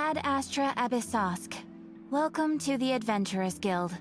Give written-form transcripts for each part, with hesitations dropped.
Ad Astra Abyssosk. Welcome to the Adventurers Guild.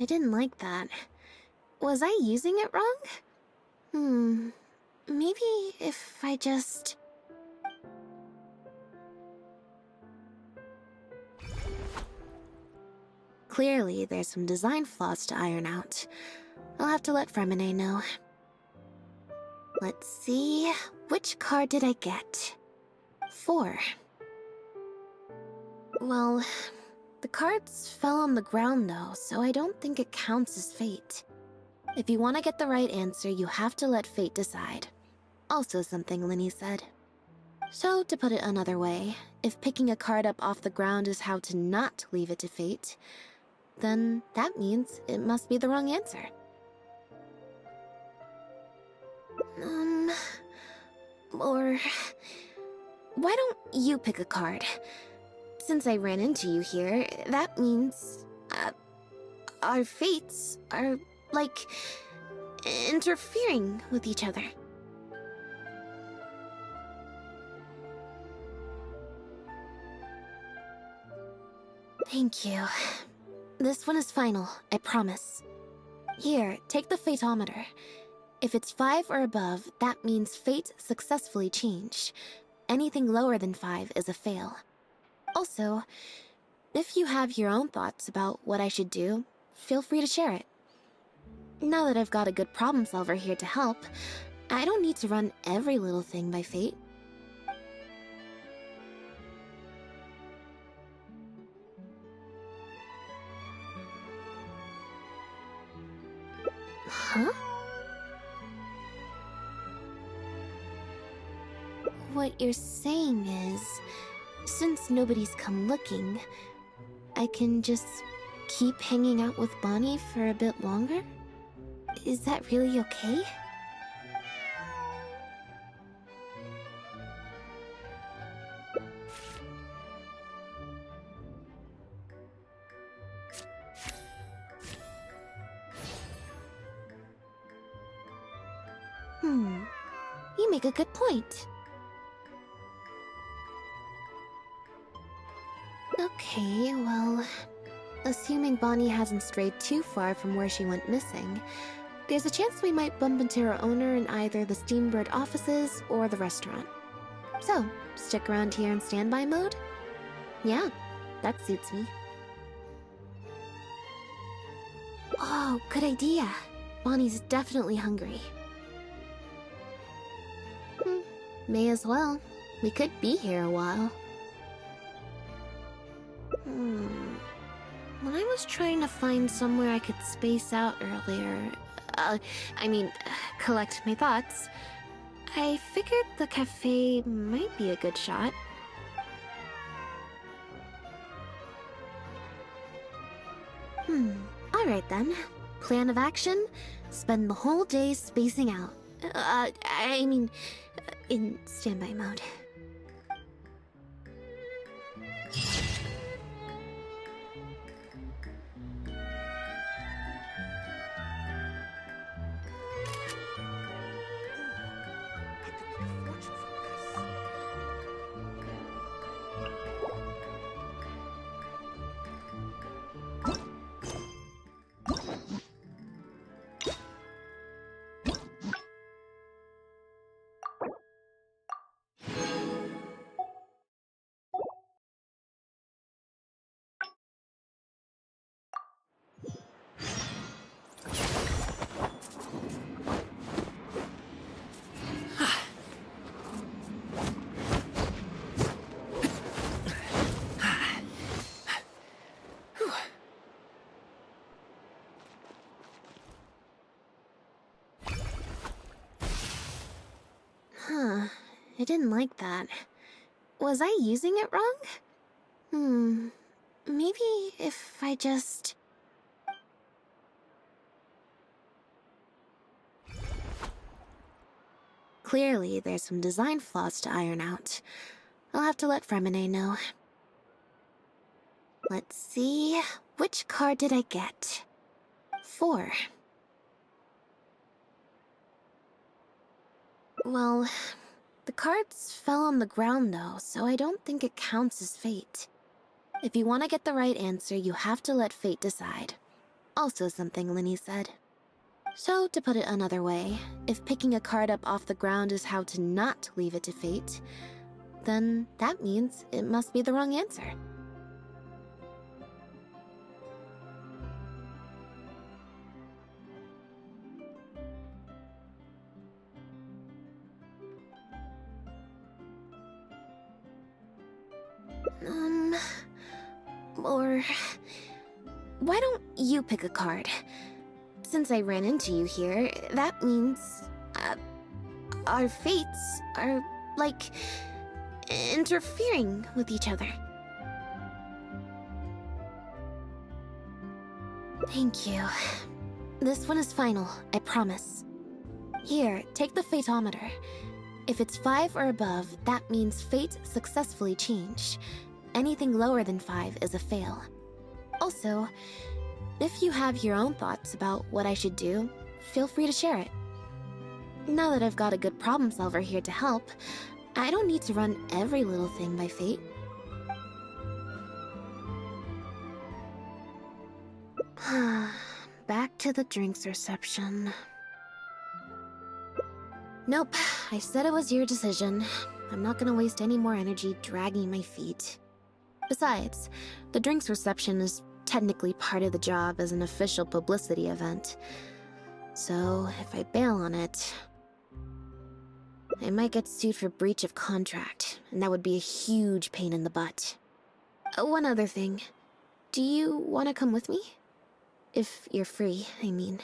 I didn't like that. Was I using it wrong? Maybe if I just... Clearly, there's some design flaws to iron out. I'll have to let Fremine know. Let's see... Which card did I get? 4. Well, the cards fell on the ground though, so I don't think it counts as fate. If you want to get the right answer, you have to let fate decide. Also something Linny said. So, to put it another way, if picking a card up off the ground is how to not leave it to fate, then that means it must be the wrong answer. Or... Why don't you pick a card? Since I ran into you here, that means... our fates are, like, interfering with each other. Thank you. This one is final, I promise. Here, take the Fateometer. If it's 5 or above, that means fate successfully changed. Anything lower than 5 is a fail. Also, if you have your own thoughts about what I should do, feel free to share it. Now that I've got a good problem solver here to help, I don't need to run every little thing by fate. Huh? What you're saying is, since nobody's come looking, I can just keep hanging out with Bonnie for a bit longer? Is that really okay? You make a good point. Okay, well... Assuming Bonnie hasn't strayed too far from where she went missing, there's a chance we might bump into her owner in either the Steambird offices or the restaurant. So, stick around here in standby mode? Yeah, that suits me. Oh, good idea. Bonnie's definitely hungry. May as well. We could be here a while. When I was trying to find somewhere I could space out earlier, collect my thoughts, I figured the cafe might be a good shot. Alright then. Plan of action, spend the whole day spacing out. In standby mode. I didn't like that. Was I using it wrong? Maybe if I just... Clearly, there's some design flaws to iron out. I'll have to let Fremine know. Let's see... Which card did I get? 4. Well... The cards fell on the ground though, so I don't think it counts as fate. If you want to get the right answer, you have to let fate decide. Also something Linny said. So, to put it another way, if picking a card up off the ground is how to not leave it to fate, then that means it must be the wrong answer. Or why don't you pick a card? Since I ran into you here, that means our fates are, like, interfering with each other. Thank you. This one is final, I promise. Here, take the fatometer. If it's 5 or above, that means fate successfully changed. Anything lower than 5 is a fail. Also, if you have your own thoughts about what I should do, feel free to share it. Now that I've got a good problem solver here to help, I don't need to run every little thing by fate. Back to the drinks reception. Nope, I said it was your decision. I'm not gonna waste any more energy dragging my feet. Besides, the drinks reception is technically part of the job as an official publicity event. So, if I bail on it, I might get sued for breach of contract, and that would be a huge pain in the butt. One other thing. Do you want to come with me? If you're free, I mean.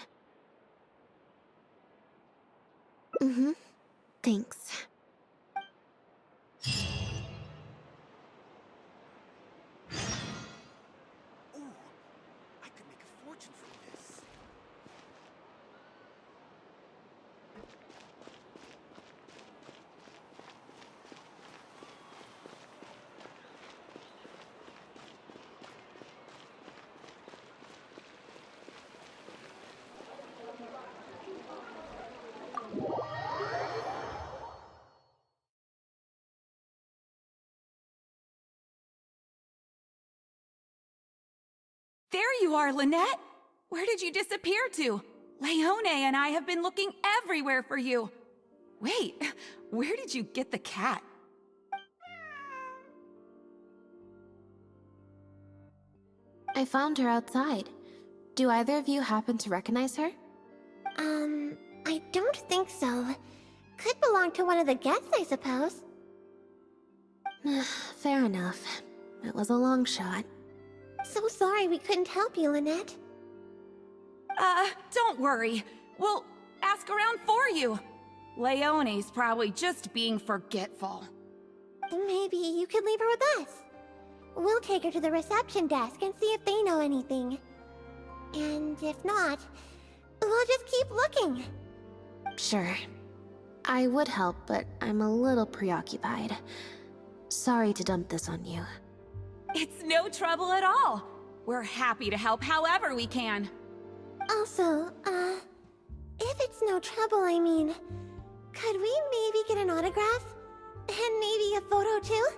Mm-hmm. Thanks. There you are, Lynette! Where did you disappear to? Leone and I have been looking everywhere for you. Wait, where did you get the cat? I found her outside. Do either of you happen to recognize her? I don't think so. Could belong to one of the guests, I suppose. Fair enough. It was a long shot. So sorry we couldn't help you, Lynette. Don't worry. We'll ask around for you. Leone's probably just being forgetful. Maybe you could leave her with us. We'll take her to the reception desk and see if they know anything. And if not, we'll just keep looking. Sure. I would help, but I'm a little preoccupied. Sorry to dump this on you. It's no trouble at all. We're happy to help however we can. Also, if it's no trouble, I mean, could we maybe get an autograph? And maybe a photo too?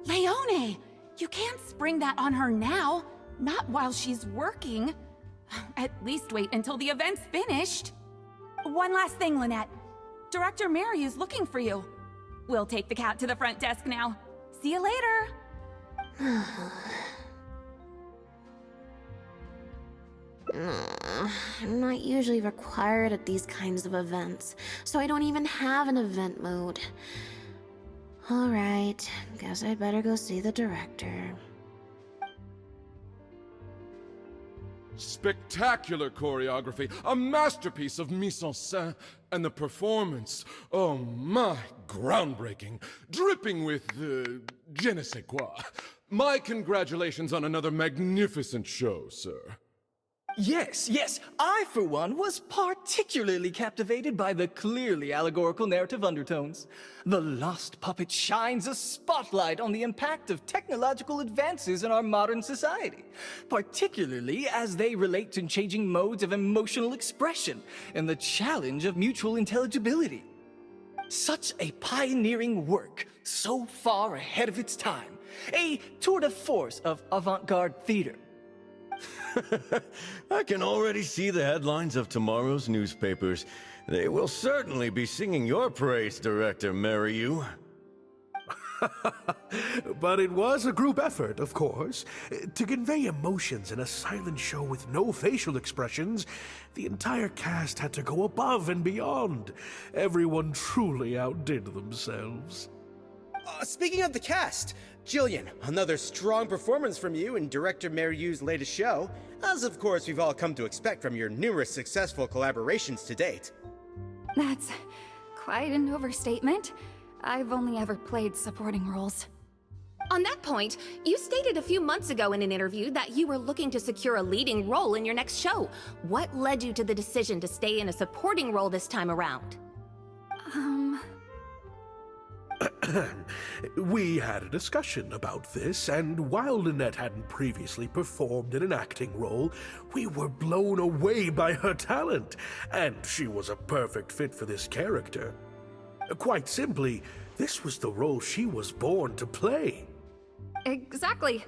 Leone! You can't spring that on her now. Not while she's working. At least wait until the event's finished. One last thing, Lynette. Director Mary is looking for you. We'll take the cat to the front desk now. See you later. I'm not usually required at these kinds of events, so I don't even have an event mode. Alright, guess I'd better go see the director. Spectacular choreography, a masterpiece of mise-en-scène, and the performance, oh my, groundbreaking, dripping with, je ne sais quoi. My congratulations on another magnificent show, sir. Yes, I, for one, was particularly captivated by the clearly allegorical narrative undertones. The Lost Puppet shines a spotlight on the impact of technological advances in our modern society, particularly as they relate to changing modes of emotional expression and the challenge of mutual intelligibility. Such a pioneering work, so far ahead of its time, A tour de force of avant-garde theater. I can already see the headlines of tomorrow's newspapers. They will certainly be singing your praise, Director Mariyu. But it was a group effort, of course. To convey emotions in a silent show with no facial expressions, the entire cast had to go above and beyond. Everyone truly outdid themselves. Speaking of the cast, Jillian, another strong performance from you in Director Mariyu's latest show, as of course we've all come to expect from your numerous successful collaborations to date. That's quite an overstatement. I've only ever played supporting roles. On that point, you stated a few months ago in an interview that you were looking to secure a leading role in your next show. What led you to the decision to stay in a supporting role this time around? We had a discussion about this, and while Lynette hadn't previously performed in an acting role, we were blown away by her talent, and she was a perfect fit for this character. Quite simply, this was the role she was born to play. Exactly.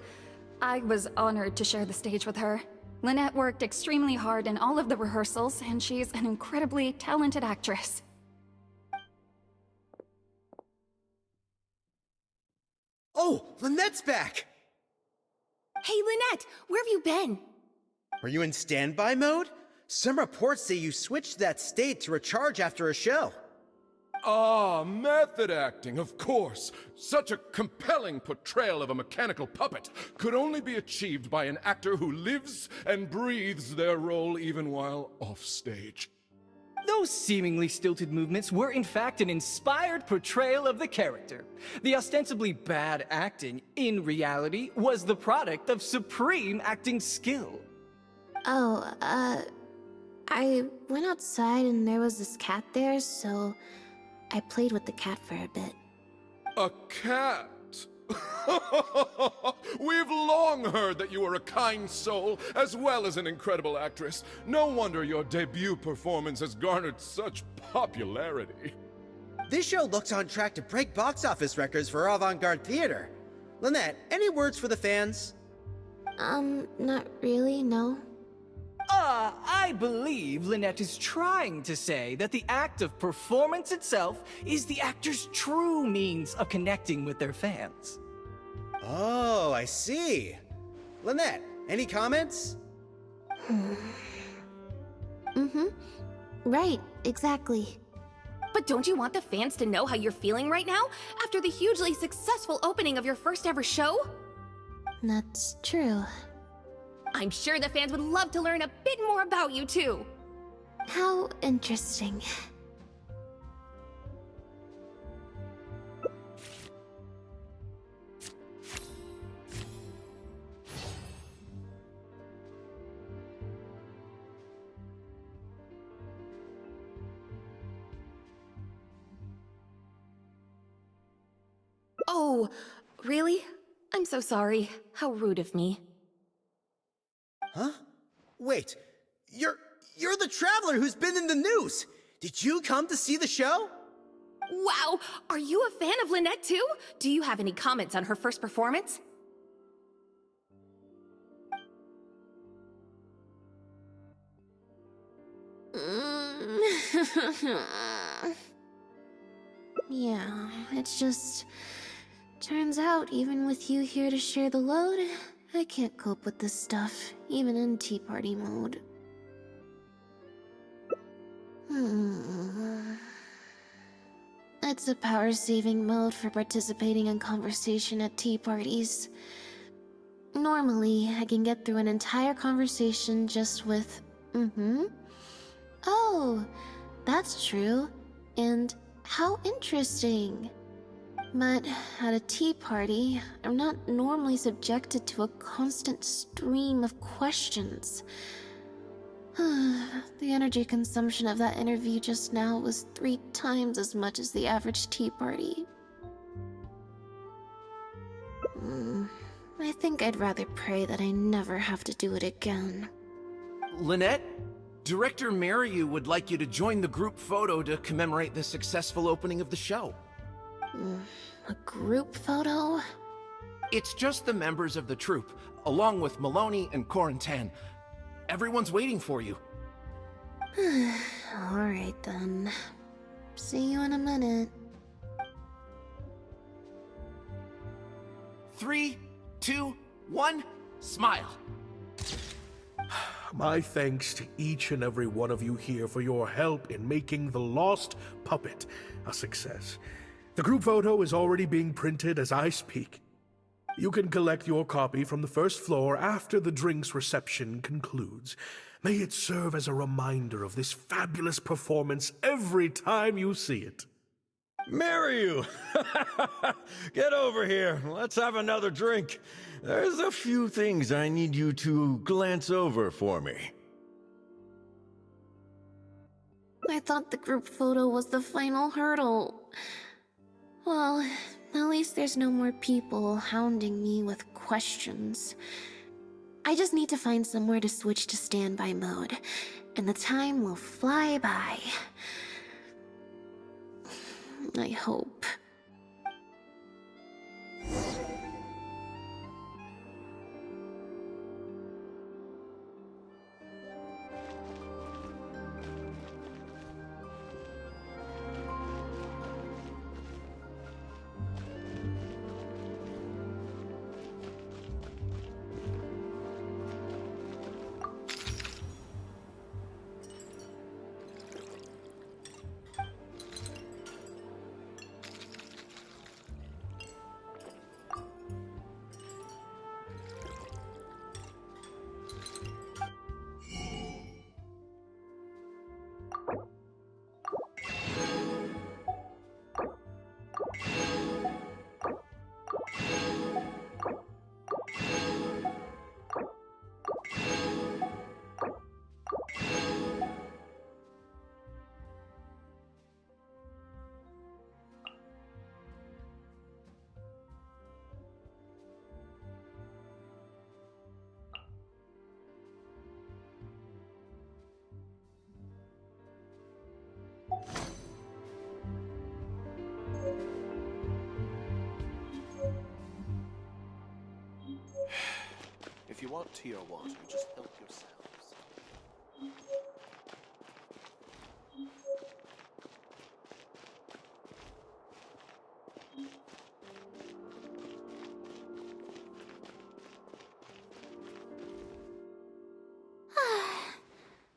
I was honored to share the stage with her. Lynette worked extremely hard in all of the rehearsals, and she's an incredibly talented actress. Oh, Lynette's back! Hey, Lynette, where have you been? Are you in standby mode? Some reports say you switched to that state to recharge after a show. Ah, method acting, of course. Such a compelling portrayal of a mechanical puppet could only be achieved by an actor who lives and breathes their role even while offstage. Those seemingly stilted movements were in fact an inspired portrayal of the character. The ostensibly bad acting, in reality, was the product of supreme acting skill. Oh, I went outside and there was this cat there, so I played with the cat for a bit. A cat? We've long heard that you are a kind soul, as well as an incredible actress. No wonder your debut performance has garnered such popularity. This show looks on track to break box office records for avant-garde theater. Lynette, any words for the fans? Not really, no. I believe Lynette is trying to say that the act of performance itself is the actor's true means of connecting with their fans. Oh, I see. Lynette, any comments? Right, exactly. But don't you want the fans to know how you're feeling right now, after the hugely successful opening of your first ever show? That's true. I'm sure the fans would love to learn a bit more about you, too. How interesting. Oh, really? I'm so sorry. How rude of me. Huh? Wait, you're the traveler who's been in the news! Did you come to see the show? Wow! Are you a fan of Lynette, too? Do you have any comments on her first performance? Yeah, it's just... Turns out, even with you here to share the load, I can't cope with this stuff, even in Tea Party mode. It's a power-saving mode for participating in conversation at tea parties. Normally, I can get through an entire conversation just with, Oh, that's true. And how interesting. But at a tea party, I'm not normally subjected to a constant stream of questions. The energy consumption of that interview just now was 3 times as much as the average tea party. I think I'd rather pray that I never have to do it again. Lynette, Director Mariyu would like you to join the group photo to commemorate the successful opening of the show. A group photo? It's just the members of the troupe, along with Maloney and Corentin. Everyone's waiting for you. Alright then. See you in a minute. 3, 2, 1, smile. My thanks to each and every one of you here for your help in making The Lost Puppet a success. The group photo is already being printed as I speak. You can collect your copy from the first floor after the drinks reception concludes. May it serve as a reminder of this fabulous performance every time you see it. Maryu! Get over here. Let's have another drink. There's a few things I need you to glance over for me. I thought the group photo was the final hurdle. Well, at least there's no more people hounding me with questions. I just need to find somewhere to switch to standby mode, and the time will fly by. I hope. If you want tea or water, just help yourselves.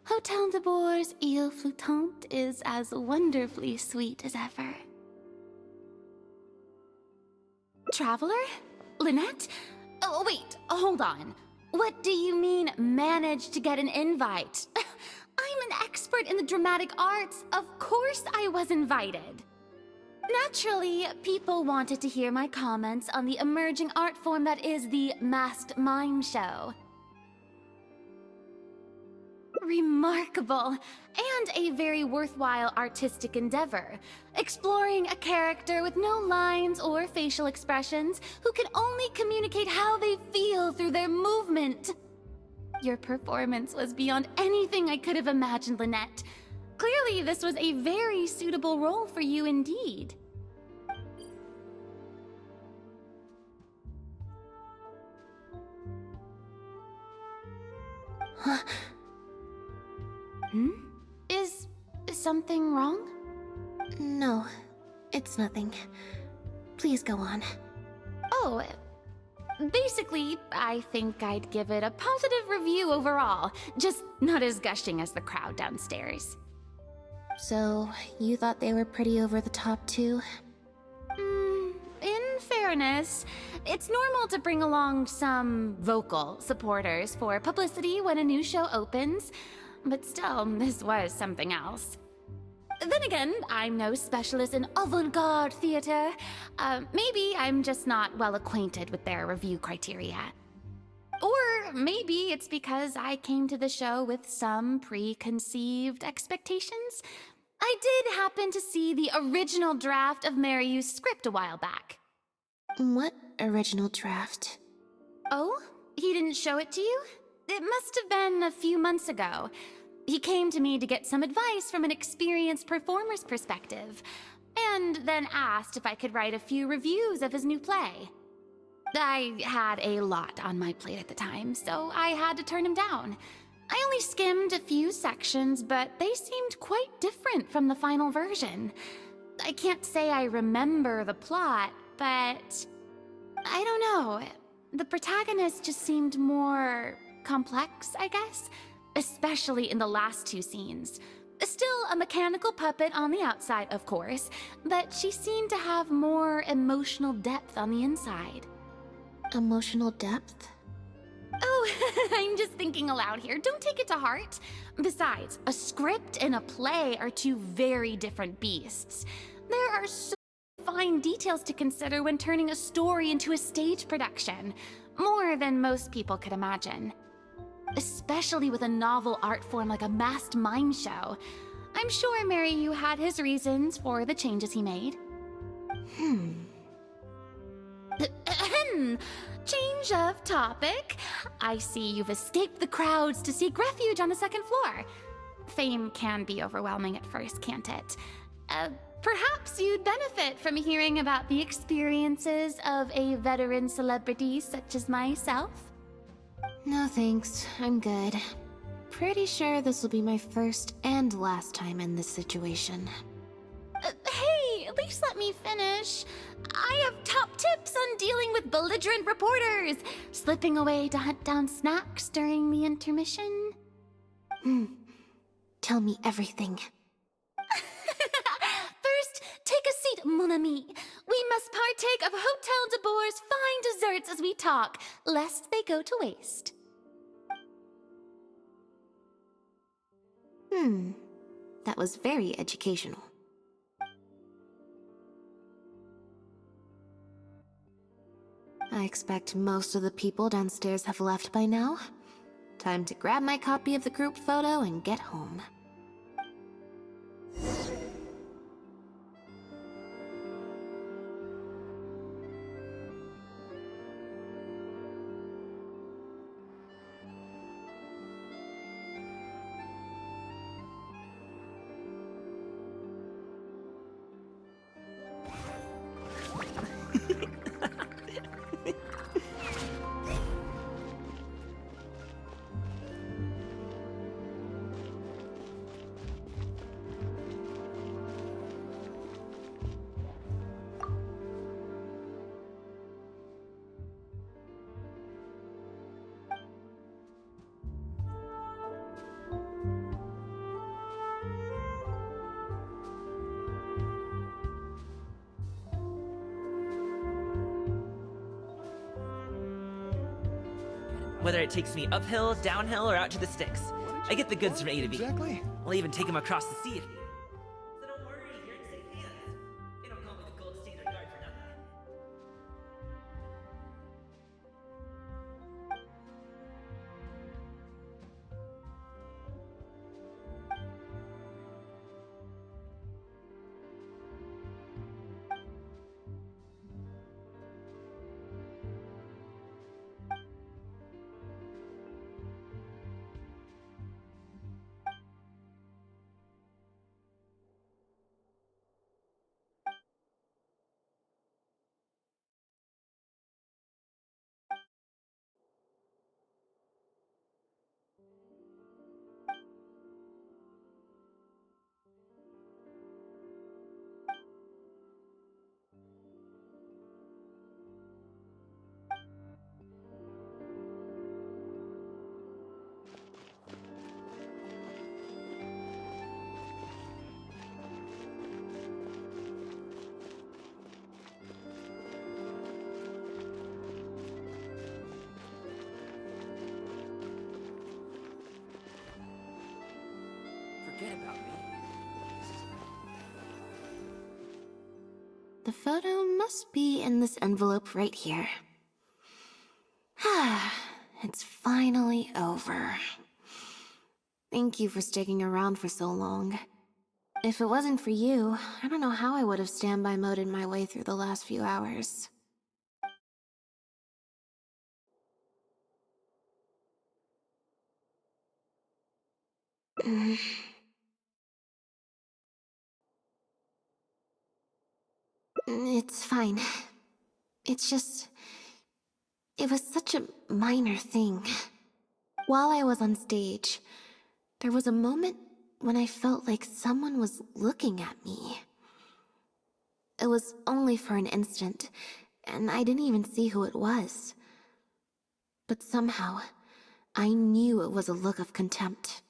Hotel de Bour's Ile Flottante is as wonderfully sweet as ever. Traveler? Lynette? Oh, wait, hold on. What do you mean, managed to get an invite? I'm an expert in the dramatic arts. Of course I was invited. Naturally, people wanted to hear my comments on the emerging art form that is the masked mime show. Remarkable, and a very worthwhile artistic endeavor, exploring a character with no lines or facial expressions who can only communicate how they feel through their movement. Your performance was beyond anything I could have imagined, Lynette. Clearly, this was a very suitable role for you indeed. Huh? Is something wrong? No, it's nothing. Please go on. Oh, basically, I think I'd give it a positive review overall, just not as gushing as the crowd downstairs. So, you thought they were pretty over the top too? In fairness, it's normal to bring along some vocal supporters for publicity when a new show opens. But still, this was something else. Then again, I'm no specialist in avant-garde theater. Maybe I'm just not well acquainted with their review criteria. Or maybe it's because I came to the show with some preconceived expectations. I did happen to see the original draft of Maryu's script a while back. What original draft? Oh? He didn't show it to you? It must have been a few months ago. He came to me to get some advice from an experienced performer's perspective, and then asked if I could write a few reviews of his new play. I had a lot on my plate at the time, so I had to turn him down. I only skimmed a few sections, but they seemed quite different from the final version. I can't say I remember the plot, but I don't know. The protagonist just seemed more complex, I guess, especially in the last two scenes. Still a mechanical puppet on the outside, of course, but she seemed to have more emotional depth on the inside. Emotional depth? Oh, I'm just thinking aloud here. Don't take it to heart. Besides, a script and a play are two very different beasts. There are so fine details to consider when turning a story into a stage production, more than most people could imagine. Especially with a novel art form like a masked mime show. I'm sure Mary had his reasons for the changes he made. Change of topic. I see you've escaped the crowds to seek refuge on the second floor. Fame can be overwhelming at first, can't it? Perhaps you'd benefit from hearing about the experiences of a veteran celebrity such as myself. No thanks, I'm good. Pretty sure this will be my first and last time in this situation. Hey, at least let me finish. I have top tips on dealing with belligerent reporters, slipping away to hunt down snacks during the intermission. Tell me everything. First, take a seat, mon ami. We must partake of Hotel de Boer's fine desserts as we talk, lest they go to waste. That was very educational. I expect most of the people downstairs have left by now. Time to grab my copy of the group photo and get home. Whether it takes me uphill, downhill, or out to the sticks, I get the goods from A to B. Exactly. I'll even take them across the sea if needed. So don't worry, you're in safe hands. They don't call me the gold standard guard for nothing. Forget about me. The photo must be in this envelope right here. It's finally over. Thank you for sticking around for so long. If it wasn't for you, I don't know how I would have standby moded my way through the last few hours. It's fine. It's just... It was such a minor thing. While I was on stage, there was a moment when I felt like someone was looking at me. It was only for an instant, and I didn't even see who it was. But somehow, I knew it was a look of contempt.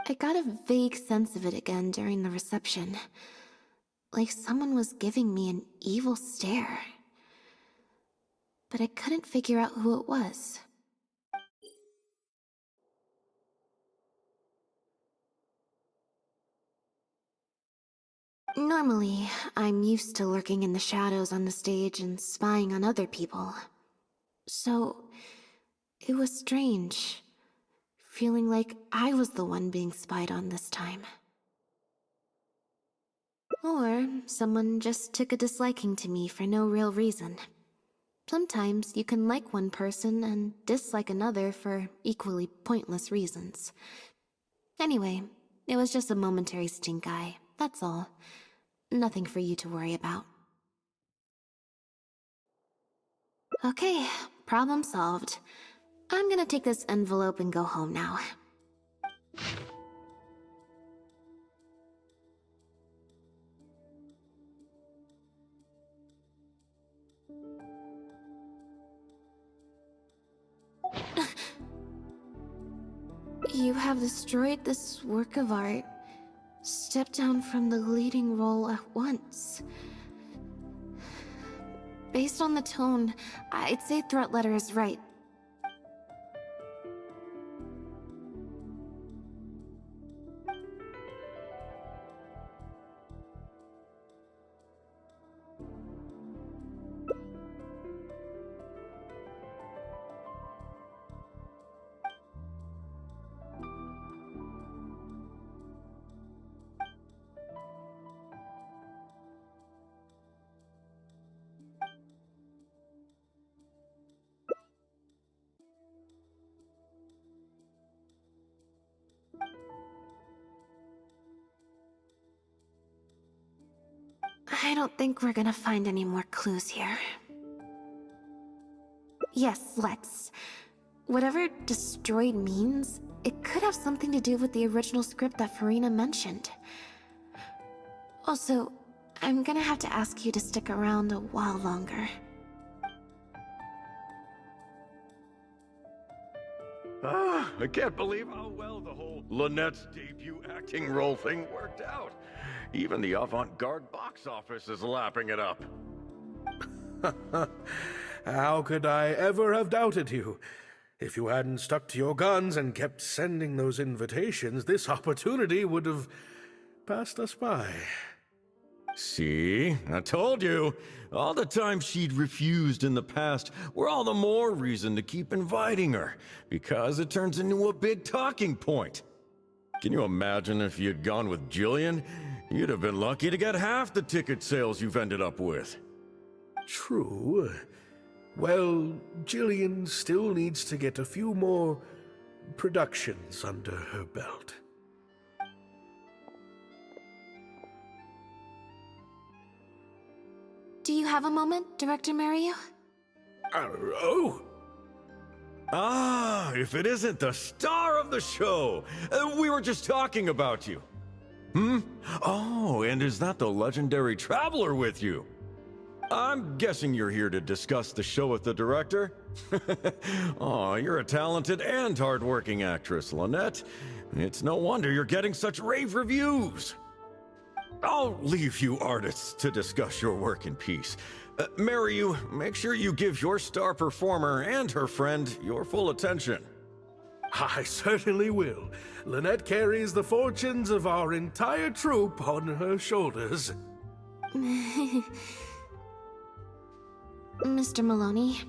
I got a vague sense of it again during the reception. Like someone was giving me an evil stare. But I couldn't figure out who it was. Normally, I'm used to lurking in the shadows on the stage and spying on other people. So, it was strange, feeling like I was the one being spied on this time. Or someone just took a disliking to me for no real reason. Sometimes you can like one person and dislike another for equally pointless reasons. Anyway, it was just a momentary stink eye, that's all. Nothing for you to worry about. Okay, problem solved. I'm gonna take this envelope and go home now. You have destroyed this work of art. Step down from the leading role at once. Based on the tone, I'd say threat letter is right. I don't think we're gonna find any more clues here. Yes, let's. Whatever destroyed means, it could have something to do with the original script that Farina mentioned. Also, I'm gonna have to ask you to stick around a while longer. I can't believe how well the whole Lynette's debut acting role thing worked out. Even the avant-garde box office is lapping it up. How could I ever have doubted you? If you hadn't stuck to your guns and kept sending those invitations, this opportunity would have passed us by. See? I told you. All the times she'd refused in the past were all the more reason to keep inviting her, because it turns into a big talking point. Can you imagine if you'd gone with Jillian? You'd have been lucky to get half the ticket sales you've ended up with. True. Well, Jillian still needs to get a few more productions under her belt. Do you have a moment, Director Mario? Oh! Ah, if it isn't the star of the show! We were just talking about you. Oh, and is that the legendary Traveler with you? I'm guessing you're here to discuss the show with the director? Oh, you're a talented and hardworking actress, Lynette. It's no wonder you're getting such rave reviews. I'll leave you artists to discuss your work in peace. Mariu, make sure you give your star performer and her friend your full attention. I certainly will. Lynette carries the fortunes of our entire troupe on her shoulders. Mr. Maloney.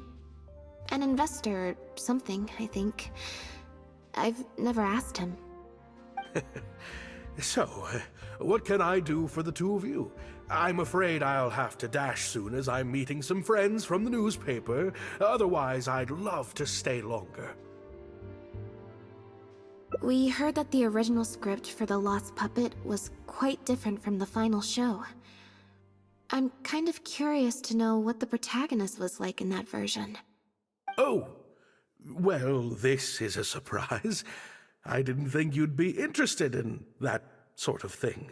An investor or something, I think. I've never asked him. So, what can I do for the two of you? I'm afraid I'll have to dash soon as I'm meeting some friends from the newspaper. Otherwise, I'd love to stay longer. We heard that the original script for The Lost Puppet was quite different from the final show. I'm kind of curious to know what the protagonist was like in that version. Oh, well, this is a surprise. I didn't think you'd be interested in that sort of thing.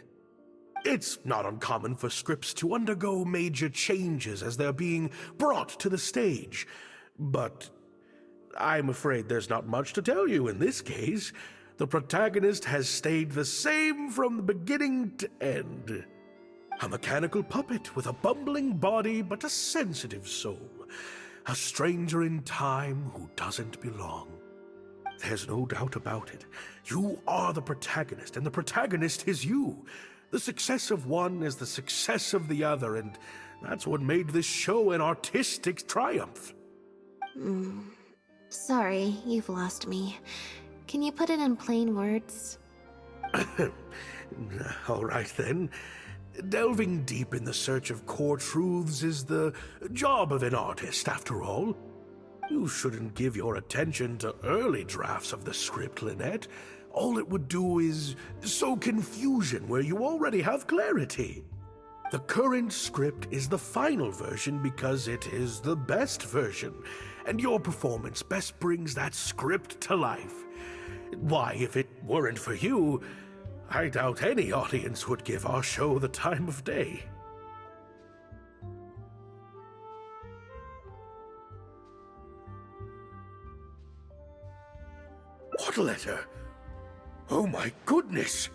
It's not uncommon for scripts to undergo major changes as they're being brought to the stage. But I'm afraid there's not much to tell you in this case. The protagonist has stayed the same from the beginning to end. A mechanical puppet with a bumbling body but a sensitive soul. A stranger in time who doesn't belong. There's no doubt about it. You are the protagonist, and the protagonist is you. The success of one is the success of the other, and that's what made this show an artistic triumph. Sorry, you've lost me. Can you put it in plain words? All right, then. Delving deep in the search of core truths is the job of an artist, after all. You shouldn't give your attention to early drafts of the script, Lynette. All it would do is sow confusion where you already have clarity. The current script is the final version because it is the best version, and your performance best brings that script to life. Why, if it weren't for you, I doubt any audience would give our show the time of day. What letter? Oh my goodness!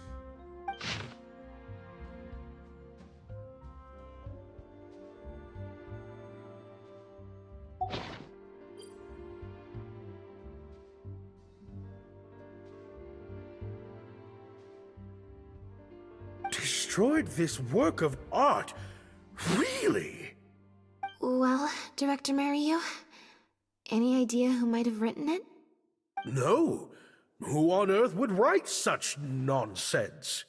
Destroyed this work of art? Really? Well, Director Mario, any idea who might have written it? No. Who on earth would write such nonsense?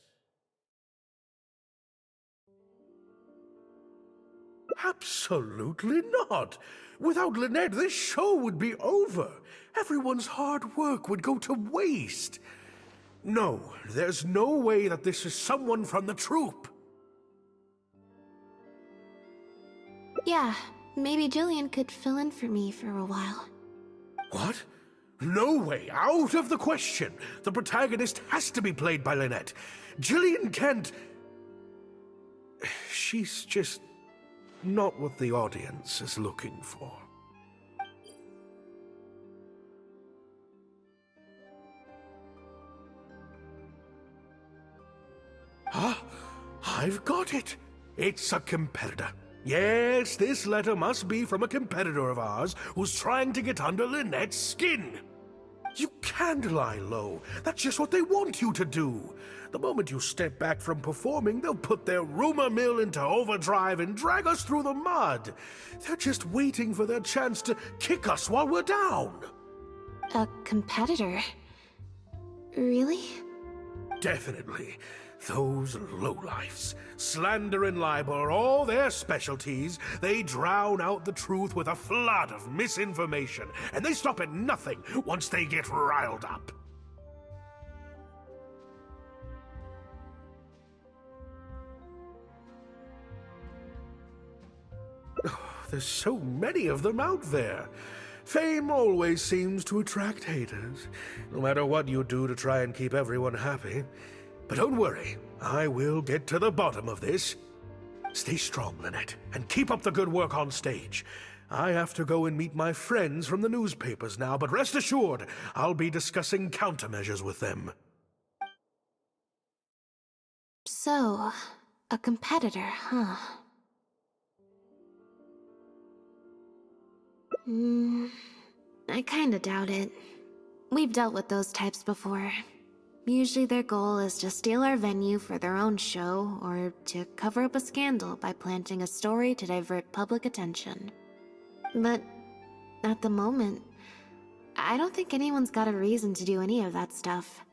Absolutely not. Without Lynette, this show would be over. Everyone's hard work would go to waste. No, there's no way that this is someone from the troupe. Yeah, maybe Jillian could fill in for me for a while. What? No way, out of the question. The protagonist has to be played by Lynette. Jillian can't... She's just not what the audience is looking for. Ah, I've got it. It's a competitor. Yes, this letter must be from a competitor of ours who's trying to get under Lynette's skin. You can't lie low. That's just what they want you to do. The moment you step back from performing, they'll put their rumor mill into overdrive and drag us through the mud. They're just waiting for their chance to kick us while we're down. A competitor? Really? Definitely. Those lowlifes. Slander and libel are all their specialties. They drown out the truth with a flood of misinformation, and they stop at nothing once they get riled up. There's so many of them out there. Fame always seems to attract haters, no matter what you do to try and keep everyone happy. But don't worry, I will get to the bottom of this. Stay strong, Lynette, and keep up the good work on stage. I have to go and meet my friends from the newspapers now, but rest assured, I'll be discussing countermeasures with them. So, a competitor, huh? I kinda doubt it. We've dealt with those types before. Usually their goal is to steal our venue for their own show, or to cover up a scandal by planting a story to divert public attention. But at the moment, I don't think anyone's got a reason to do any of that stuff.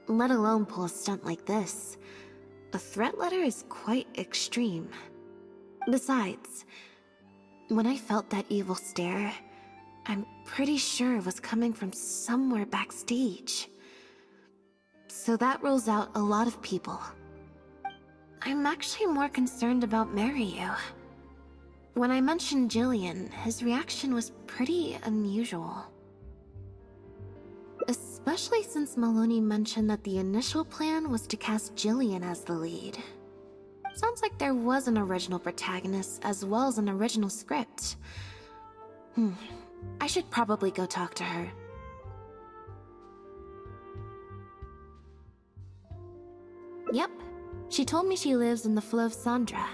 Let alone pull a stunt like this. A threat letter is quite extreme. Besides, when I felt that evil stare, I'm pretty sure it was coming from somewhere backstage. So that rules out a lot of people. I'm actually more concerned about Mario. When I mentioned Jillian, his reaction was pretty unusual. Especially since Maloney mentioned that the initial plan was to cast Jillian as the lead. Sounds like there was an original protagonist as well as an original script. I should probably go talk to her. Yep. She told me she lives in the Fleuve Sandra.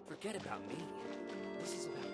Forget about me. This is about you.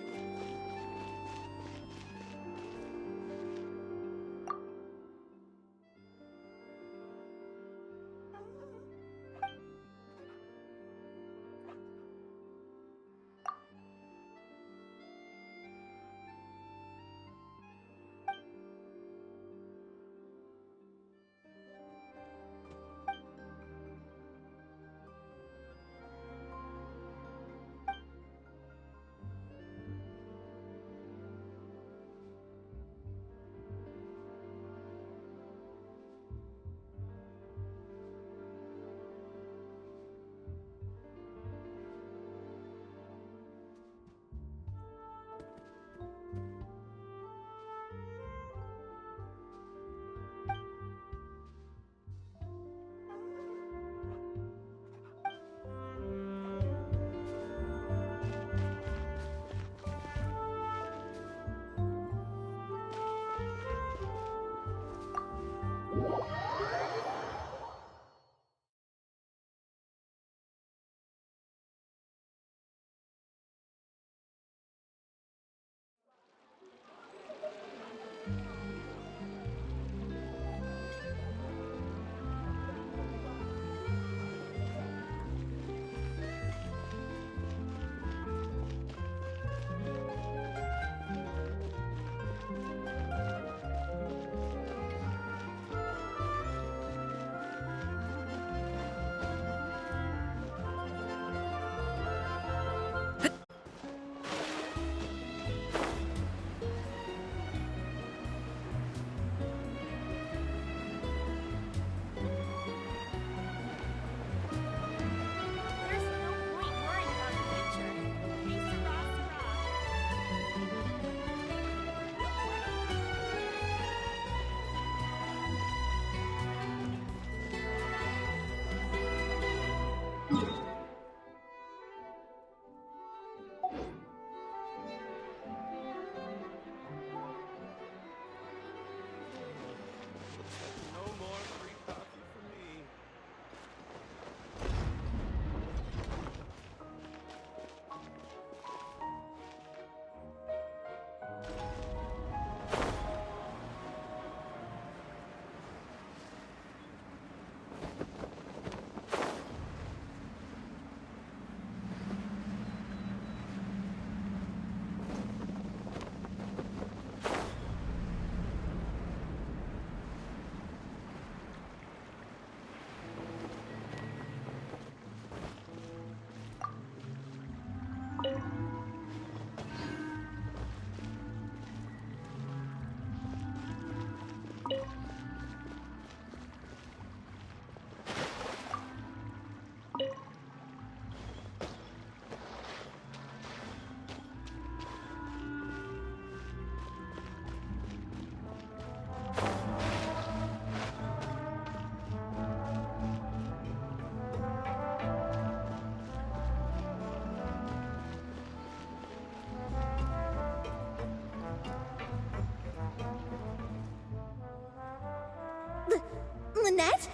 Lynette?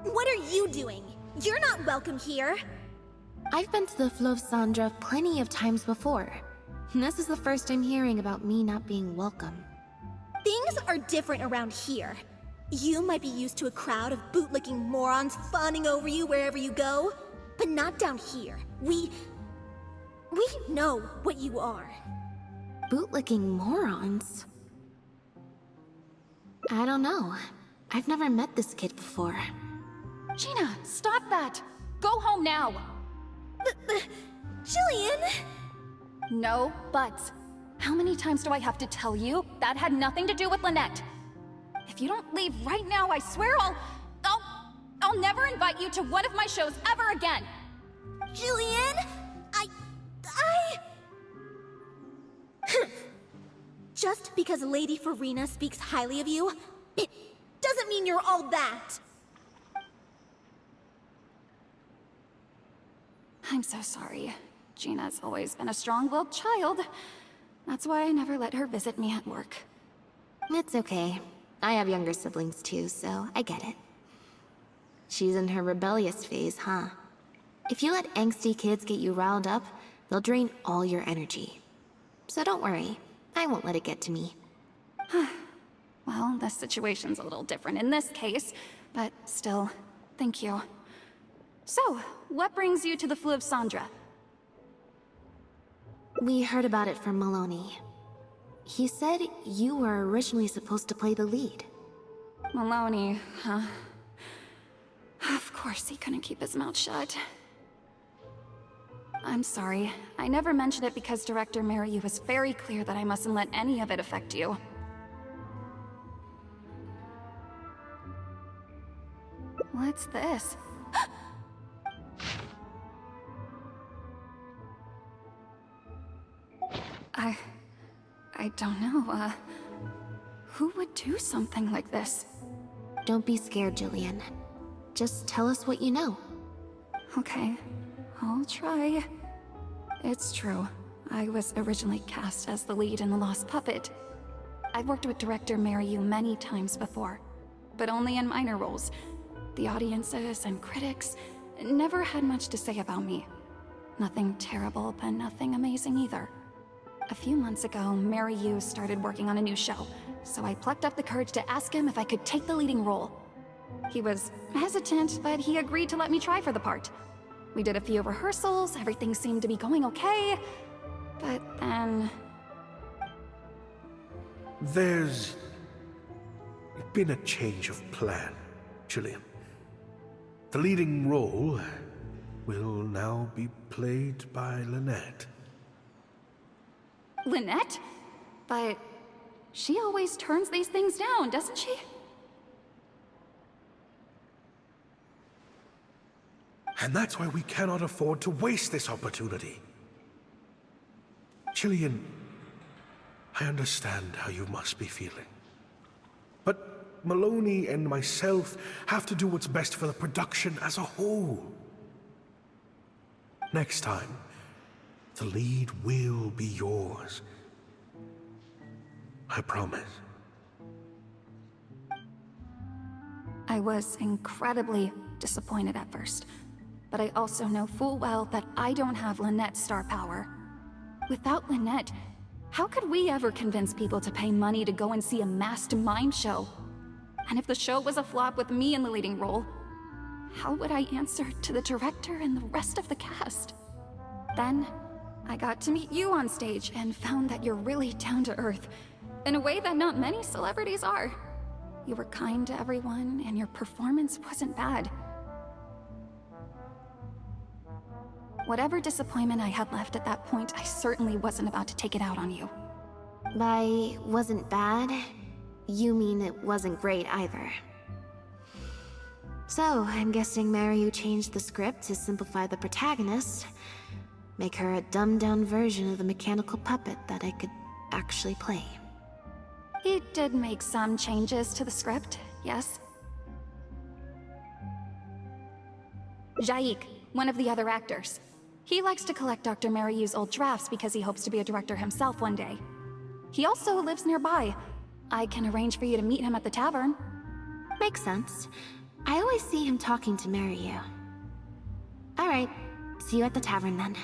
What are you doing? You're not welcome here. I've been to the Fleuve Sandra plenty of times before. This is the first I'm hearing about me not being welcome. Things are different around here. You might be used to a crowd of bootlicking morons fawning over you wherever you go, but not down here. We know what you are. Bootlicking morons? I don't know. I've never met this kid before. Gina, stop that! Go home now! Jillian! No buts. How many times do I have to tell you? That had nothing to do with Lynette. If you don't leave right now, I swear I'll never invite you to one of my shows ever again! Jillian! Just because Lady Farina speaks highly of you, it doesn't mean you're all that! I'm so sorry. Gina's always been a strong-willed child. That's why I never let her visit me at work. It's okay. I have younger siblings too, so I get it. She's in her rebellious phase, huh? If you let angsty kids get you riled up, they'll drain all your energy. So don't worry, I won't let it get to me. Well, the situation's a little different in this case, but still, thank you. So, what brings you to the Fleuve Sandra? We heard about it from Maloney. He said you were originally supposed to play the lead. Maloney, huh? Of course he couldn't keep his mouth shut. I'm sorry. I never mentioned it because Director Mariu was very clear that I mustn't let any of it affect you. What's this? I don't know, who would do something like this? Don't be scared, Jillian. Just tell us what you know. Okay, I'll try. It's true. I was originally cast as the lead in The Lost Puppet. I've worked with Director Mariu many times before, but only in minor roles. The audiences and critics never had much to say about me. Nothing terrible, but nothing amazing either. A few months ago, Mariu started working on a new show, so I plucked up the courage to ask him if I could take the leading role. He was hesitant, but he agreed to let me try for the part. We did a few rehearsals, everything seemed to be going okay, but then... There's been a change of plan, Jillian. The leading role will now be played by Lynette. Lynette? But she always turns these things down, doesn't she? And that's why we cannot afford to waste this opportunity. Jillian, I understand how you must be feeling. But Maloney and myself have to do what's best for the production as a whole. Next time, the lead will be yours. I promise. I was incredibly disappointed at first, but I also know full well that I don't have Lynette's star power. Without Lynette, how could we ever convince people to pay money to go and see a masked mime show? And if the show was a flop with me in the leading role, how would I answer to the director and the rest of the cast? Then, I got to meet you on stage and found that you're really down to earth, in a way that not many celebrities are. You were kind to everyone, and your performance wasn't bad. Whatever disappointment I had left at that point, I certainly wasn't about to take it out on you. By wasn't bad, you mean it wasn't great either. So, I'm guessing Mariu changed the script to simplify the protagonist, make her a dumbed-down version of the mechanical puppet that I could actually play. He did make some changes to the script, yes? Jaik, one of the other actors. He likes to collect Dr. Mariu's old drafts because he hopes to be a director himself one day. He also lives nearby. I can arrange for you to meet him at the tavern. Makes sense. I always see him talking to Maryu. Alright, see you at the tavern then.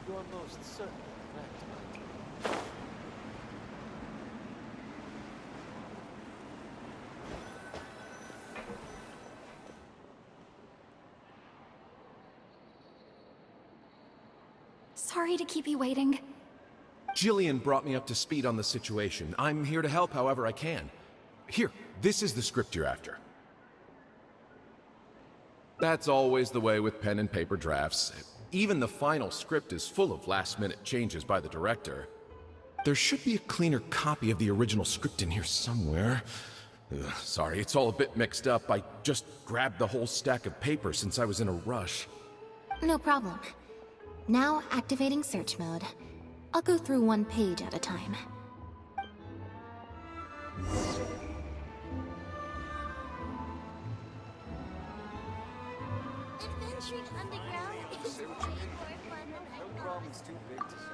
You are most certainly correct, my dear. Sorry to keep you waiting. Jillian brought me up to speed on the situation. I'm here to help however I can. Here, this is the script you're after. That's always the way with pen and paper drafts. Even the final script is full of last-minute changes by the director. There should be a cleaner copy of the original script in here somewhere. Sorry, it's all a bit mixed up. I just grabbed the whole stack of paper since I was in a rush. No problem. Now activating search mode. I'll go through one page at a time. Adventuring underground is way more fun than I thought. No problem's too big to solve.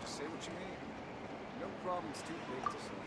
Say what you mean. No problem's too big to solve.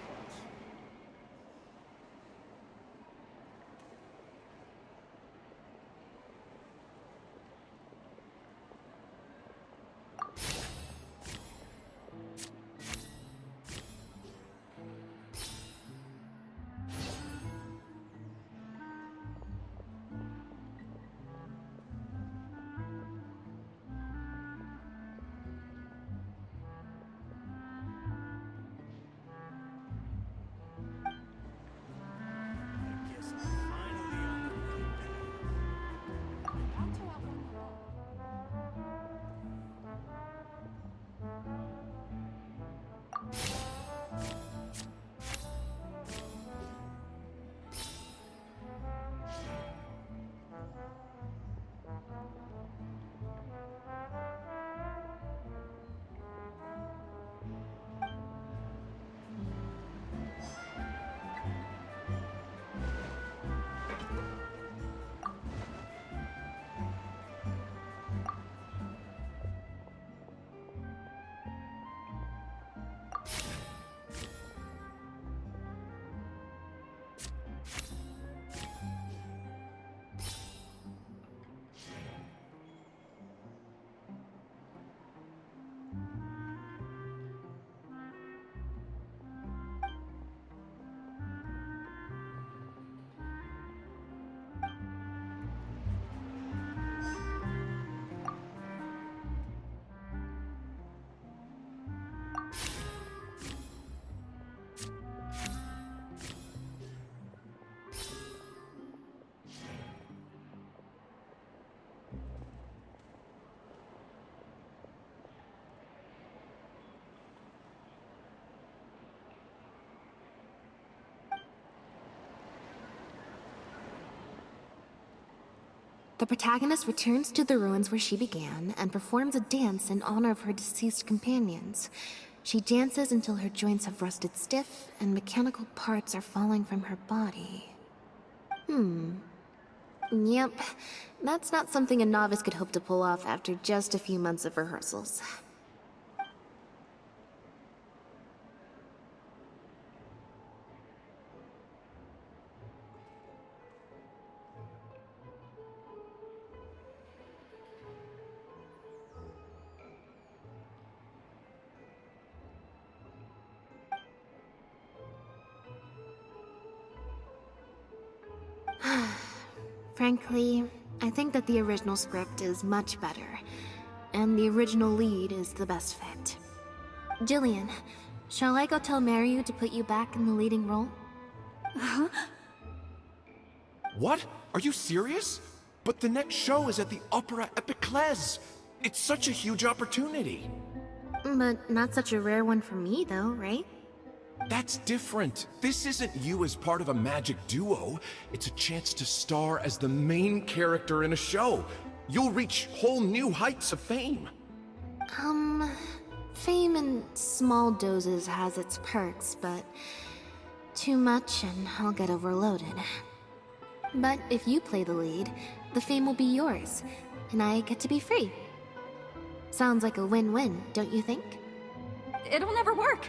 The protagonist returns to the ruins where she began and performs a dance in honor of her deceased companions. She dances until her joints have rusted stiff and mechanical parts are falling from her body. Yep, that's not something a novice could hope to pull off after just a few months of rehearsals. Frankly, I think that the original script is much better, and the original lead is the best fit. Jillian, shall I go tell Maryu to put you back in the leading role? What? Are you serious? But the next show is at the Opera Epiclese. It's such a huge opportunity. But not such a rare one for me, though, right? That's different. This isn't you as part of a magic duo. It's a chance to star as the main character in a show. You'll reach whole new heights of fame. Fame in small doses has its perks, but too much and I'll get overloaded. But if you play the lead, the fame will be yours, and I get to be free. Sounds like a win-win, don't you think? It'll never work.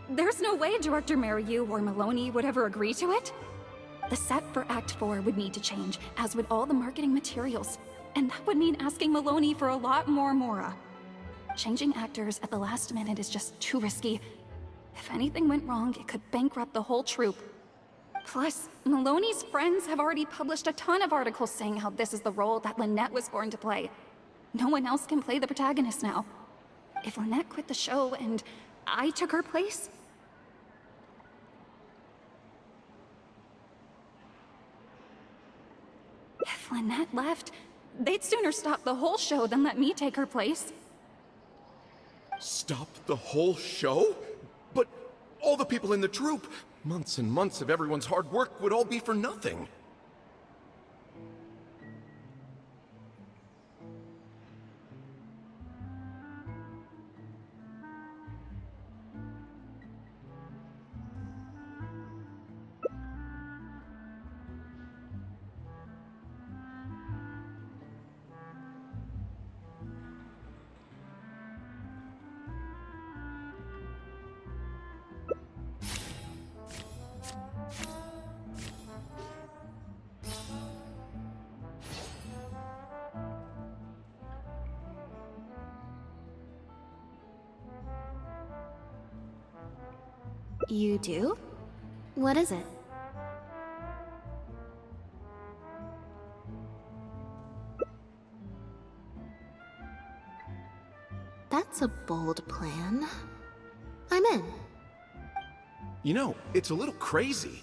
There's no way Director Maryu or Maloney would ever agree to it. The set for Act 4 would need to change, as would all the marketing materials. And that would mean asking Maloney for a lot more Mora. Changing actors at the last minute is just too risky. If anything went wrong, it could bankrupt the whole troupe. Plus, Maloney's friends have already published a ton of articles saying how this is the role that Lynette was born to play. No one else can play the protagonist now. If Lynette quit the show and I took her place, if Lynette left, they'd sooner stop the whole show than let me take her place. Stop the whole show? But all the people in the troupe, months and months of everyone's hard work would all be for nothing. You do? What is it? That's a bold plan. I'm in. You know, it's a little crazy,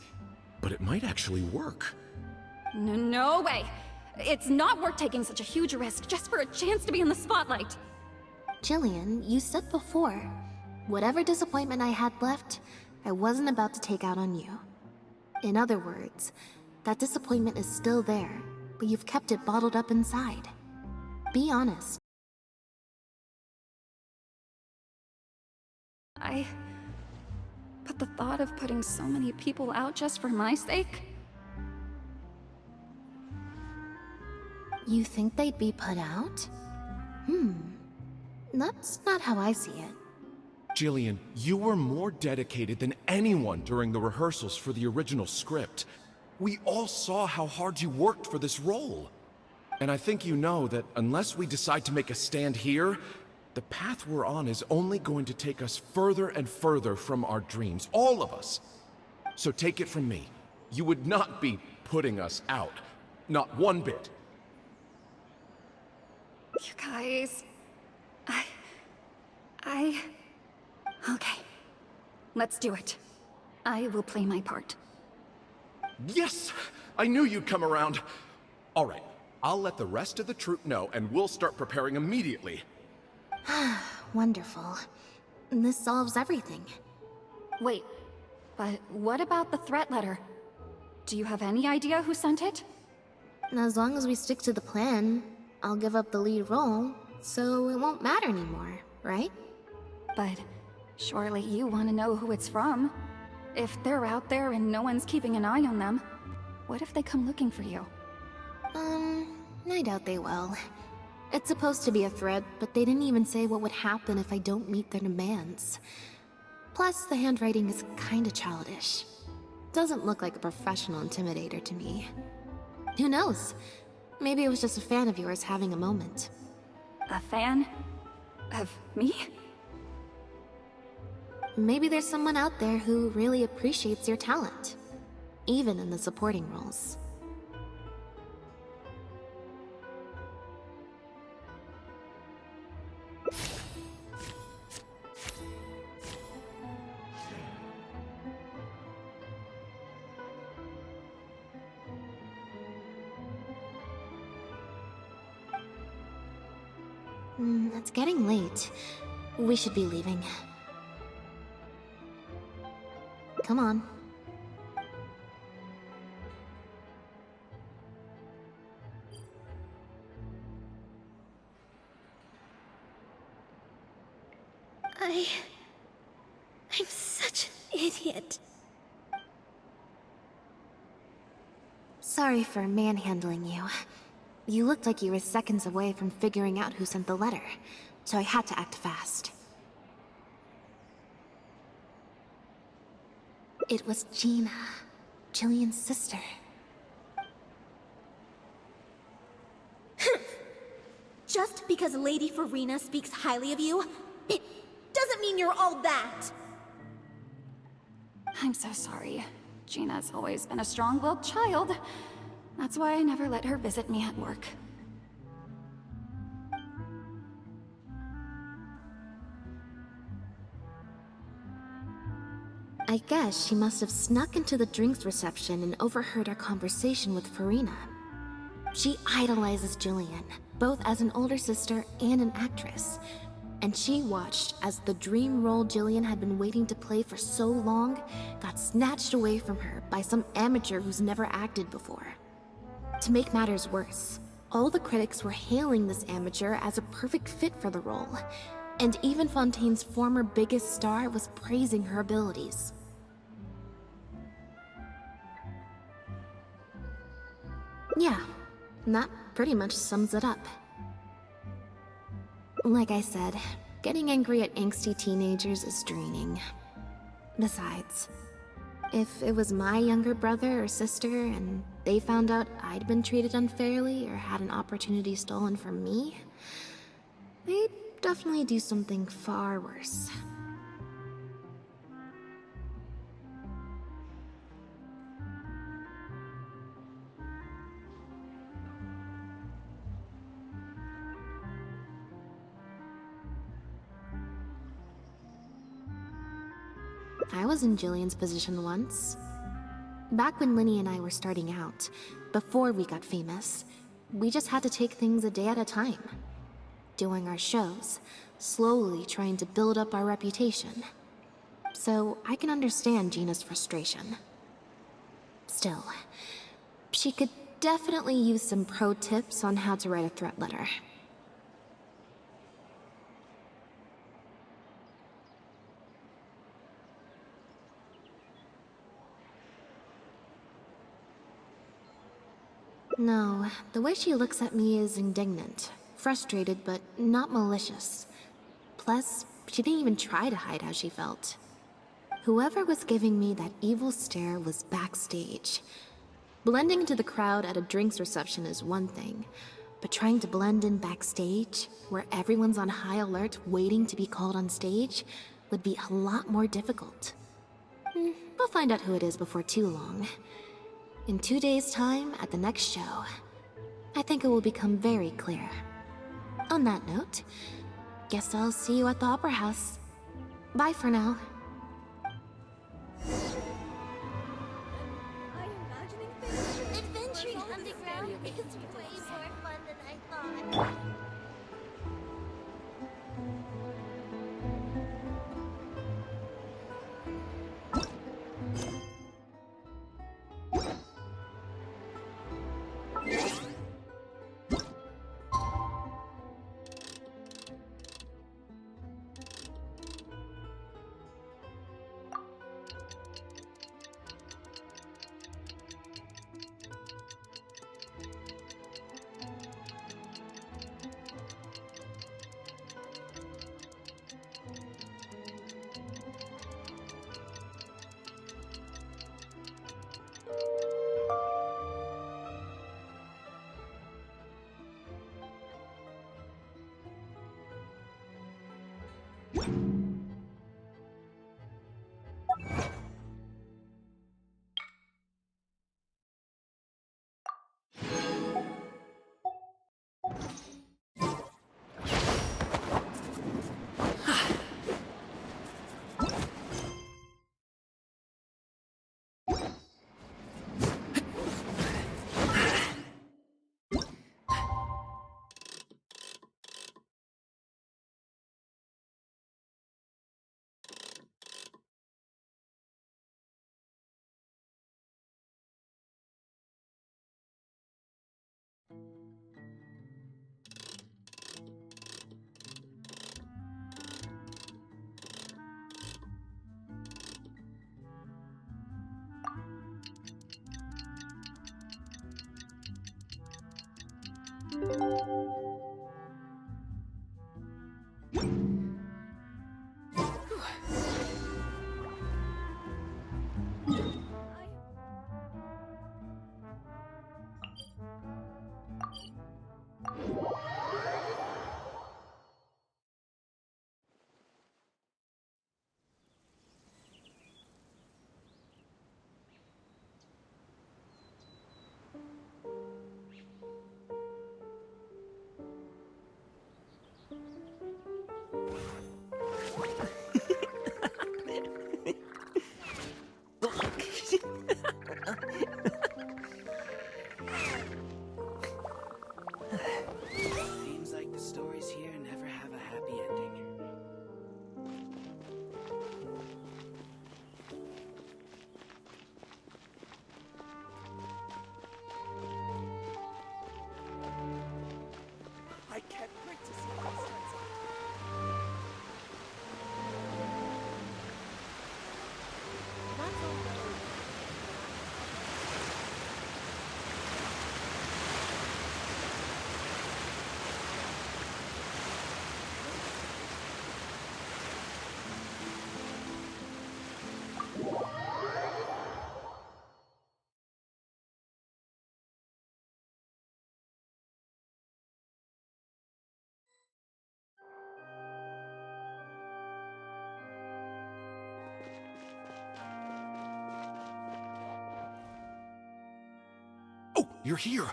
but it might actually work. No way! It's not worth taking such a huge risk just for a chance to be in the spotlight. Jillian, you said before, whatever disappointment I had left, I wasn't about to take out on you. In other words, that disappointment is still there, but you've kept it bottled up inside. Be honest. But the thought of putting so many people out just for my sake? You think they'd be put out? That's not how I see it. Jillian, you were more dedicated than anyone during the rehearsals for the original script. We all saw how hard you worked for this role. And I think you know that unless we decide to make a stand here, the path we're on is only going to take us further and further from our dreams, all of us. So take it from me, you would not be putting us out. Not one bit. You guys... Okay. Let's do it. I will play my part. Yes! I knew you'd come around. All right, I'll let the rest of the troupe know and we'll start preparing immediately. Wonderful. This solves everything. Wait, but what about the threat letter? Do you have any idea who sent it? As long as we stick to the plan, I'll give up the lead role, so it won't matter anymore, right? But surely you want to know who it's from. If they're out there and no one's keeping an eye on them, what if they come looking for you? I doubt they will. It's supposed to be a threat, but they didn't even say what would happen if I don't meet their demands. Plus, the handwriting is kinda childish. Doesn't look like a professional intimidator to me. Who knows? Maybe it was just a fan of yours having a moment. A fan? Of me? Maybe there's someone out there who really appreciates your talent, even in the supporting roles. It's getting late. We should be leaving. Come on. I'm such an idiot. Sorry for manhandling you. You looked like you were seconds away from figuring out who sent the letter, so I had to act fast. It was Gina, Jillian's sister. Just because Lady Farina speaks highly of you, it doesn't mean you're all that. I'm so sorry. Gina's always been a strong-willed child. That's why I never let her visit me at work. I guess she must have snuck into the drinks reception and overheard our conversation with Farina. She idolizes Jillian, both as an older sister and an actress. And she watched as the dream role Jillian had been waiting to play for so long got snatched away from her by some amateur who's never acted before. To make matters worse, all the critics were hailing this amateur as a perfect fit for the role, and even Fontaine's former biggest star was praising her abilities. Yeah, that pretty much sums it up. Like I said, getting angry at angsty teenagers is draining. Besides, if it was my younger brother or sister and they found out I'd been treated unfairly or had an opportunity stolen from me, they'd definitely do something far worse. I was in Jillian's position once. Back when Linny and I were starting out, before we got famous, we just had to take things a day at a time. Doing our shows, slowly trying to build up our reputation. So I can understand Gina's frustration. Still, she could definitely use some pro tips on how to write a threat letter. No, the way she looks at me is indignant, frustrated, but not malicious. Plus, she didn't even try to hide how she felt. Whoever was giving me that evil stare was backstage. Blending into the crowd at a drinks reception is one thing, but trying to blend in backstage, where everyone's on high alert waiting to be called on stage, would be a lot more difficult. We'll find out who it is before too long. In 2 days' time, at the next show, I think it will become very clear. On that note, guess I'll see you at the Opera House. Bye for now. Adventuring underground is way more fun than I thought. Seems like the stories here never have a happy ending. I can't wait to see this. Oh, you're here!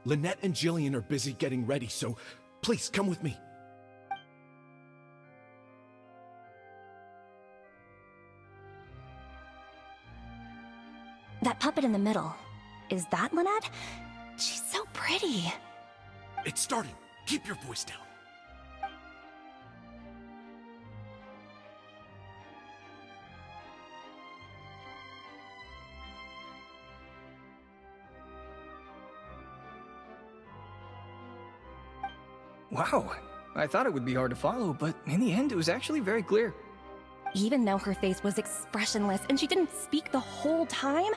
Lynette and Jillian are busy getting ready, so please come with me. That puppet in the middle, is that Lynette? She's so pretty. It started. Keep your voice down. Wow, I thought it would be hard to follow, but in the end it was actually very clear. Even though her face was expressionless and she didn't speak the whole time,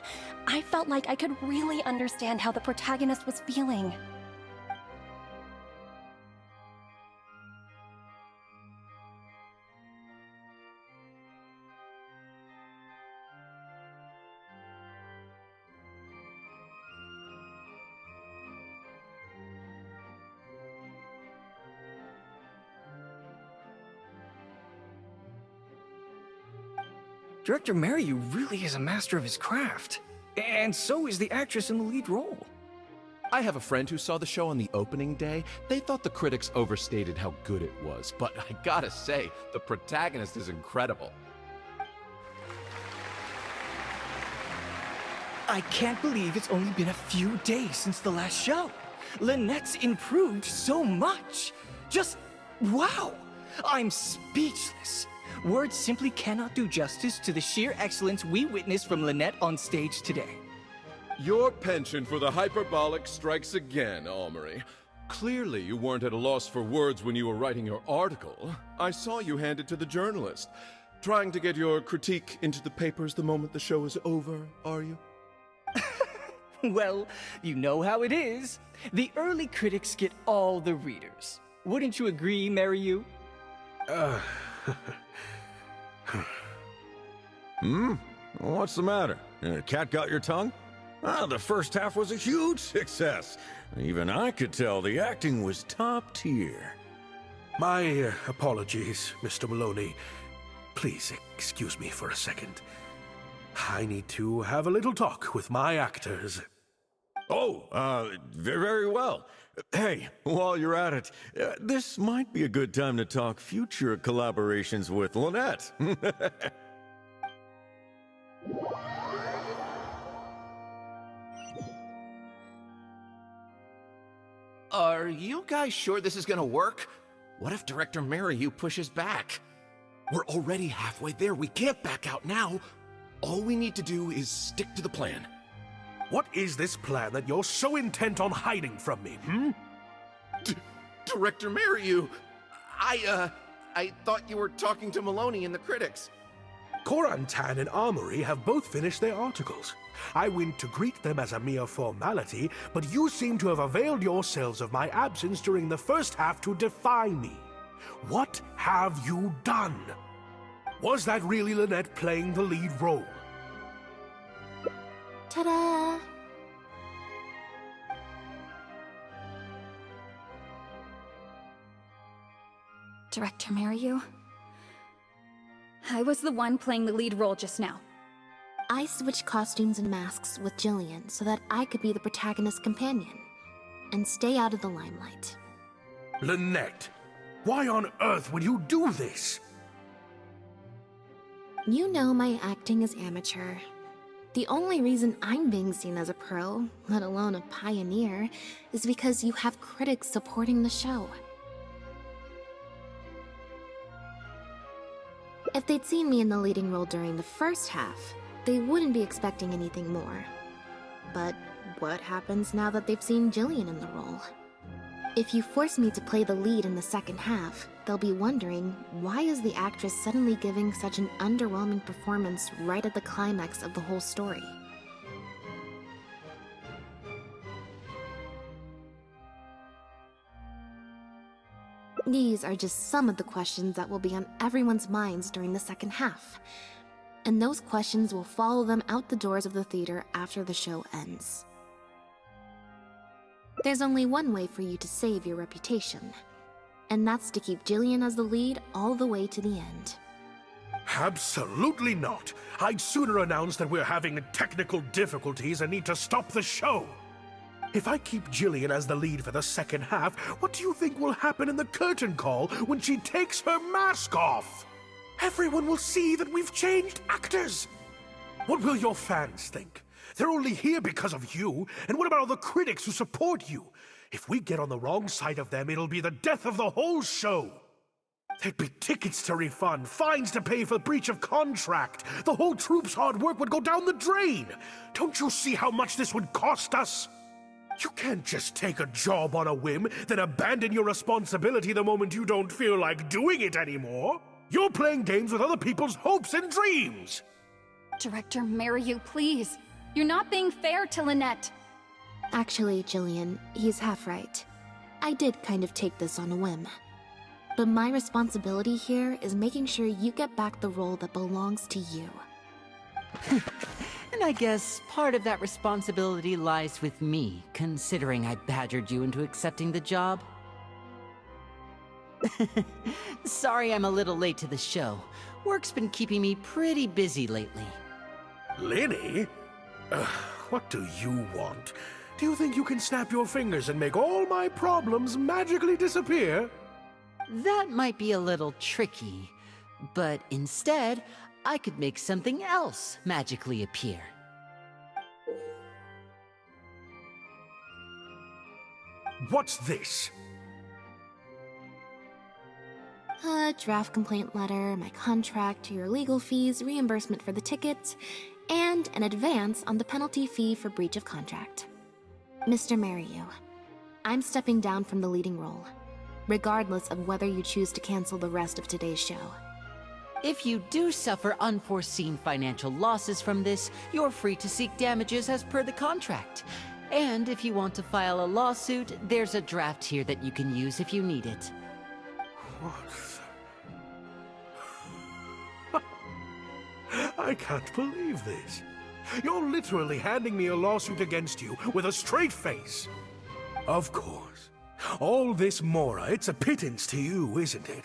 I felt like I could really understand how the protagonist was feeling. Director Meryu really is a master of his craft. And so is the actress in the lead role. I have a friend who saw the show on the opening day. They thought the critics overstated how good it was, but I gotta say, the protagonist is incredible. I can't believe it's only been a few days since the last show. Lynette's improved so much. Just wow! I'm speechless. Words simply cannot do justice to the sheer excellence we witnessed from Lynette on stage today. Your penchant for the hyperbolic strikes again, Almery. Clearly you weren't at a loss for words when you were writing your article. I saw you hand it to the journalist. Trying to get your critique into the papers the moment the show is over, are you? Well, you know how it is. The early critics get all the readers. Wouldn't you agree, Meryu? What's the matter? Cat got your tongue? The first half was a huge success. Even I could tell the acting was top tier. My apologies, Mr. Maloney. Please excuse me for a second. I need to have a little talk with my actors. Oh, very well. Hey, while you're at it, this might be a good time to talk future collaborations with Lynette. Are you guys sure this is gonna work? What if Director Mariyu pushes back? We're already halfway there. We can't back out now. All we need to do is stick to the plan. What is this plan that you're so intent on hiding from me, Director Mariyu! I thought you were talking to Maloney and the critics. Korantan and Armory have both finished their articles. I went to greet them as a mere formality, but you seem to have availed yourselves of my absence during the first half to defy me. What have you done? Was that really Lynette playing the lead role? Ta-da! Director Mariyu? I was the one playing the lead role just now. I switched costumes and masks with Jillian so that I could be the protagonist's companion and stay out of the limelight. Lynette, why on earth would you do this? You know my acting is amateur. The only reason I'm being seen as a pro, let alone a pioneer, is because you have critics supporting the show. If they'd seen me in the leading role during the first half, they wouldn't be expecting anything more. But what happens now that they've seen Jillian in the role? If you force me to play the lead in the second half, they'll be wondering, why is the actress suddenly giving such an underwhelming performance right at the climax of the whole story? These are just some of the questions that will be on everyone's minds during the second half. And those questions will follow them out the doors of the theater after the show ends. There's only one way for you to save your reputation, and that's to keep Jillian as the lead all the way to the end. Absolutely not! I'd sooner announce that we're having technical difficulties and need to stop the show! If I keep Jillian as the lead for the second half, what do you think will happen in the curtain call when she takes her mask off? Everyone will see that we've changed actors! What will your fans think? They're only here because of you, and what about all the critics who support you? If we get on the wrong side of them, it'll be the death of the whole show! There'd be tickets to refund, fines to pay for breach of contract. The whole troupe's hard work would go down the drain! Don't you see how much this would cost us? You can't just take a job on a whim, then abandon your responsibility the moment you don't feel like doing it anymore! You're playing games with other people's hopes and dreams! Director Mariyu, please! You're not being fair to Lynette! Actually, Jillian, he's half right. I did kind of take this on a whim. But my responsibility here is making sure you get back the role that belongs to you. And I guess part of that responsibility lies with me, considering I badgered you into accepting the job. Sorry I'm a little late to the show. Work's been keeping me pretty busy lately. Lenny? What do you want? Do you think you can snap your fingers and make all my problems magically disappear? That might be a little tricky, but instead, I could make something else magically appear. What's this? A draft complaint letter, my contract, your legal fees, reimbursement for the tickets, and an advance on the penalty fee for breach of contract. Mr. Mariyu, I'm stepping down from the leading role, regardless of whether you choose to cancel the rest of today's show. If you do suffer unforeseen financial losses from this, you're free to seek damages as per the contract. And if you want to file a lawsuit, there's a draft here that you can use if you need it. I can't believe this. You're literally handing me a lawsuit against you with a straight face. Of course. All this Mora, it's a pittance to you, isn't it?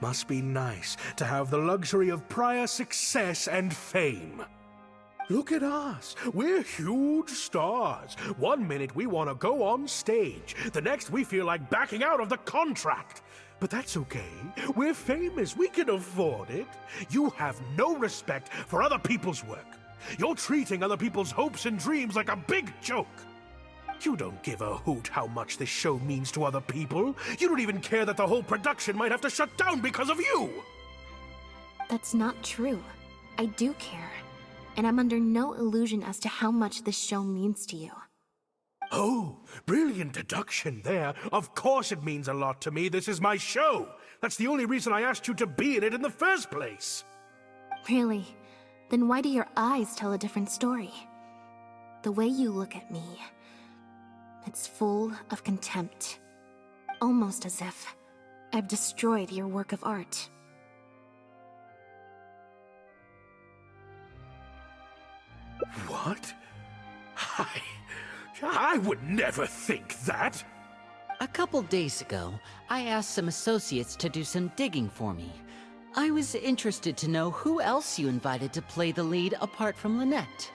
Must be nice to have the luxury of prior success and fame. Look at us. We're huge stars. One minute we want to go on stage. The next we feel like backing out of the contract. But that's okay. We're famous. We can afford it. You have no respect for other people's work. You're treating other people's hopes and dreams like a big joke. You don't give a hoot how much this show means to other people. You don't even care that the whole production might have to shut down because of you. That's not true. I do care. And I'm under no illusion as to how much this show means to you. Oh, brilliant deduction there. Of course it means a lot to me. This is my show. That's the only reason I asked you to be in it in the first place. Really? Then why do your eyes tell a different story? The way you look at me, it's full of contempt. Almost as if I've destroyed your work of art. What? I would never think that. A couple days ago, I asked some associates to do some digging for me. I was interested to know who else you invited to play the lead apart from Lynette.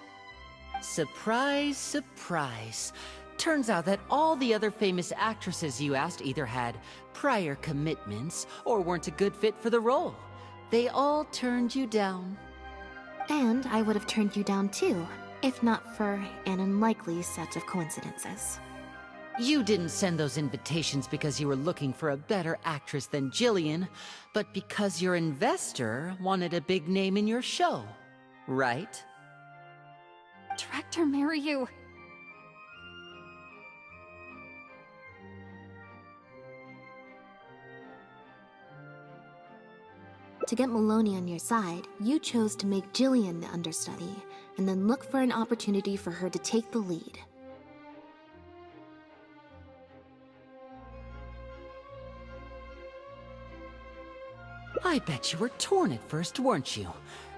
Surprise, surprise. Turns out that all the other famous actresses you asked either had prior commitments or weren't a good fit for the role. They all turned you down. And I would have turned you down too, if not for an unlikely set of coincidences. You didn't send those invitations because you were looking for a better actress than Jillian, but because your investor wanted a big name in your show, right? Director Maryu. To get Maloney on your side, you chose to make Jillian the understudy, and then look for an opportunity for her to take the lead. I bet you were torn at first, weren't you?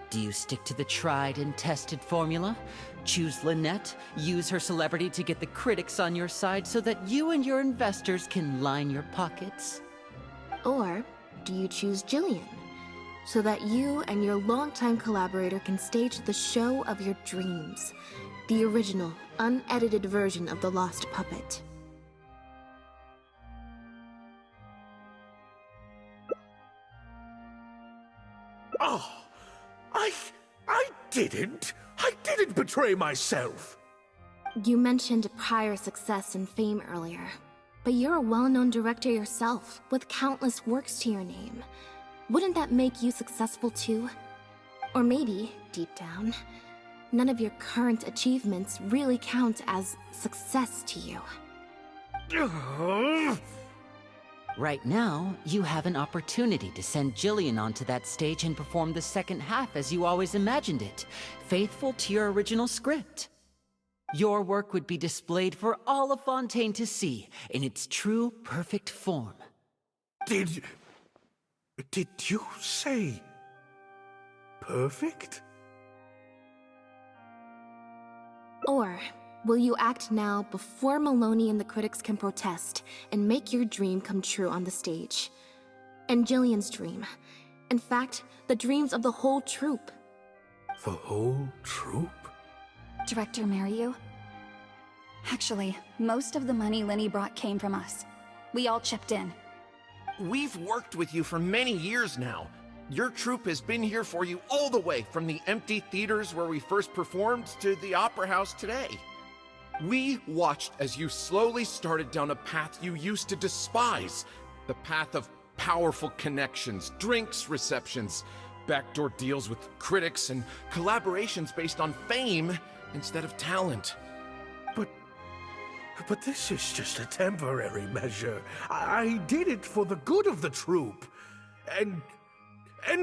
Do you stick to the tried and tested formula? Choose Lynette, use her celebrity to get the critics on your side so that you and your investors can line your pockets? Or do you choose Jillian, so that you and your longtime collaborator can stage the show of your dreams, the original, unedited version of The Lost Puppet? Oh, I didn't betray myself. You mentioned prior success and fame earlier, but you're a well-known director yourself, with countless works to your name. Wouldn't that make you successful too? Or maybe, deep down, none of your current achievements really count as success to you. Right now, you have an opportunity to send Jillian onto that stage and perform the second half as you always imagined it, faithful to your original script. Your work would be displayed for all of Fontaine to see in its true, perfect form. Did you say perfect? Or will you act now before Maloney and the critics can protest and make your dream come true on the stage? And Jillian's dream. In fact, the dreams of the whole troupe. The whole troupe? Director Maryu. Actually, most of the money Lenny brought came from us. We all chipped in. We've worked with you for many years now. Your troupe has been here for you all the way from the empty theaters where we first performed to the Opera House today. We watched as you slowly started down a path you used to despise. The path of powerful connections, drinks receptions, backdoor deals with critics, and collaborations based on fame instead of talent. But this is just a temporary measure. I did it for the good of the troupe. And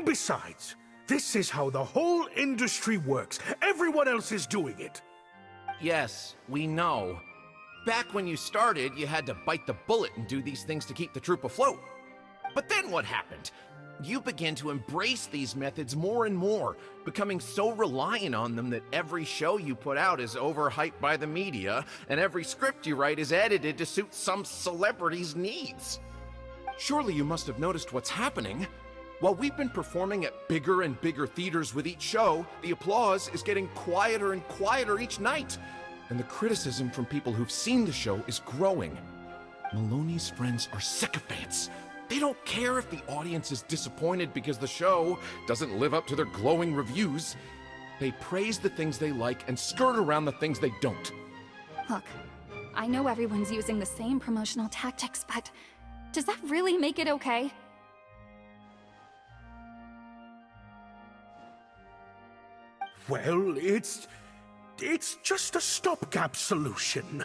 besides, this is how the whole industry works. Everyone else is doing it. Yes, we know. Back when you started, you had to bite the bullet and do these things to keep the troupe afloat. But then what happened? you begin to embrace these methods more and more, becoming so reliant on them that every show you put out is overhyped by the media, and every script you write is edited to suit some celebrity's needs. Surely you must have noticed what's happening. While we've been performing at bigger and bigger theaters with each show, the applause is getting quieter and quieter each night, and the criticism from people who've seen the show is growing. Maloney's friends are sycophants. They don't care if the audience is disappointed because the show doesn't live up to their glowing reviews. They praise the things they like and skirt around the things they don't. Look, I know everyone's using the same promotional tactics, but does that really make it okay? Well, it's just a stopgap solution.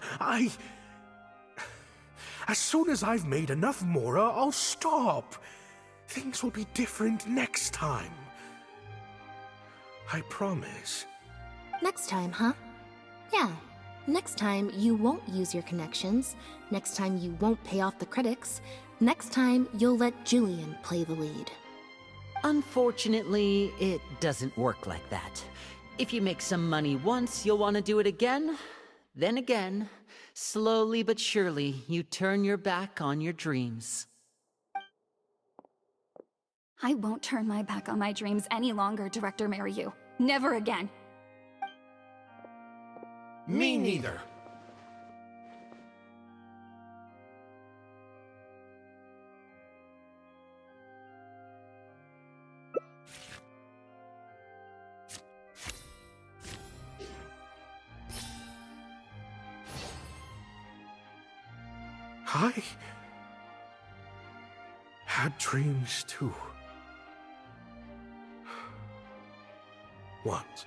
As soon as I've made enough Mora, I'll stop. Things will be different next time. I promise. Next time, huh? Yeah. Next time, you won't use your connections. Next time, you won't pay off the critics. Next time, you'll let Julian play the lead. Unfortunately, it doesn't work like that. If you make some money once, you'll want to do it again, then again. Slowly but surely, you turn your back on your dreams. I won't turn my back on my dreams any longer, Director Mariyu. Never again. Me neither. I had dreams too. Once.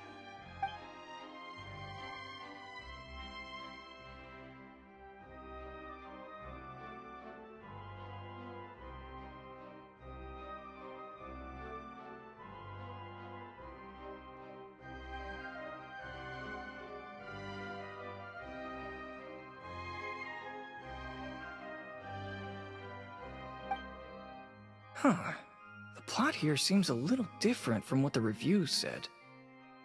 Huh. The plot here seems a little different from what the reviews said.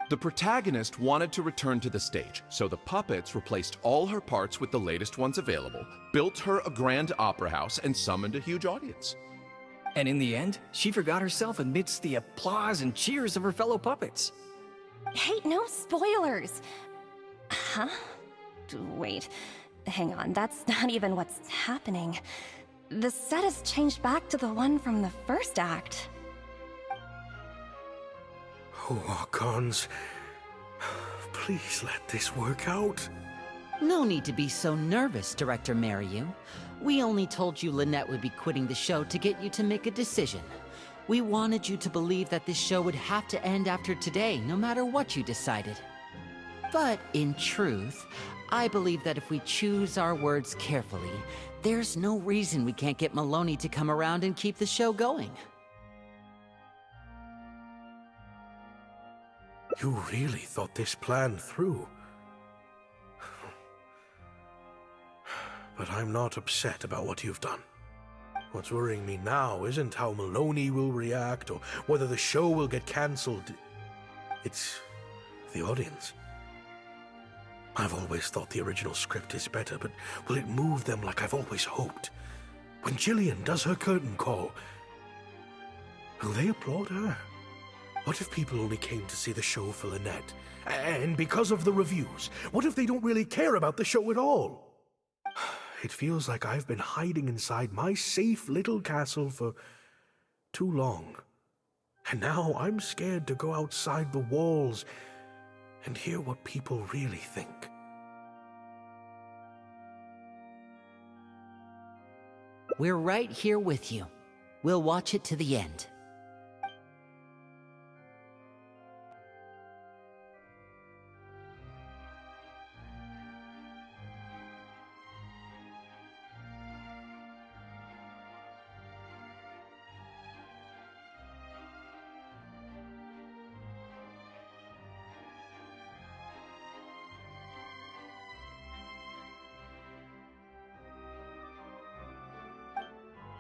The protagonist wanted to return to the stage, so the puppets replaced all her parts with the latest ones available, built her a grand opera house, and summoned a huge audience. And in the end, she forgot herself amidst the applause and cheers of her fellow puppets. Hey, no spoilers! Huh? Wait, hang on, that's not even what's happening. The set has changed back to the one from the first act. Oh, Archons, please let this work out. No need to be so nervous, Director Mariyu. We only told you Lynette would be quitting the show to get you to make a decision. We wanted you to believe that this show would have to end after today, no matter what you decided. But in truth, I believe that if we choose our words carefully, there's no reason we can't get Maloney to come around and keep the show going. You really thought this plan through. But I'm not upset about what you've done. What's worrying me now isn't how Maloney will react or whether the show will get cancelled. It's the audience. I've always thought the original script is better, but will it move them like I've always hoped? When Jillian does her curtain call, will they applaud her? What if people only came to see the show for Lynette? And because of the reviews, what if they don't really care about the show at all? It feels like I've been hiding inside my safe little castle for too long. And now I'm scared to go outside the walls and hear what people really think. We're right here with you. We'll watch it to the end.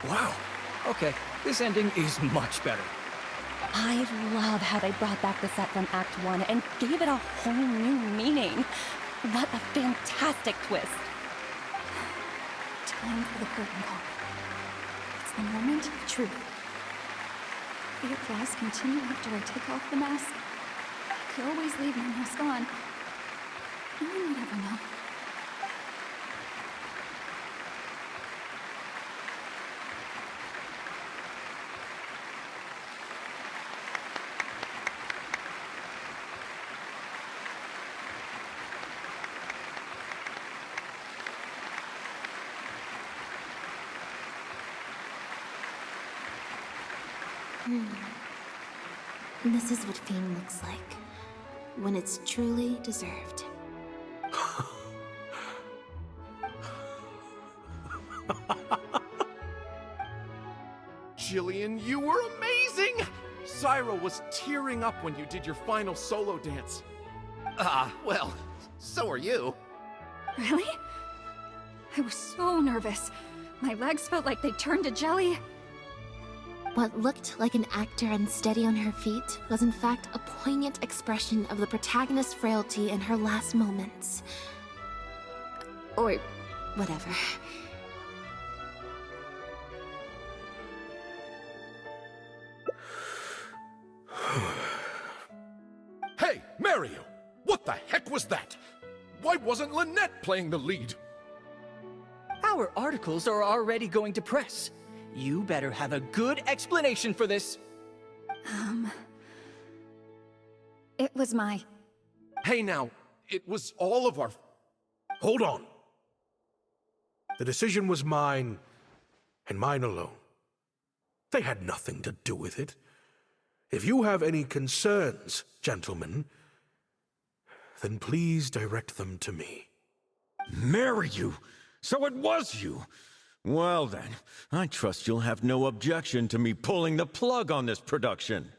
Wow, Okay, this ending is much better. I love how they brought back the set from Act 1 and gave it a whole new meaning. What a fantastic twist. Time for the curtain call. It's the moment of truth. Will the applause continue after I take off the mask? I could always leave my mask on. No one would ever know. This is what fame looks like, when it's truly deserved. Jillian, you were amazing! Syra was tearing up when you did your final solo dance. Well, so are you. Really? I was so nervous. My legs felt like they turned to jelly. What looked like an actor unsteady on her feet was in fact a poignant expression of the protagonist's frailty in her last moments. Or whatever. Hey, Mario! What the heck was that? Why wasn't Lynette playing the lead? Our articles are already going to press. You better have a good explanation for this. It was my... Hey now, it was all of our... Hold on. The decision was mine, and mine alone. They had nothing to do with it. If you have any concerns, gentlemen, then please direct them to me. Marry you? So it was you? Well then, I trust you'll have no objection to me pulling the plug on this production.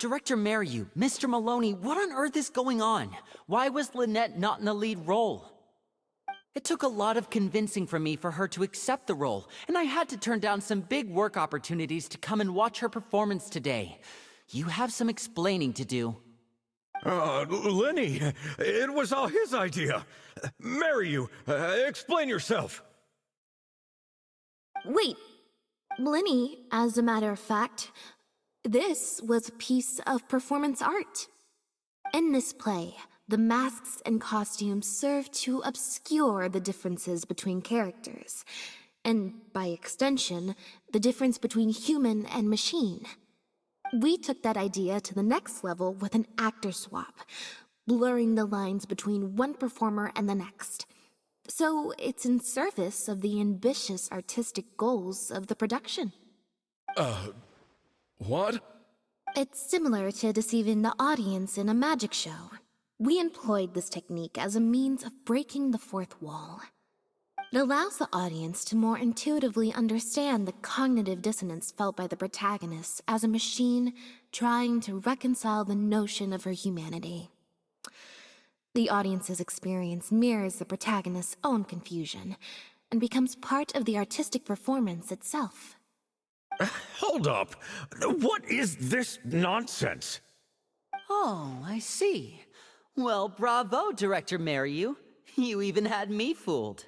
Director Mariu, Mr. Maloney, what on earth is going on? Why was Lynette not in the lead role? It took a lot of convincing from me for her to accept the role, and I had to turn down some big work opportunities to come and watch her performance today. You have some explaining to do. Lenny, it was all his idea. Marry you. Explain yourself. Wait, Blinny, as a matter of fact, this was a piece of performance art. In this play, the masks and costumes serve to obscure the differences between characters, and by extension, the difference between human and machine. We took that idea to the next level with an actor swap, blurring the lines between one performer and the next. So it's in service of the ambitious artistic goals of the production. What? It's similar to deceiving the audience in a magic show. We employed this technique as a means of breaking the fourth wall. It allows the audience to more intuitively understand the cognitive dissonance felt by the protagonist as a machine trying to reconcile the notion of her humanity. The audience's experience mirrors the protagonist's own confusion and becomes part of the artistic performance itself. Hold up. What is this nonsense? Oh, I see. Well, bravo, Director Mariu. You even had me fooled.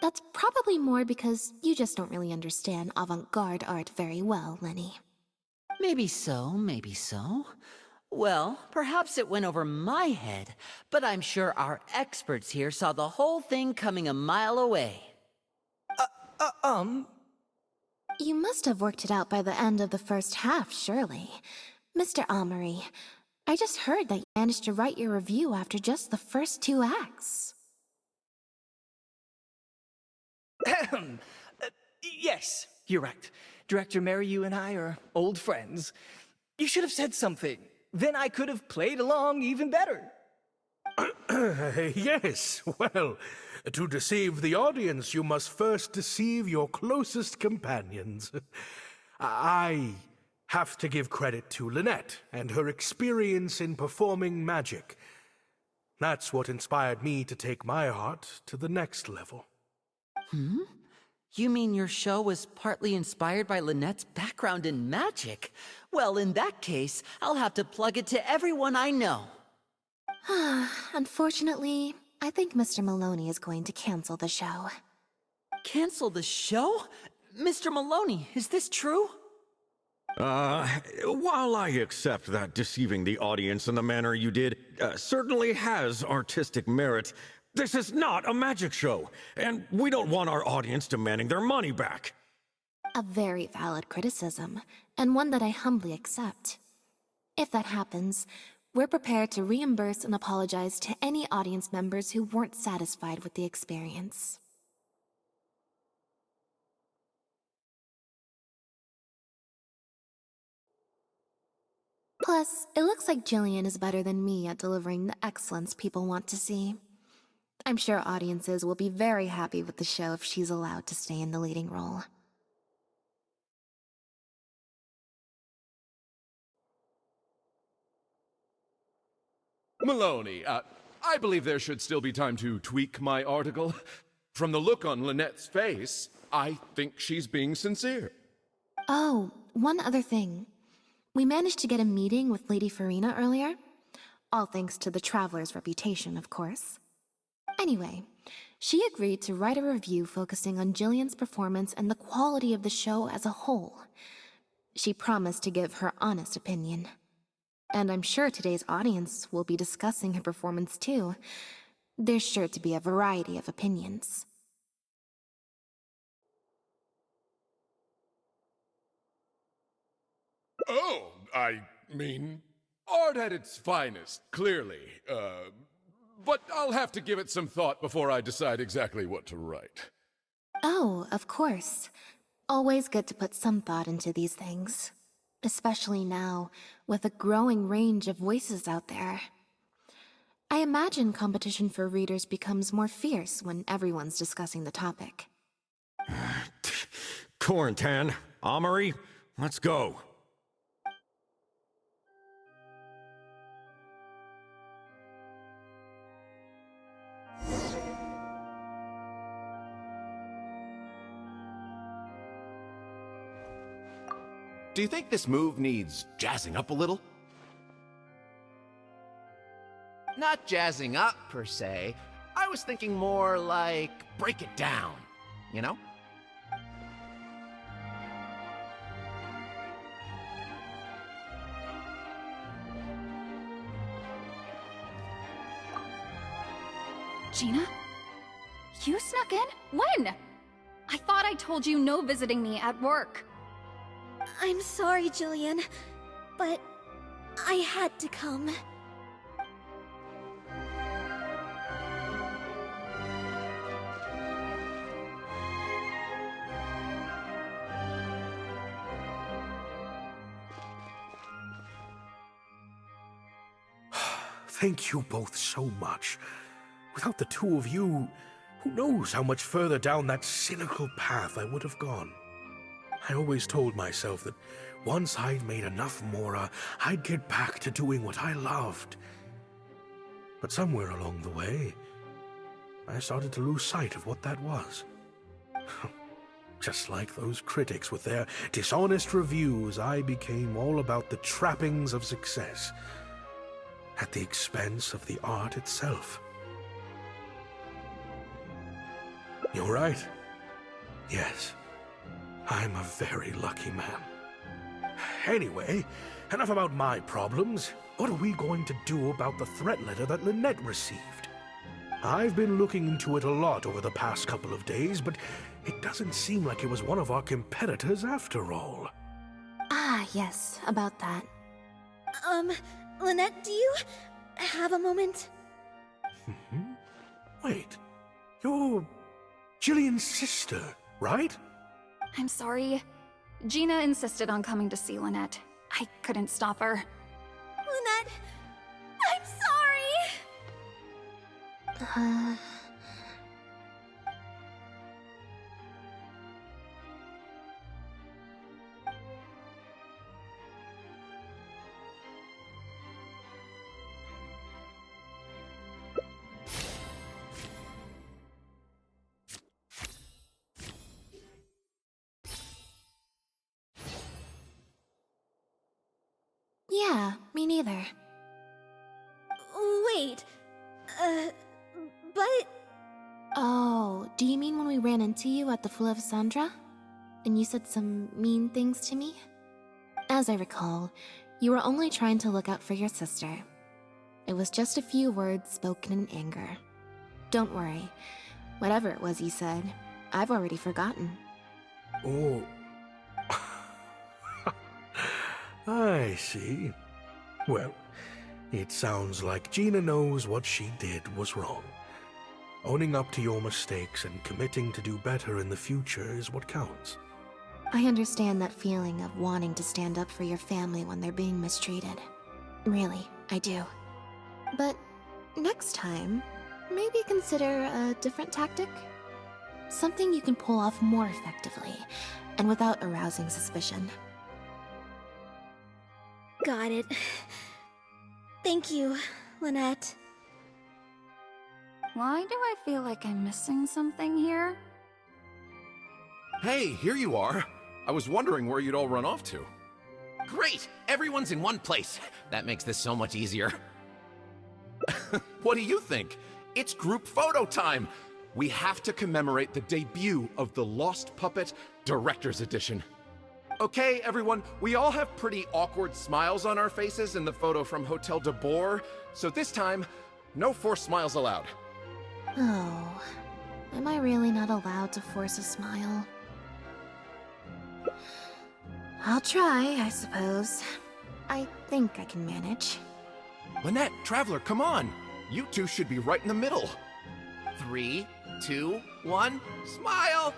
That's probably more because you just don't really understand avant-garde art very well, Lenny. Maybe so, maybe so. Well, perhaps it went over my head, but I'm sure our experts here saw the whole thing coming a mile away. You must have worked it out by the end of the first half, surely. Mr. Amory, I just heard that you managed to write your review after just the first 2 acts. Yes, you're right. Director Mariu and I are old friends. You should have said something. Then I could have played along even better. Yes, well, to deceive the audience, you must first deceive your closest companions. I have to give credit to Lynette and her experience in performing magic. That's what inspired me to take my art to the next level. You mean your show was partly inspired by Lynette's background in magic? Well, in that case, I'll have to plug it to everyone I know. Unfortunately, I think Mr. Maloney is going to cancel the show. Cancel the show? Mr. Maloney, is this true? While I accept that deceiving the audience in the manner you did certainly has artistic merit, this is not a magic show, and we don't want our audience demanding their money back. A very valid criticism, and one that I humbly accept. If that happens, we're prepared to reimburse and apologize to any audience members who weren't satisfied with the experience. Plus, it looks like Jillian is better than me at delivering the excellence people want to see. I'm sure audiences will be very happy with the show if she's allowed to stay in the leading role. Maloney, I believe there should still be time to tweak my article. From the look on Lynette's face, I think she's being sincere. Oh, one other thing. We managed to get a meeting with Lady Farina earlier. All thanks to the Traveler's reputation, of course. Anyway, she agreed to write a review focusing on Jillian's performance and the quality of the show as a whole. She promised to give her honest opinion. And I'm sure today's audience will be discussing her performance too. There's sure to be a variety of opinions. Oh, I mean, art at its finest, clearly. But I'll have to give it some thought before I decide exactly what to write. Oh, of course. Always good to put some thought into these things. Especially now, with a growing range of voices out there. I imagine competition for readers becomes more fierce when everyone's discussing the topic. Corentin, Amory, let's go. Do you think this move needs jazzing up a little? Not jazzing up, per se. I was thinking more like break it down, you know? Gina? You snuck in? When? I thought I told you no visiting me at work. I'm sorry, Jillian, but I had to come. Thank you both so much. Without the two of you, who knows how much further down that cynical path I would have gone. I always told myself that once I'd made enough Mora, I'd get back to doing what I loved. But somewhere along the way, I started to lose sight of what that was. Just like those critics with their dishonest reviews, I became all about the trappings of success, at the expense of the art itself. You're right. Yes. I'm a very lucky man. Anyway, enough about my problems. What are we going to do about the threat letter that Lynette received? I've been looking into it a lot over the past couple of days, but it doesn't seem like it was one of our competitors after all. Ah, yes, about that. Lynette, do you have a moment? Wait, you're Jillian's sister, right? I'm sorry. Gina insisted on coming to see Lynette. I couldn't stop her. Lynette, I'm sorry! Yeah, me neither. Wait, but... Oh, do you mean when we ran into you at the Fleuve Sandra? And you said some mean things to me? As I recall, you were only trying to look out for your sister. It was just a few words spoken in anger. Don't worry. Whatever it was you said, I've already forgotten. Oh. I see. Well, it sounds like Gina knows what she did was wrong. Owning up to your mistakes and committing to do better in the future is what counts. I understand that feeling of wanting to stand up for your family when they're being mistreated. Really, I do. But next time, maybe consider a different tactic? Something you can pull off more effectively, and without arousing suspicion. Got it. Thank you, Lynette. Why do I feel like I'm missing something here? Hey, here you are. I was wondering where you'd all run off to. Great! Everyone's in one place. That makes this so much easier. What do you think? It's group photo time! We have to commemorate the debut of the Lost Puppet Director's Edition. Okay, everyone, we all have pretty awkward smiles on our faces in the photo from Hotel de Boer, so this time, no forced smiles allowed. Oh, am I really not allowed to force a smile? I'll try, I suppose. I think I can manage. Lynette, Traveler, come on! You two should be right in the middle. 3, 2, 1, smile!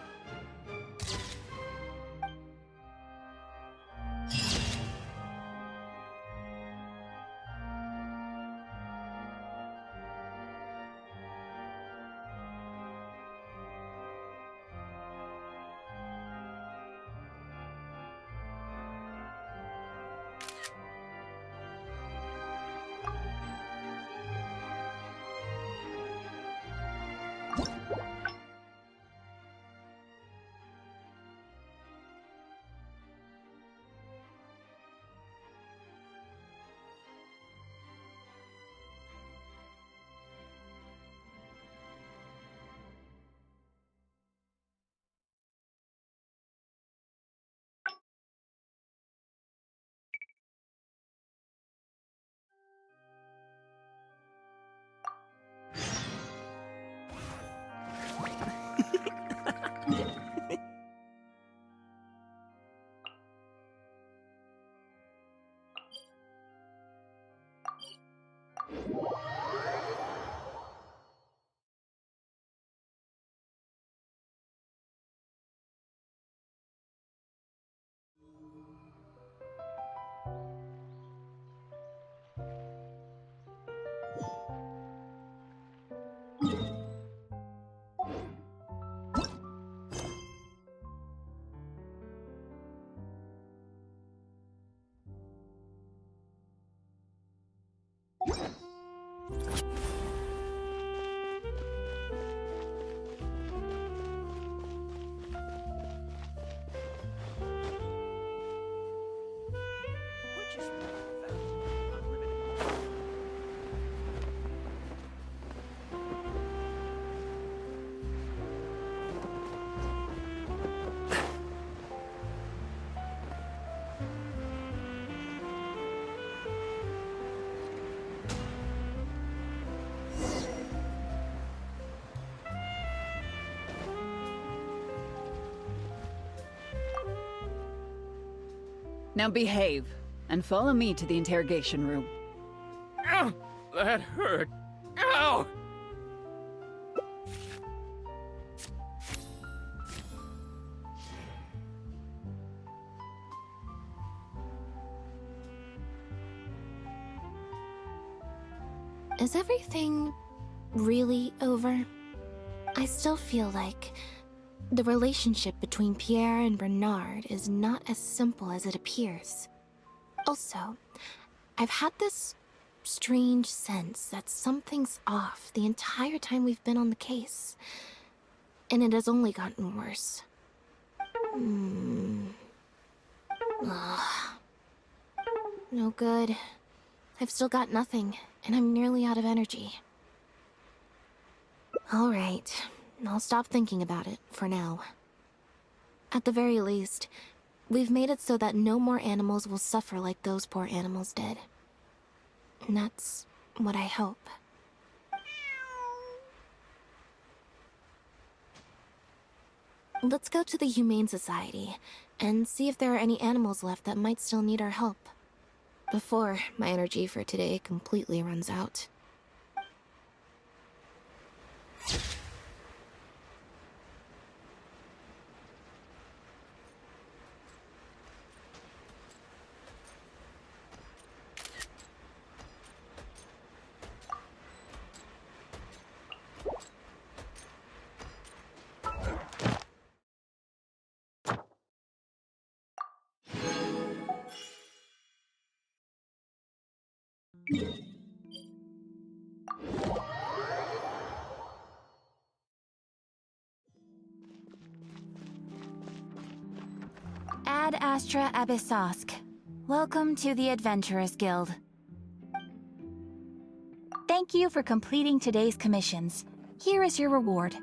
Now behave, and follow me to the interrogation room. Ow! That hurt. Ow! Is everything really over? I still feel like the relationship between Pierre and Bernard is not as simple as it appears. Also, I've had this strange sense that something's off the entire time we've been on the case. And it has only gotten worse. No good. I've still got nothing, and I'm nearly out of energy. Alright, I'll stop thinking about it, for now. At the very least, we've made it so that no more animals will suffer like those poor animals did. And that's what I hope. Let's go to the Humane Society, and see if there are any animals left that might still need our help. Before my energy for today completely runs out. Ad Astra Abyssosk. Welcome to the Adventurers Guild. Thank you for completing today's commissions. Here is your reward.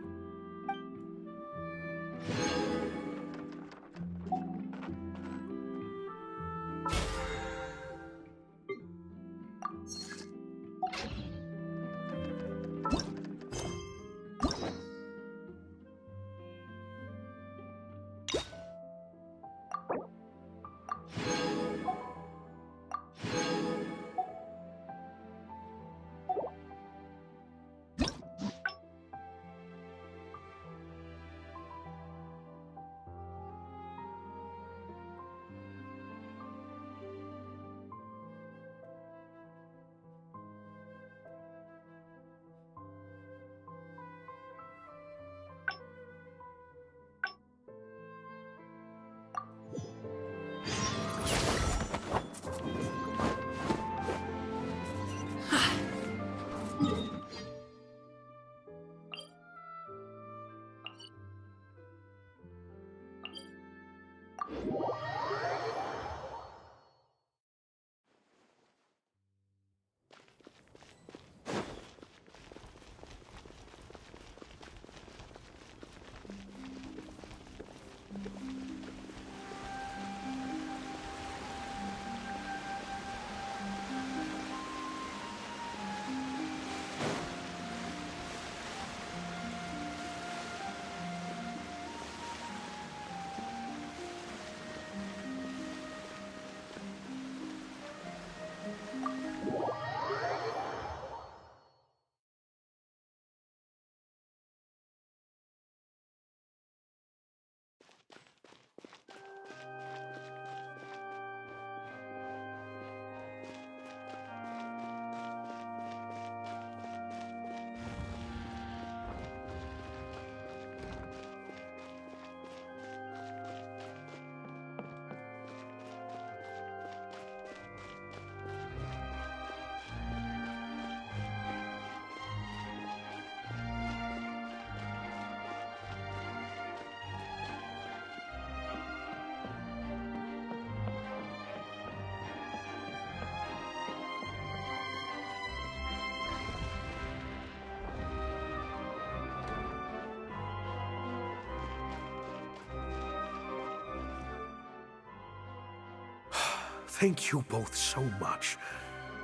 Thank you both so much.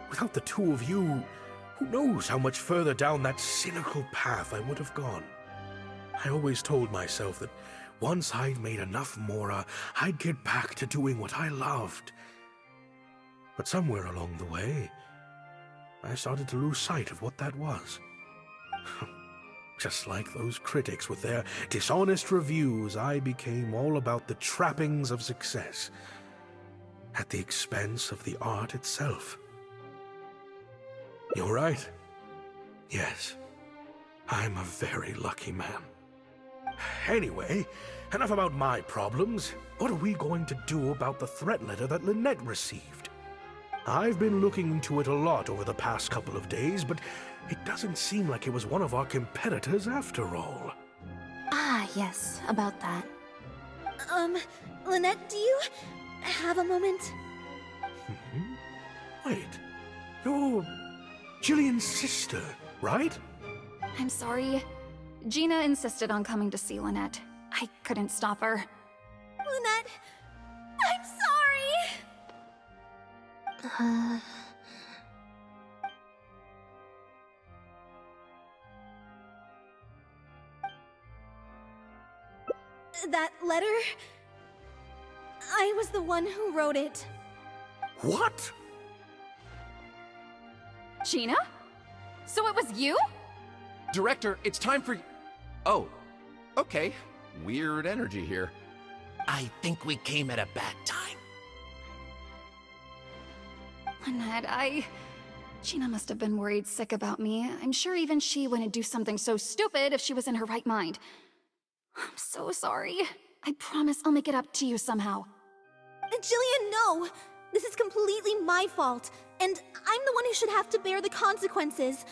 Without the two of you, who knows how much further down that cynical path I would have gone. I always told myself that once I'd made enough Mora, I'd get back to doing what I loved. But somewhere along the way, I started to lose sight of what that was. Just like those critics with their dishonest reviews, I became all about the trappings of success, at the expense of the art itself. You're right. Yes, I'm a very lucky man. Anyway, enough about my problems. What are we going to do about the threat letter that Lynette received? I've been looking into it a lot over the past couple of days, but it doesn't seem like it was one of our competitors after all. Ah, yes, about that. Lynette, do you have a moment? You're Jillian's sister, right? I'm sorry. Gina insisted on coming to see Lynette. I couldn't stop her. Lynette, I'm sorry! That letter? I was the one who wrote it. What? Gina? So it was you? Director, it's time for... Oh, okay. Weird energy here. I think we came at a bad time. Lynette, Gina must have been worried sick about me. I'm sure even she wouldn't do something so stupid if she was in her right mind. I'm so sorry. I promise I'll make it up to you somehow. Jillian, no! This is completely my fault, and I'm the one who should have to bear the consequences.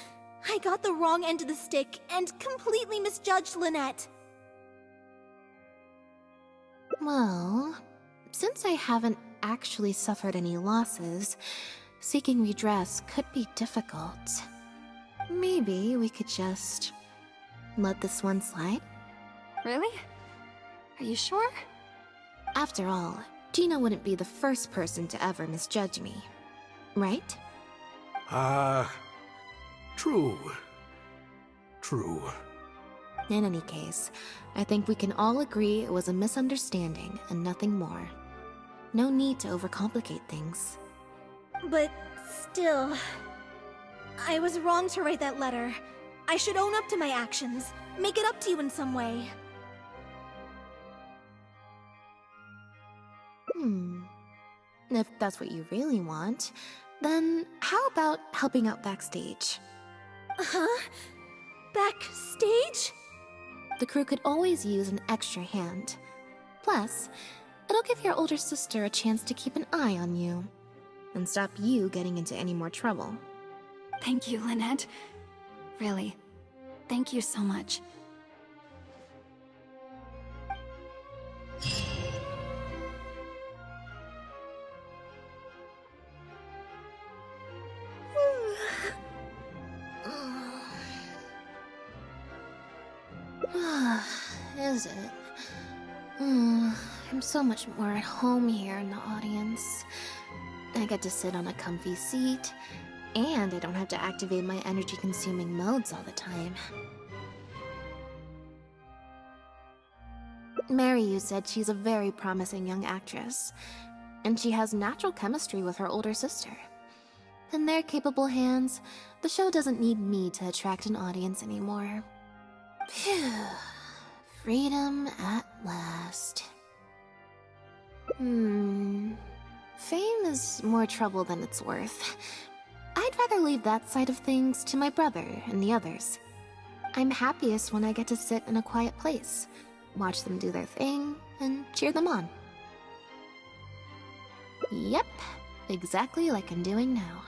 I got the wrong end of the stick and completely misjudged Lynette. Well, since I haven't actually suffered any losses, seeking redress could be difficult. Maybe we could just let this one slide? Really? Are you sure? After all, Gina wouldn't be the first person to ever misjudge me, right? True. True. In any case, I think we can all agree it was a misunderstanding and nothing more. No need to overcomplicate things. But still, I was wrong to write that letter. I should own up to my actions, make it up to you in some way. If that's what you really want, then how about helping out backstage? Huh? Backstage? The crew could always use an extra hand. Plus, it'll give your older sister a chance to keep an eye on you, and stop you getting into any more trouble. Thank you, Lynette. Really, thank you so much. Is it? I'm so much more at home here in the audience. I get to sit on a comfy seat, and I don't have to activate my energy-consuming modes all the time. Mary said she's a very promising young actress, and she has natural chemistry with her older sister. In their capable hands, the show doesn't need me to attract an audience anymore. Phew. Freedom at last. Fame is more trouble than it's worth. I'd rather leave that side of things to my brother and the others. I'm happiest when I get to sit in a quiet place, watch them do their thing, and cheer them on. Yep, exactly like I'm doing now.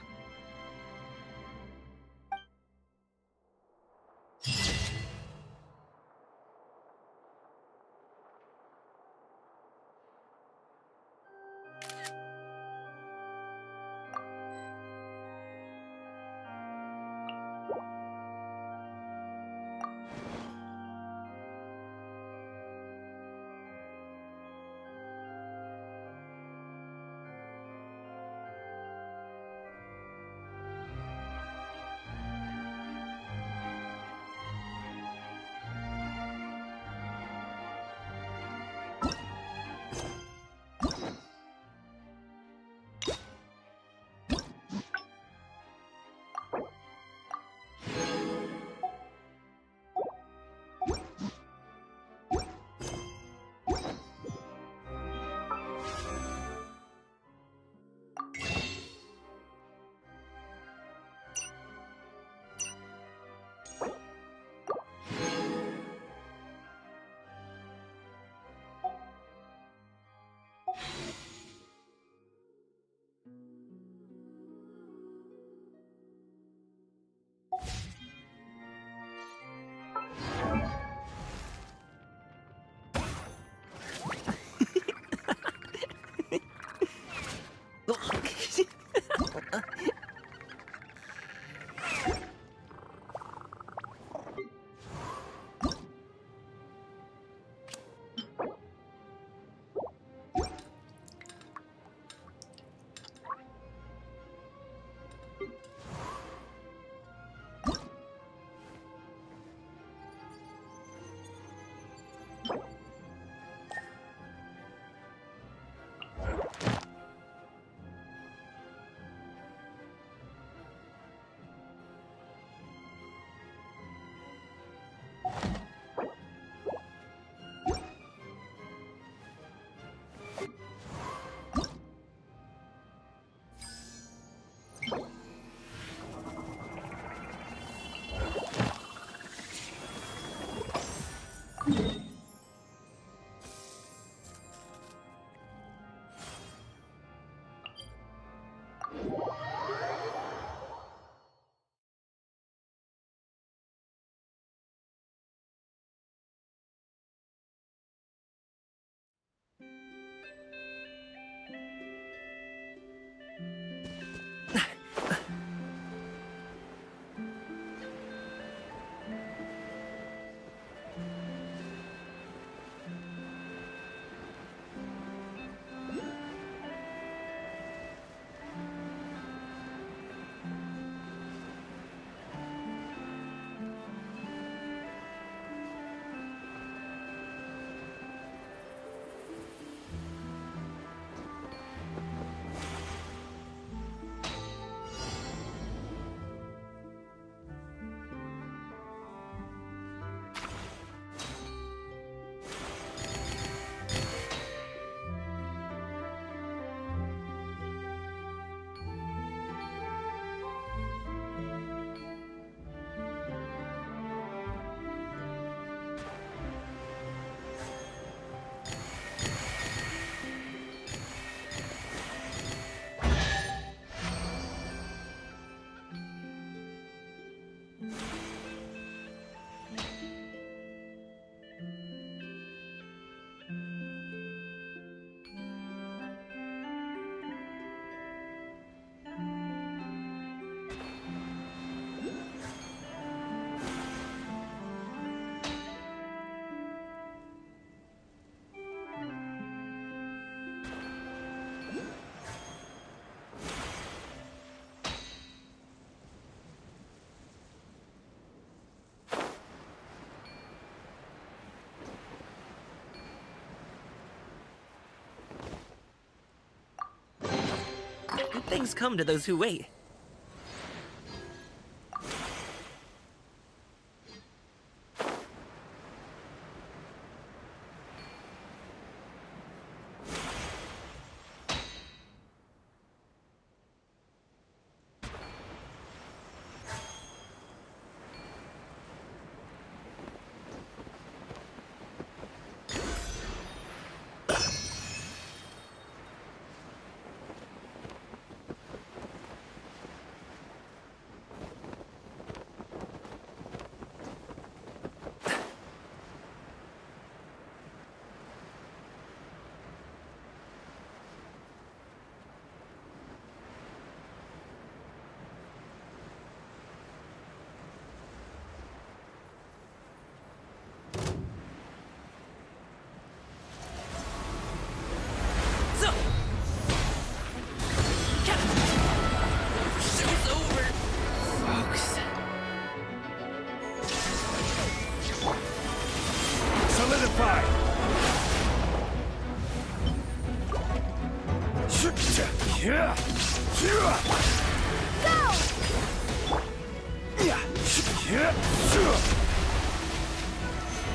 Good things come to those who wait.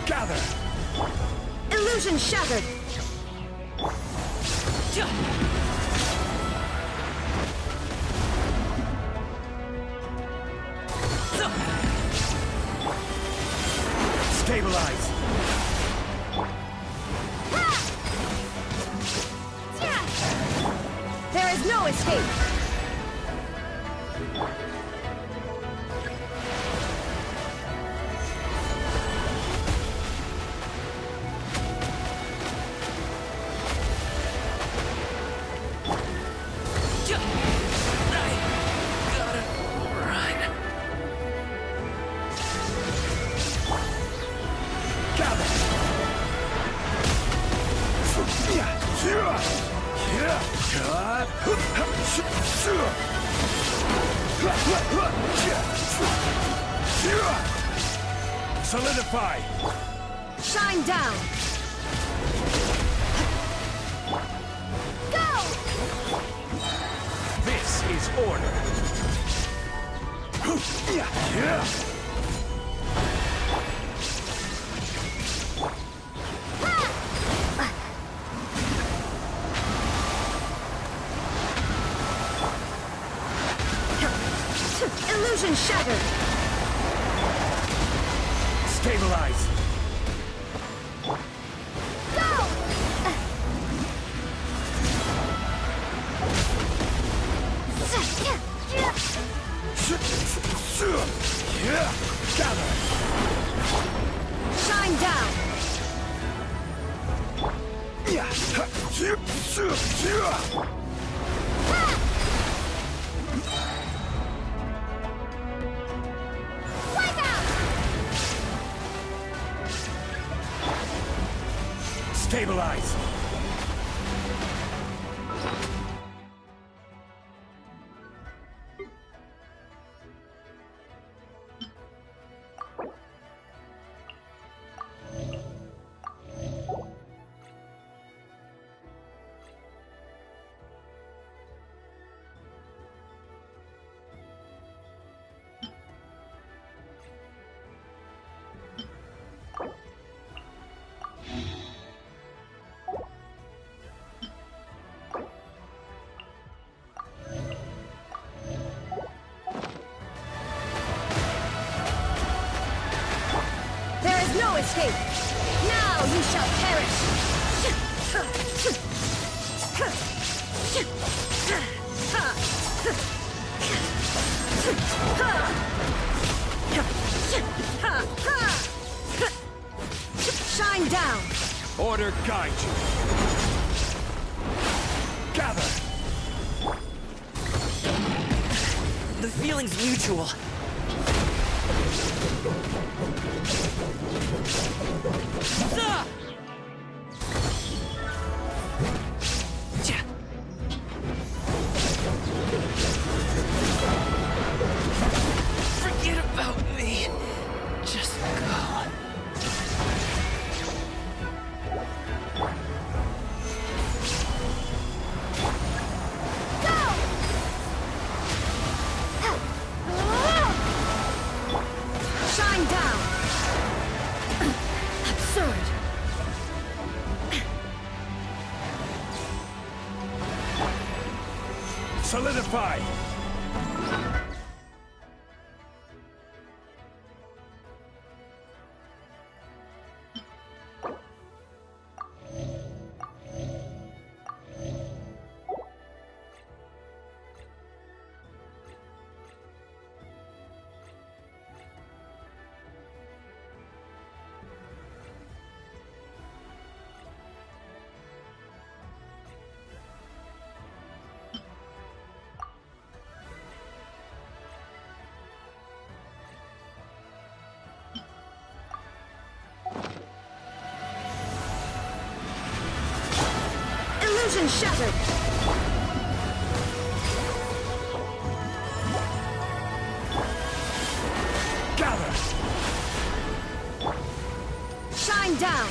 Gather! Illusion shattered! Stabilize! There is no escape! Solidify! Shine down! Go! This is order! Illusion shattered! Stabilize! Go! Gather! Shine down! Stabilize! No escape! Now you shall perish! Shine down! Order guide you! Gather! The feeling's mutual. Forget about me. Just go. Go! Solidify! Illusion shattered! Gather! Shine down!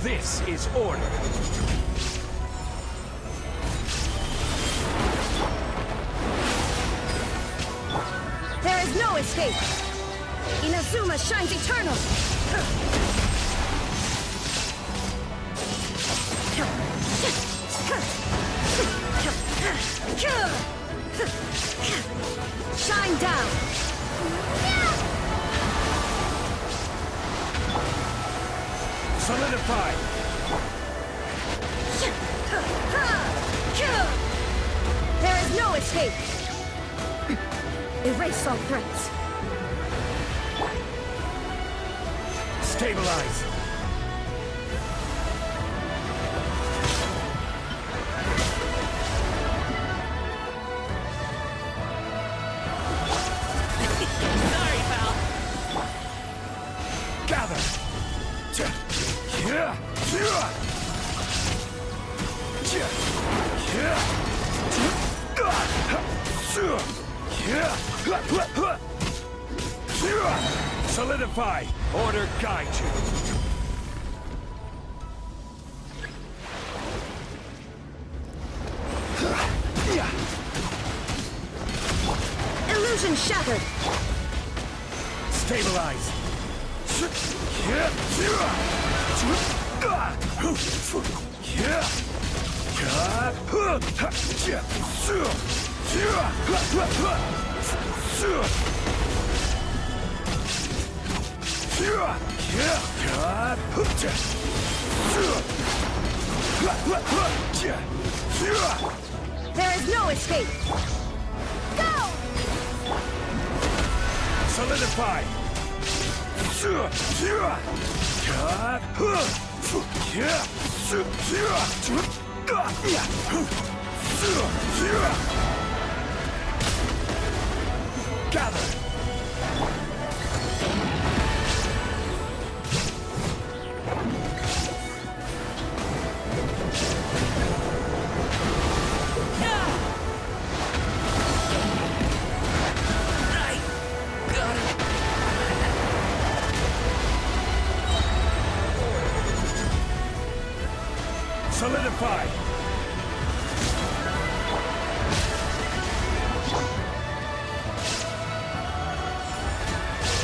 This is order. There is no escape! Inazuma shines eternal! Shine down! Solidify! There is no escape! Erase all threats. Stabilize! Sorry, pal. Gather! Solidify! Order guide you! Illusion shattered! Stabilize! There is no escape! Go! Solidify! Gather! Solidify!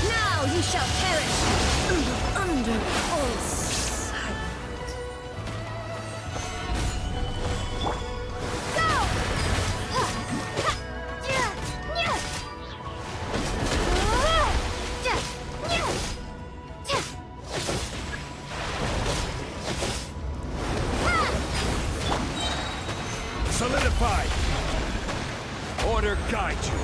Now you shall perish! Under all sight. Solidify! Order guide you!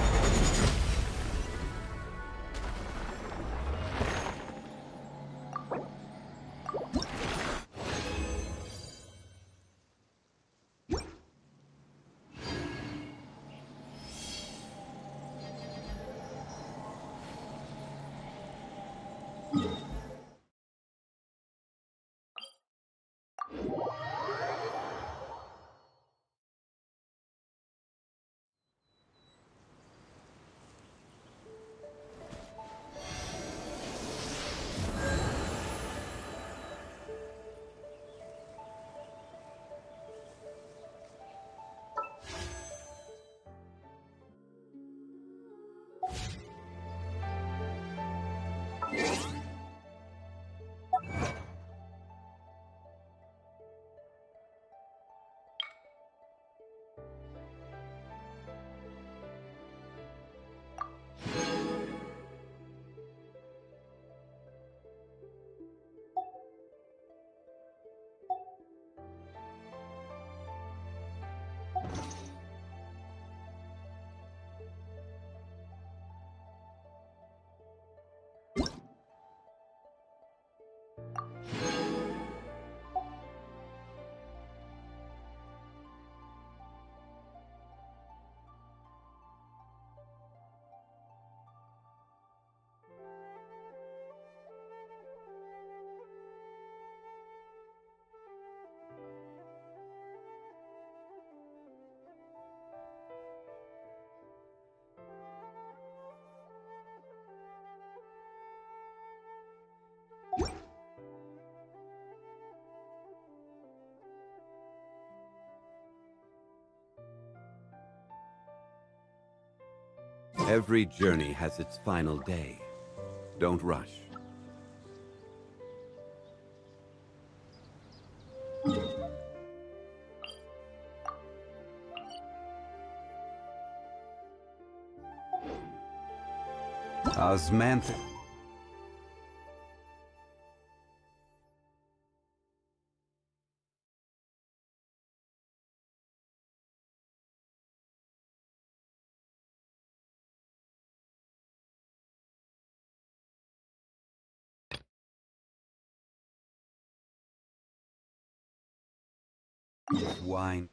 Every journey has its final day. Don't rush. Osmantha. Wine.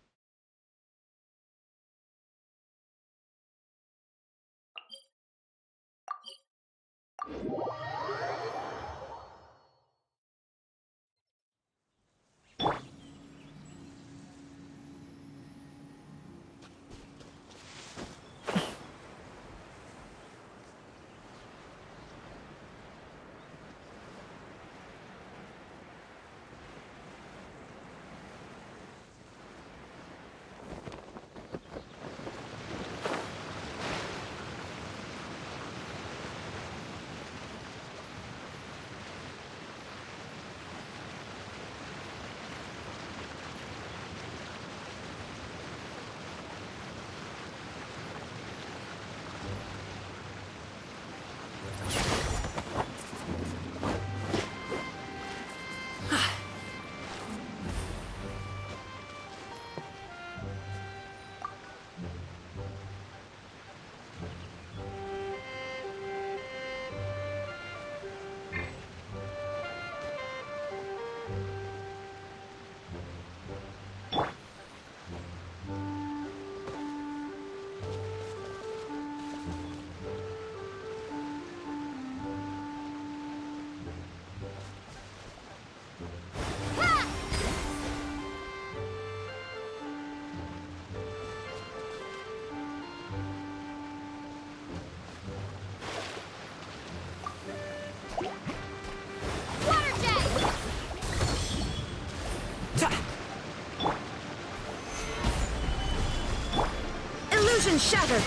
Illusion shattered!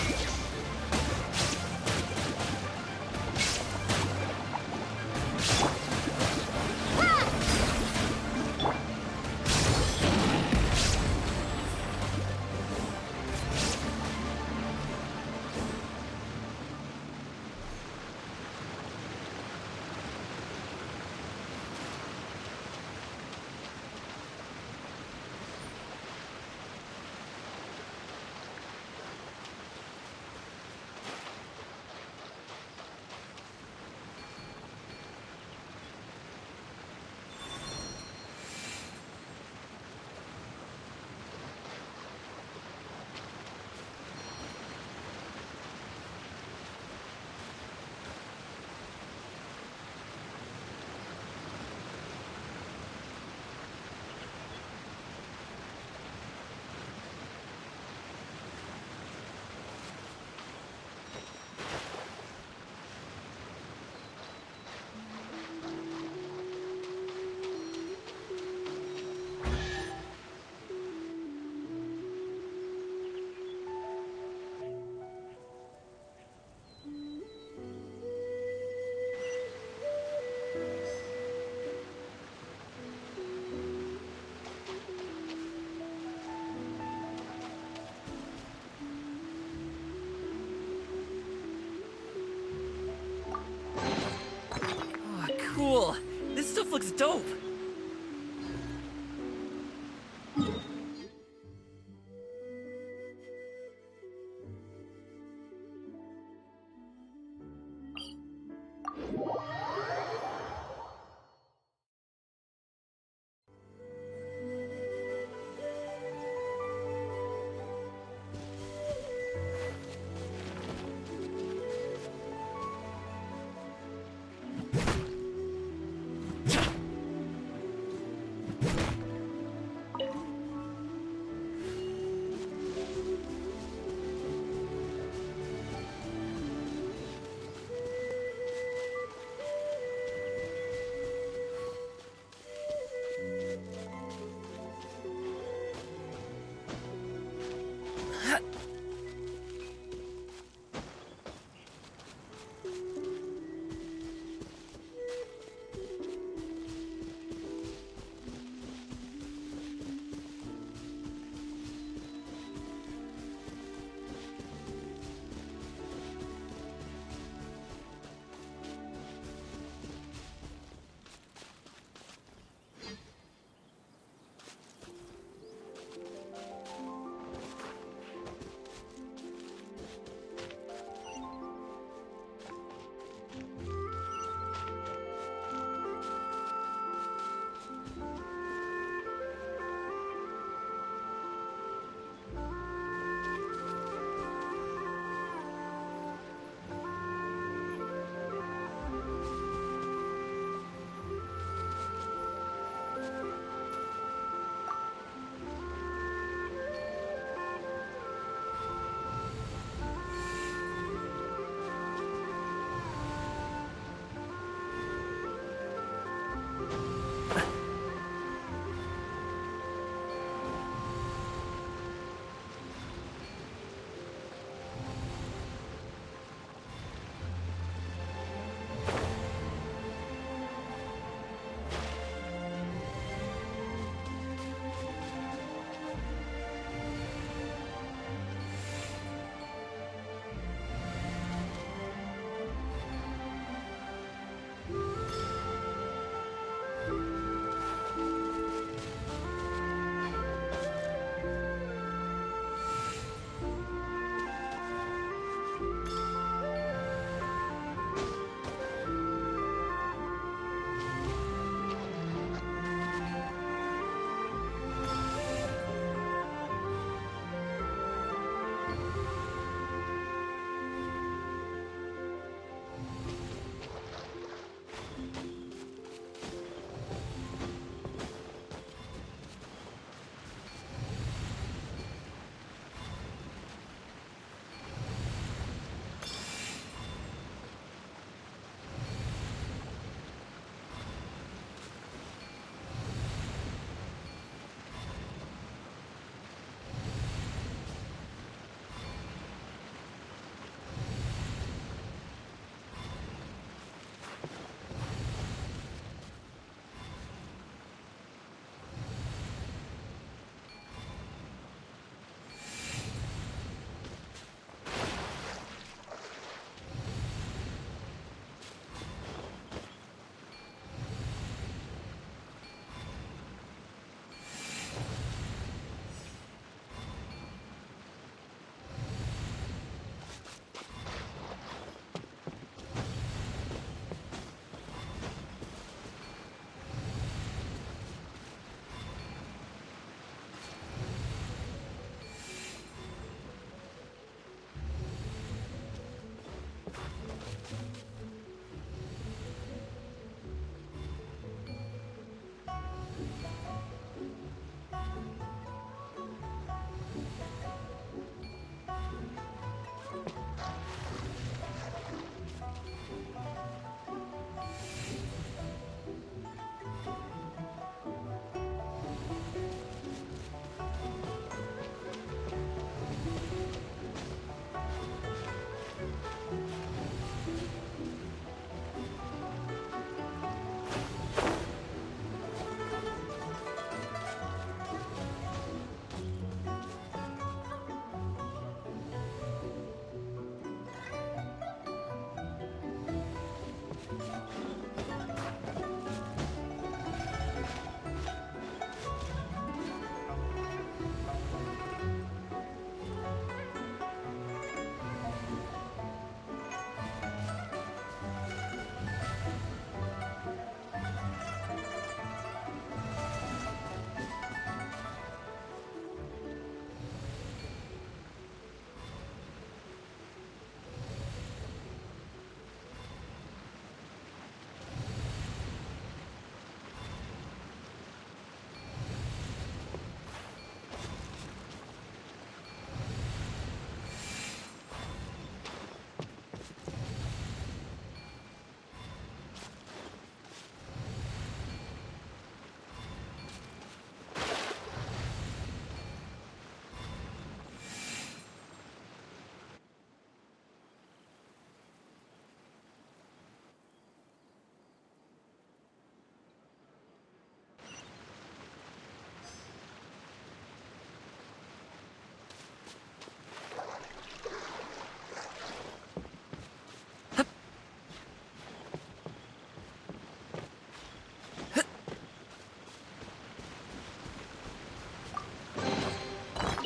Cool. This stuff looks dope.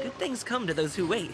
Good things come to those who wait.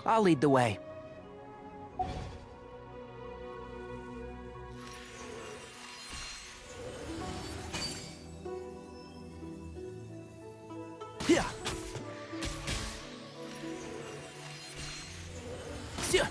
I'll lead the way. Yeah. Yeah.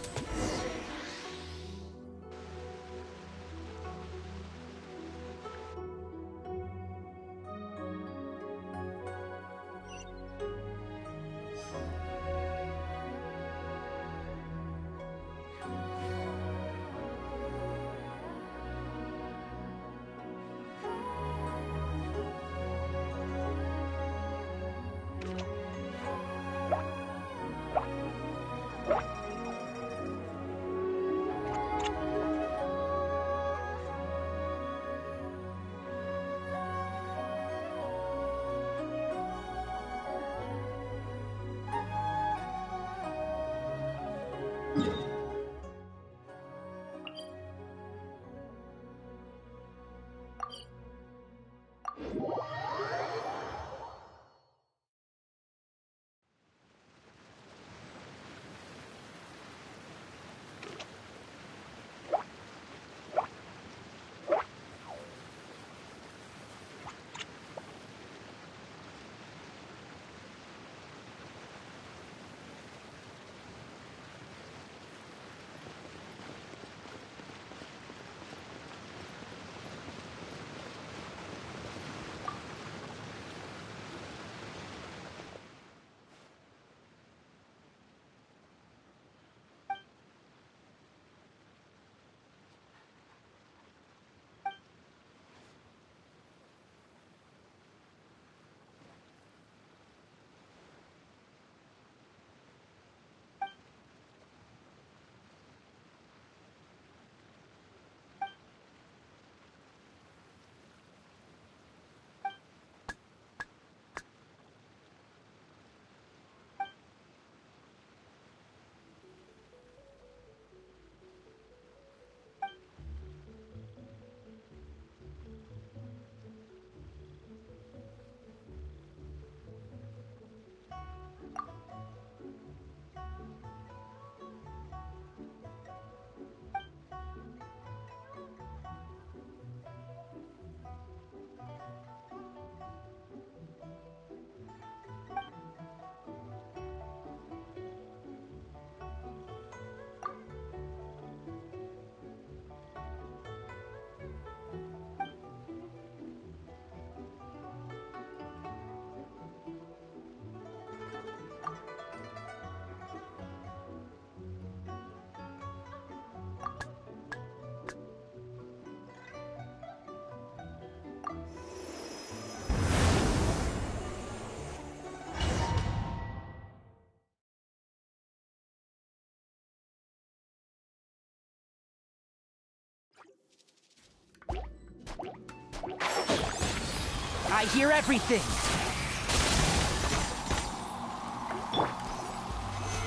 I hear everything!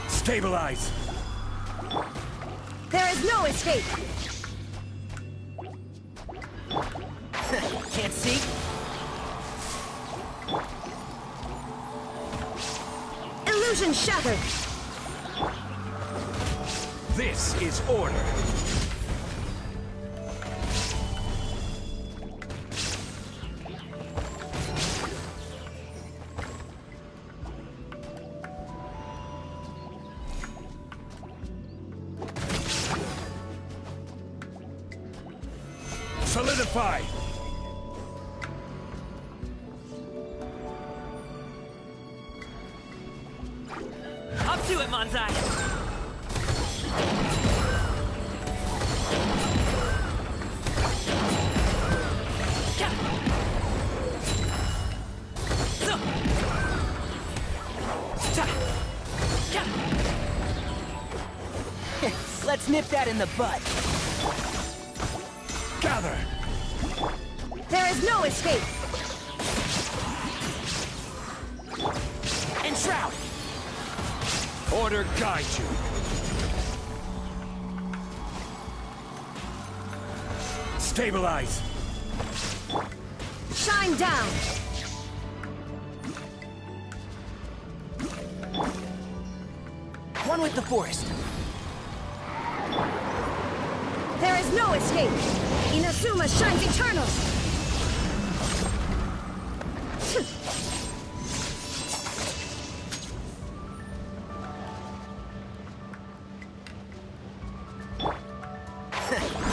Stabilize! There is no escape! Can't see? Illusion shattered! This is order! Solidify! Up to it, Manzai! Let's nip that in the bud. Gather! There is no escape! Enshroud! Order guide you! Stabilize! Shine down! One with the forest. There is no escape! Inazuma shines eternal!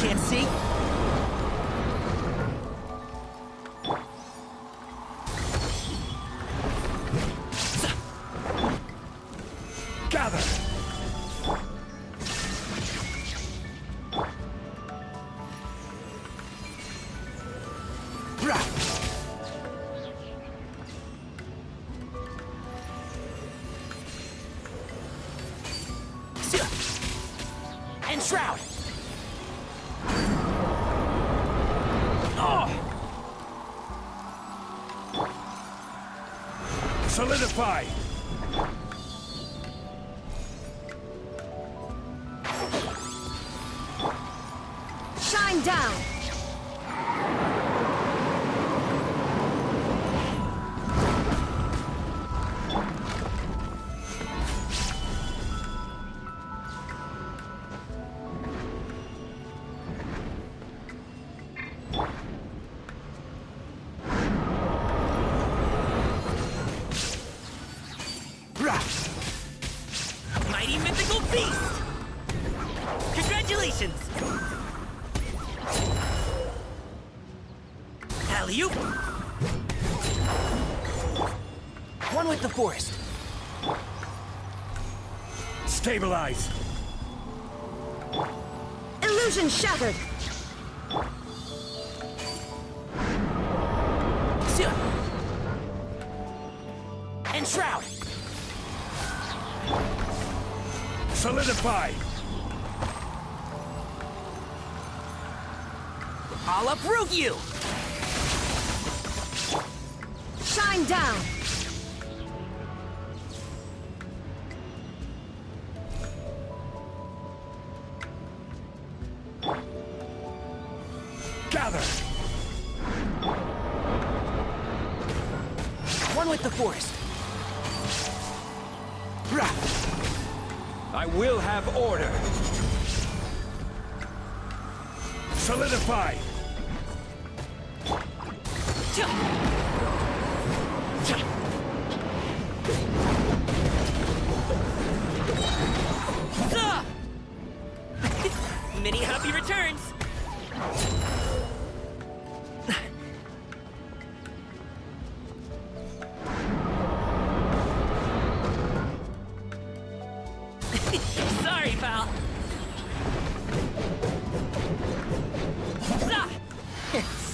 Can't see? Gather! And shroud! Solidify! Shine down! Mighty mythical beast! Congratulations! Alley-oop! One with the forest. Stabilize! Illusion shattered! And shroud! Solidify! I'll uproot you! Shine down! Gather! One with the forest. I will have order! Solidify! Many happy returns! Sorry, pal.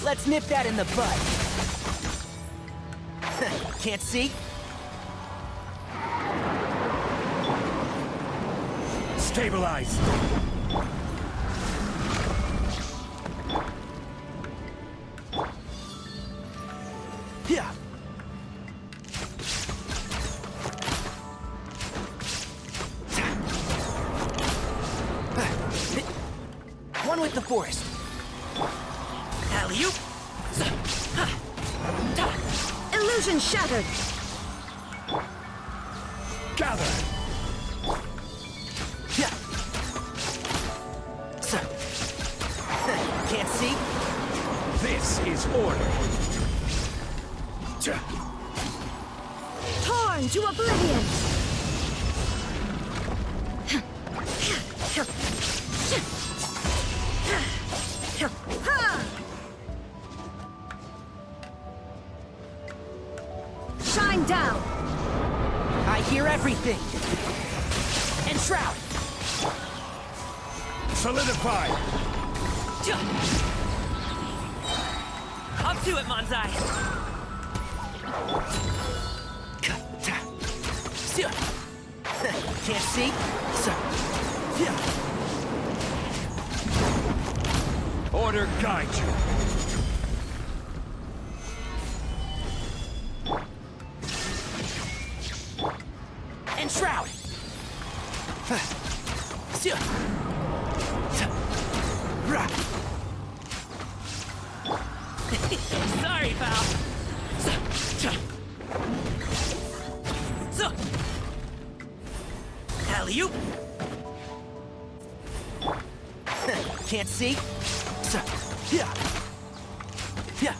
Let's nip that in the bud. Can't see? Stabilize! Yeah. One with the forest. Alley-oop. Illusion shattered! Gather! Can't see? This is order! Torn to oblivion! Shine down! I hear everything! And shroud! Solidify! Up to it, Manzai! Can't see? Order guide you! And shroud! Sorry, pal. Alley-oop! Can't see? Yeah. Yeah.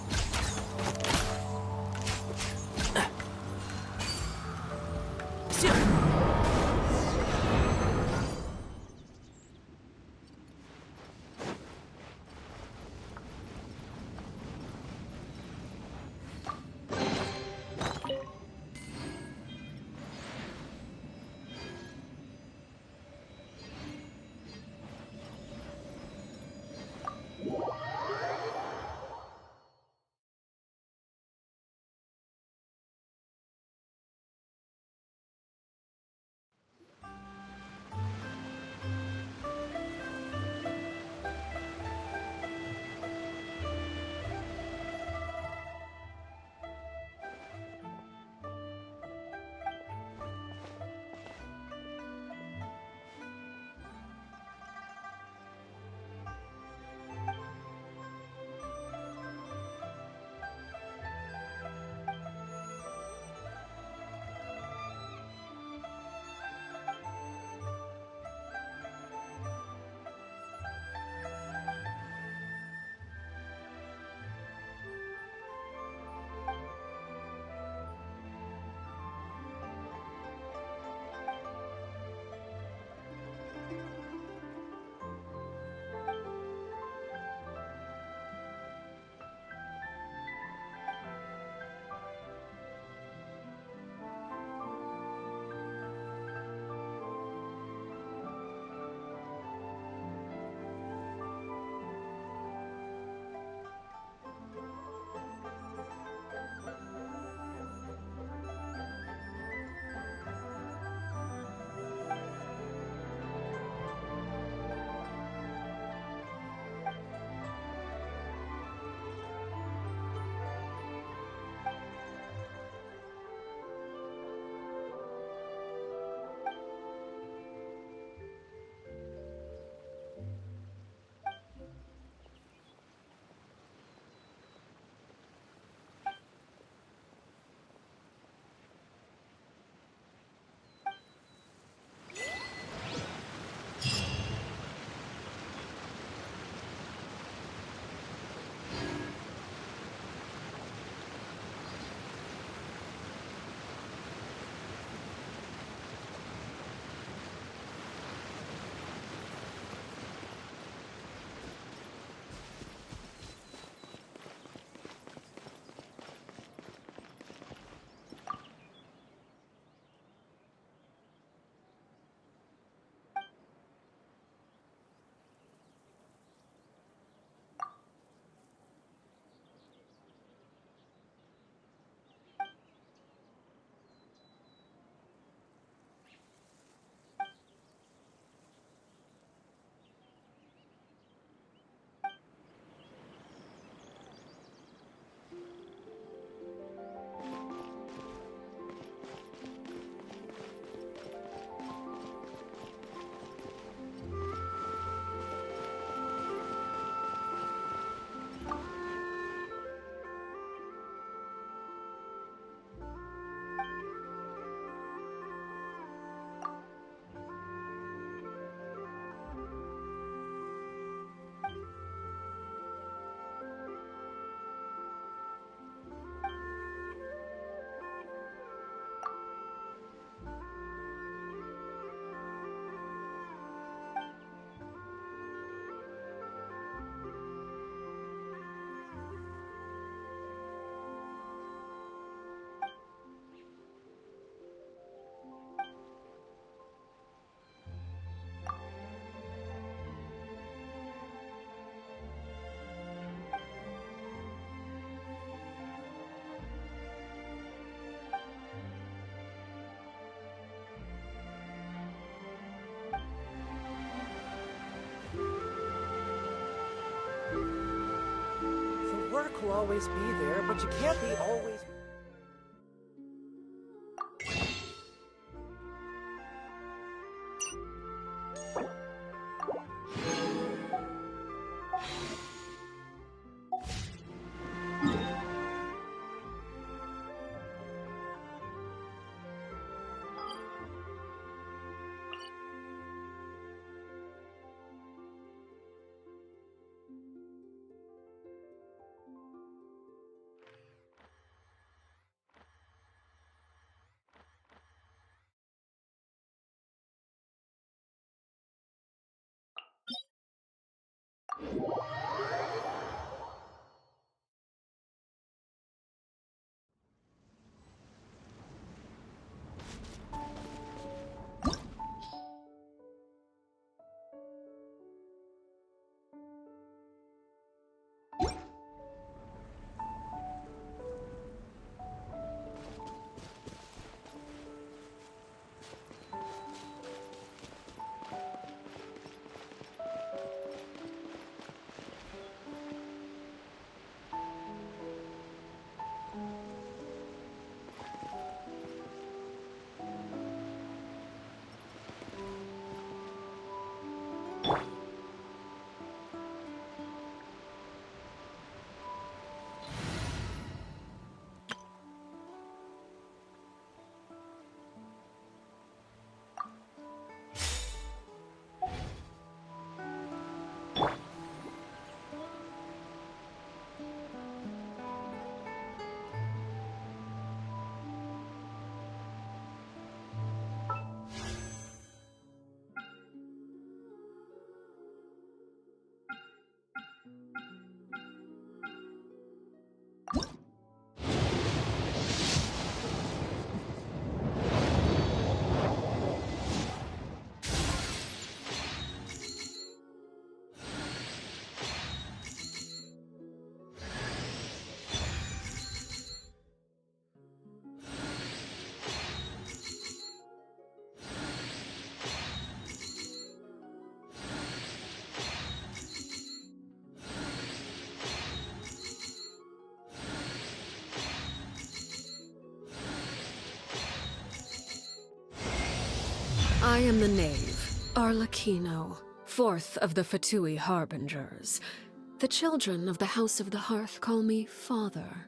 Work will always be there, but you can't be always... I am the knave, Arlecchino, fourth of the Fatui Harbingers. The children of the House of the Hearth call me Father.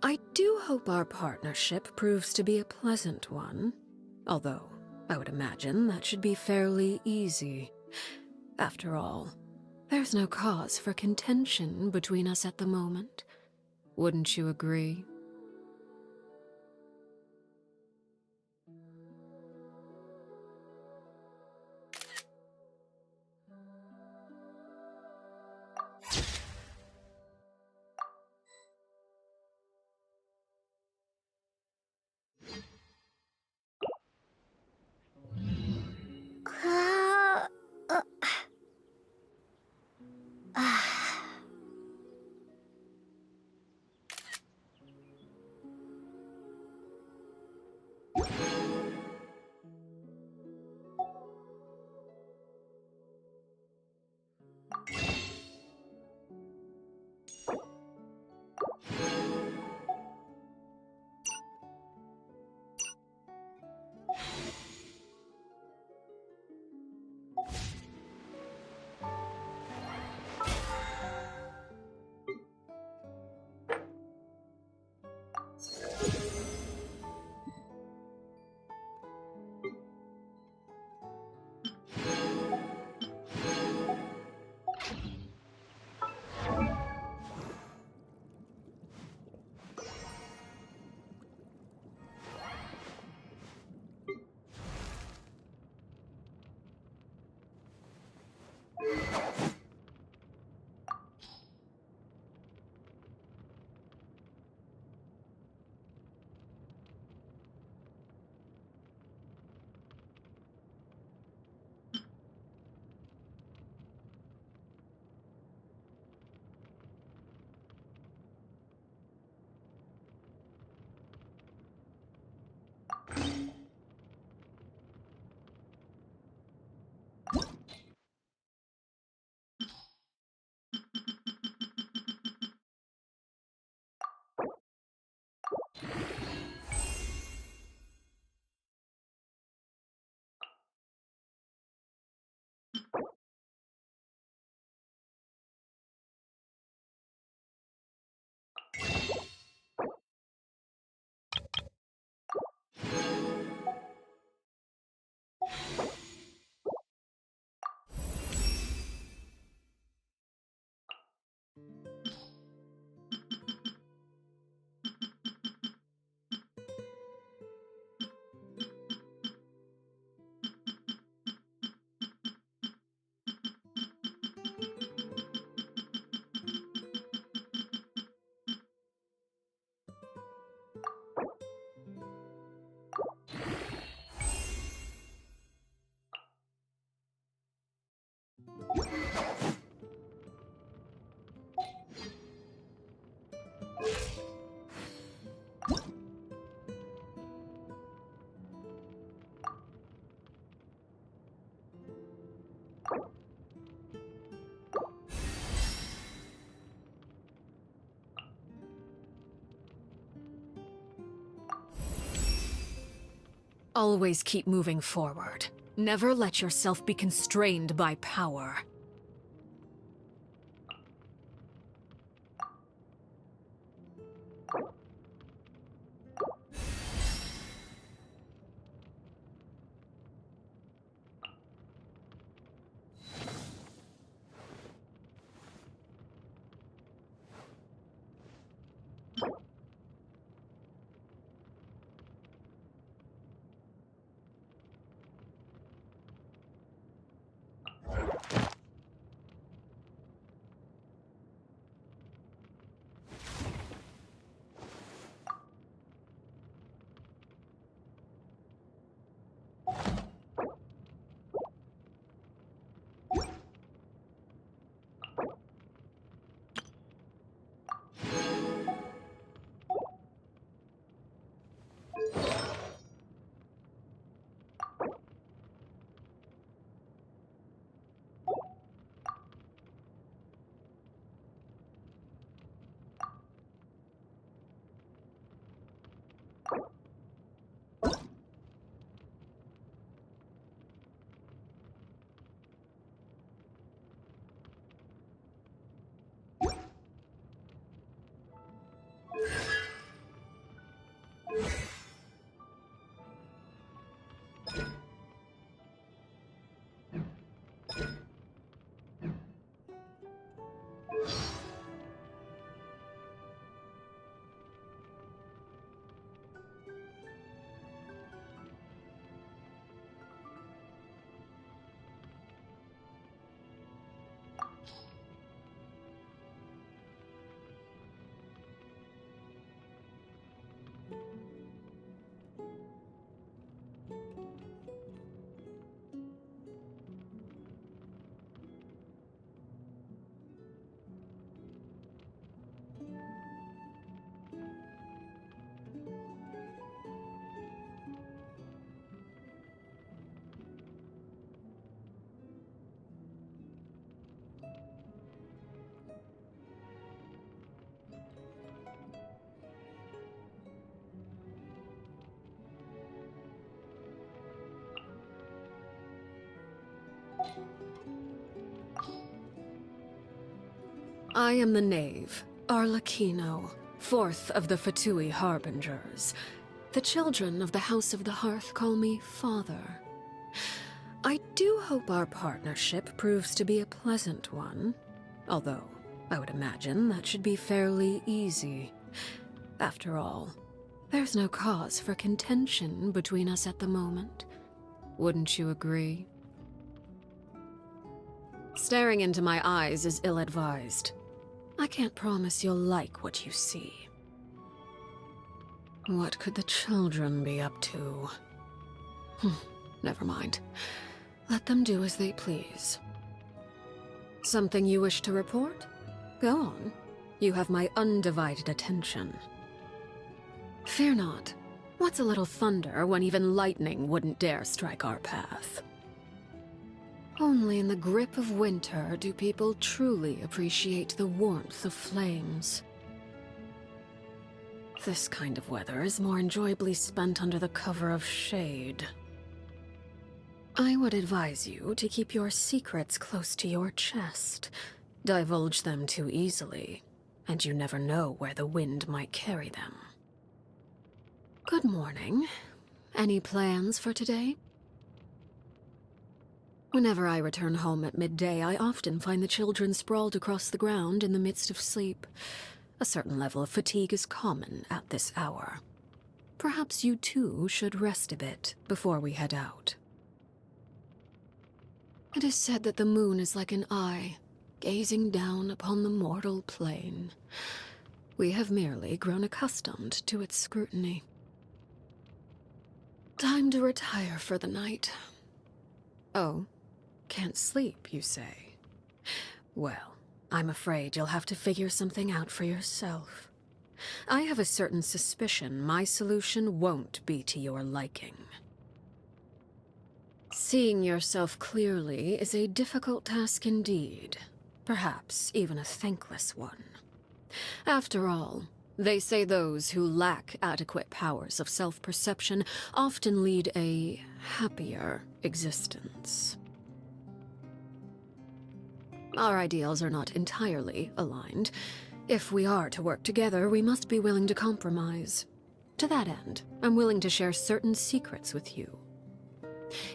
I do hope our partnership proves to be a pleasant one, although I would imagine that should be fairly easy. After all, there's no cause for contention between us at the moment. Wouldn't you agree? Always keep moving forward. Never let yourself be constrained by power. I am the knave, Arlecchino, fourth of the Fatui Harbingers. The children of the House of the Hearth call me Father. I do hope our partnership proves to be a pleasant one, although I would imagine that should be fairly easy. After all, there's no cause for contention between us at the moment. Wouldn't you agree? Staring into my eyes is ill-advised. I can't promise you'll like what you see. What could the children be up to? Never mind. Let them do as they please. Something you wish to report? Go on. You have my undivided attention. Fear not. What's a little thunder when even lightning wouldn't dare strike our path? Only in the grip of winter do people truly appreciate the warmth of flames. This kind of weather is more enjoyably spent under the cover of shade. I would advise you to keep your secrets close to your chest. Divulge them too easily, and you never know where the wind might carry them. Good morning. Any plans for today? Whenever I return home at midday, I often find the children sprawled across the ground in the midst of sleep. A certain level of fatigue is common at this hour. Perhaps you too should rest a bit before we head out. It is said that the moon is like an eye, gazing down upon the mortal plane. We have merely grown accustomed to its scrutiny. Time to retire for the night. Oh, can't sleep, you say? Well, I'm afraid you'll have to figure something out for yourself. I have a certain suspicion my solution won't be to your liking. Seeing yourself clearly is a difficult task indeed, perhaps even a thankless one. After all, they say those who lack adequate powers of self-perception often lead a happier existence. Our ideals are not entirely aligned. If we are to work together, we must be willing to compromise. To that end, I'm willing to share certain secrets with you.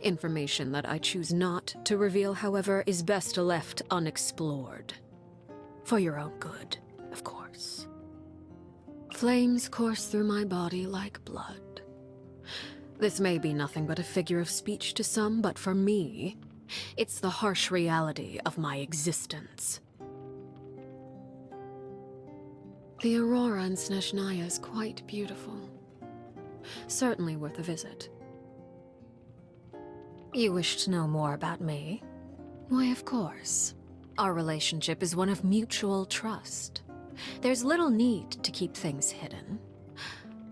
Information that I choose not to reveal, however, is best left unexplored. For your own good, of course. Flames course through my body like blood. This may be nothing but a figure of speech to some, but for me, it's the harsh reality of my existence. The aurora in Snezhnaya is quite beautiful. Certainly worth a visit. You wish to know more about me? Why, of course. Our relationship is one of mutual trust. There's little need to keep things hidden.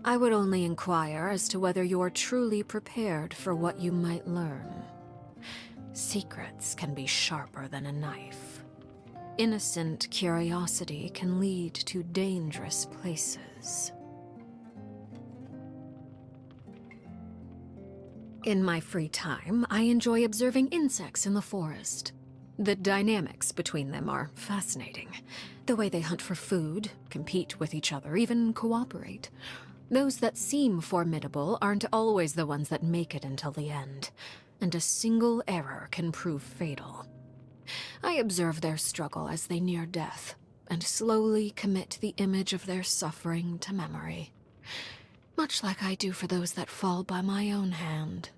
I would only inquire as to whether you're truly prepared for what you might learn. Secrets can be sharper than a knife. Innocent curiosity can lead to dangerous places. In my free time, I enjoy observing insects in the forest. The dynamics between them are fascinating. The way they hunt for food, compete with each other, even cooperate. Those that seem formidable aren't always the ones that make it until the end, and a single error can prove fatal. I observe their struggle as they near death, and slowly commit the image of their suffering to memory, much like I do for those that fall by my own hand.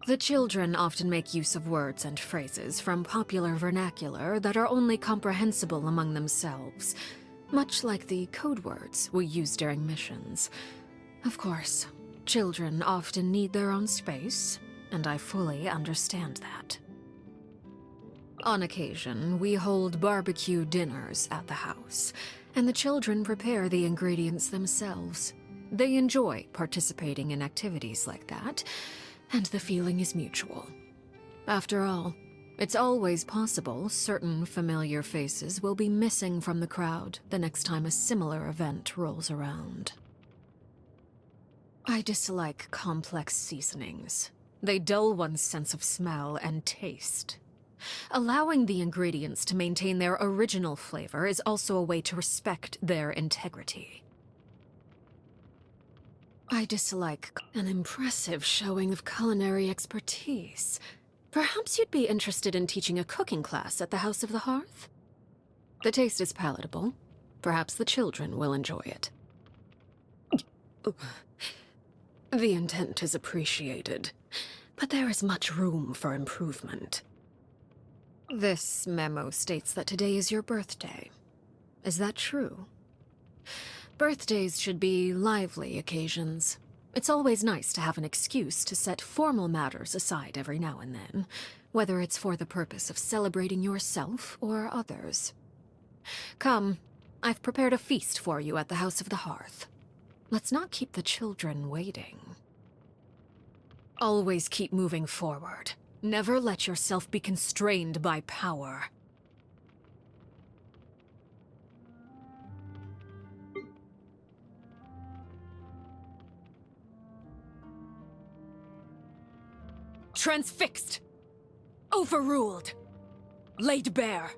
The children often make use of words and phrases from popular vernacular that are only comprehensible among themselves, much like the code words we use during missions. Of course, children often need their own space, and I fully understand that. On occasion, we hold barbecue dinners at the house, and the children prepare the ingredients themselves. They enjoy participating in activities like that, and the feeling is mutual. After all, it's always possible certain familiar faces will be missing from the crowd the next time a similar event rolls around. I dislike complex seasonings. They dull one's sense of smell and taste. Allowing the ingredients to maintain their original flavor is also a way to respect their integrity. I dislike an impressive showing of culinary expertise. Perhaps you'd be interested in teaching a cooking class at the House of the Hearth? The taste is palatable. Perhaps the children will enjoy it. The intent is appreciated, but there is much room for improvement. This memo states that today is your birthday. Is that true? Birthdays should be lively occasions. It's always nice to have an excuse to set formal matters aside every now and then, whether it's for the purpose of celebrating yourself or others. Come, I've prepared a feast for you at the House of the Hearth. Let's not keep the children waiting. Always keep moving forward. Never let yourself be constrained by power. Transfixed! Overruled! Laid bare!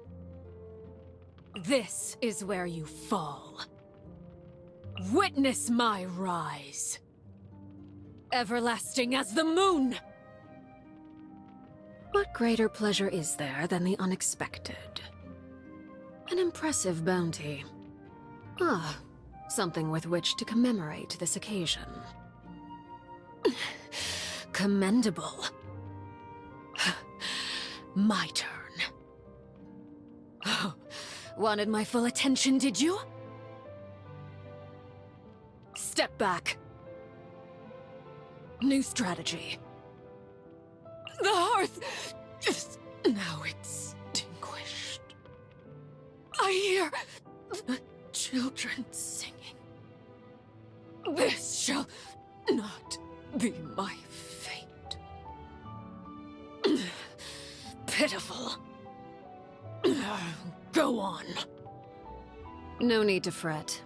This is where you fall. Witness my rise! Everlasting as the moon! What greater pleasure is there than the unexpected? An impressive bounty. Ah, something with which to commemorate this occasion. Commendable. My turn. Oh, wanted my full attention, did you? Step back. New strategy. The hearth is now extinguished. I hear the children singing. This shall not be my fate. Pitiful. Go on. No need to fret.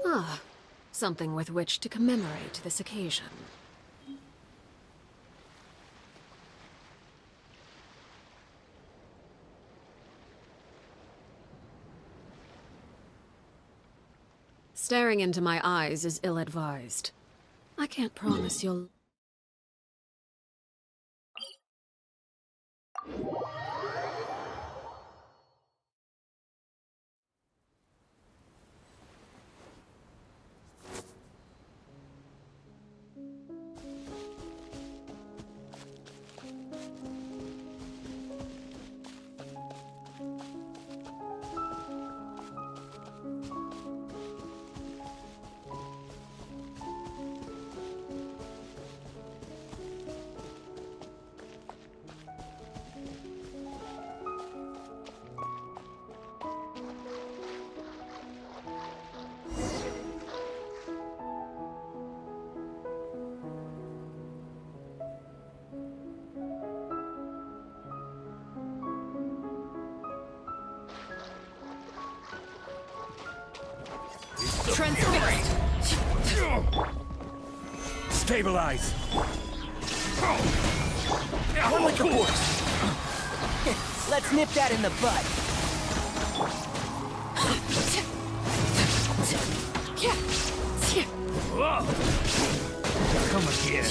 Ah, something with which to commemorate this occasion. Staring into my eyes is ill-advised. I can't promise you'll... Transfixed! Stabilize! One with the force! Let's nip that in the bud! Come again.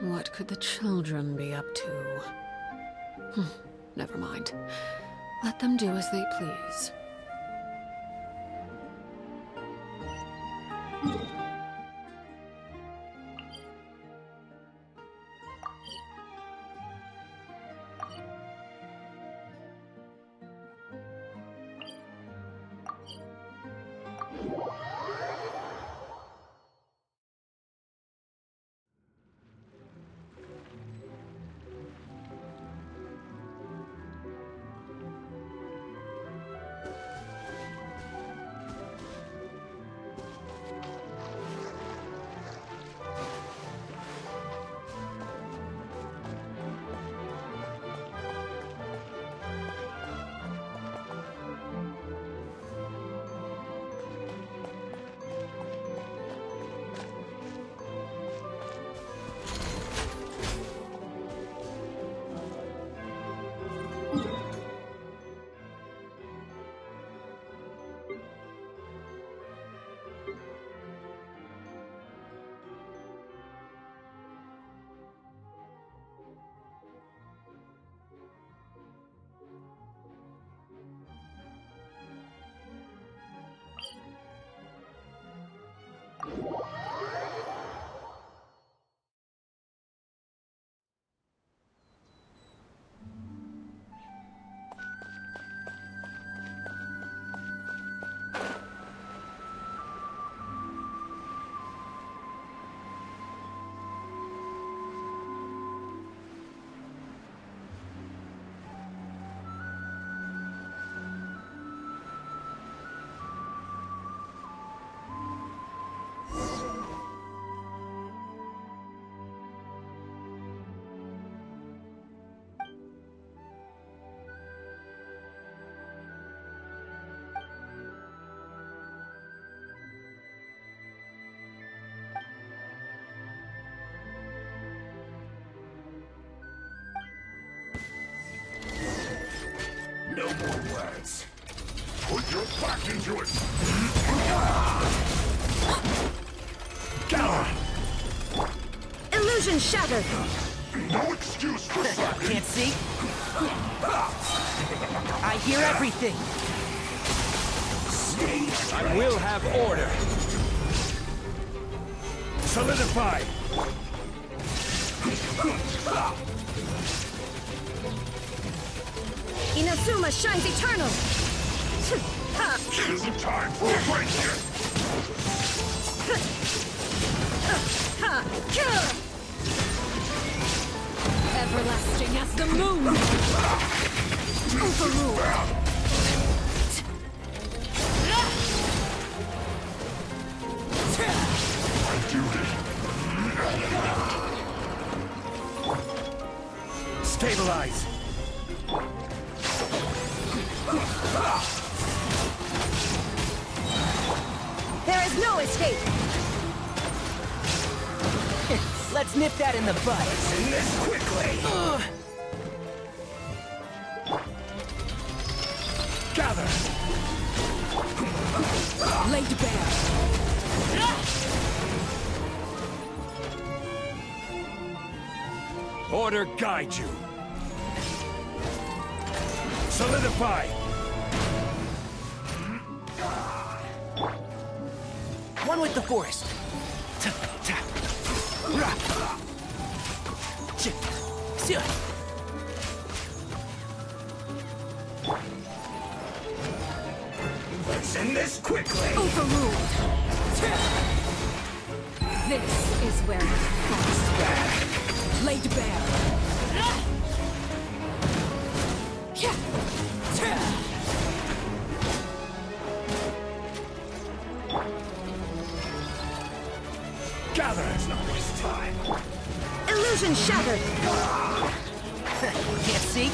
What could the children be up to? Never mind. Let them do as they please. this! Put your back into it! Gather! Illusion shattered! No excuse for slacking! Can't see? I hear everything! I will have order! Solidify! Inazuma shines eternal! Isn't time for a break yet! Everlasting as the moon! Overruled! Stabilize! There is no escape! Let's nip that in the bud! In this quickly! Gather! Laid bare! Order guide you! Solidify! One with the forest! Let's end this quickly! Overruled! This is where my thoughts were. Laid bare! Gather! Let's not waste time! Illusion shattered! Can't see?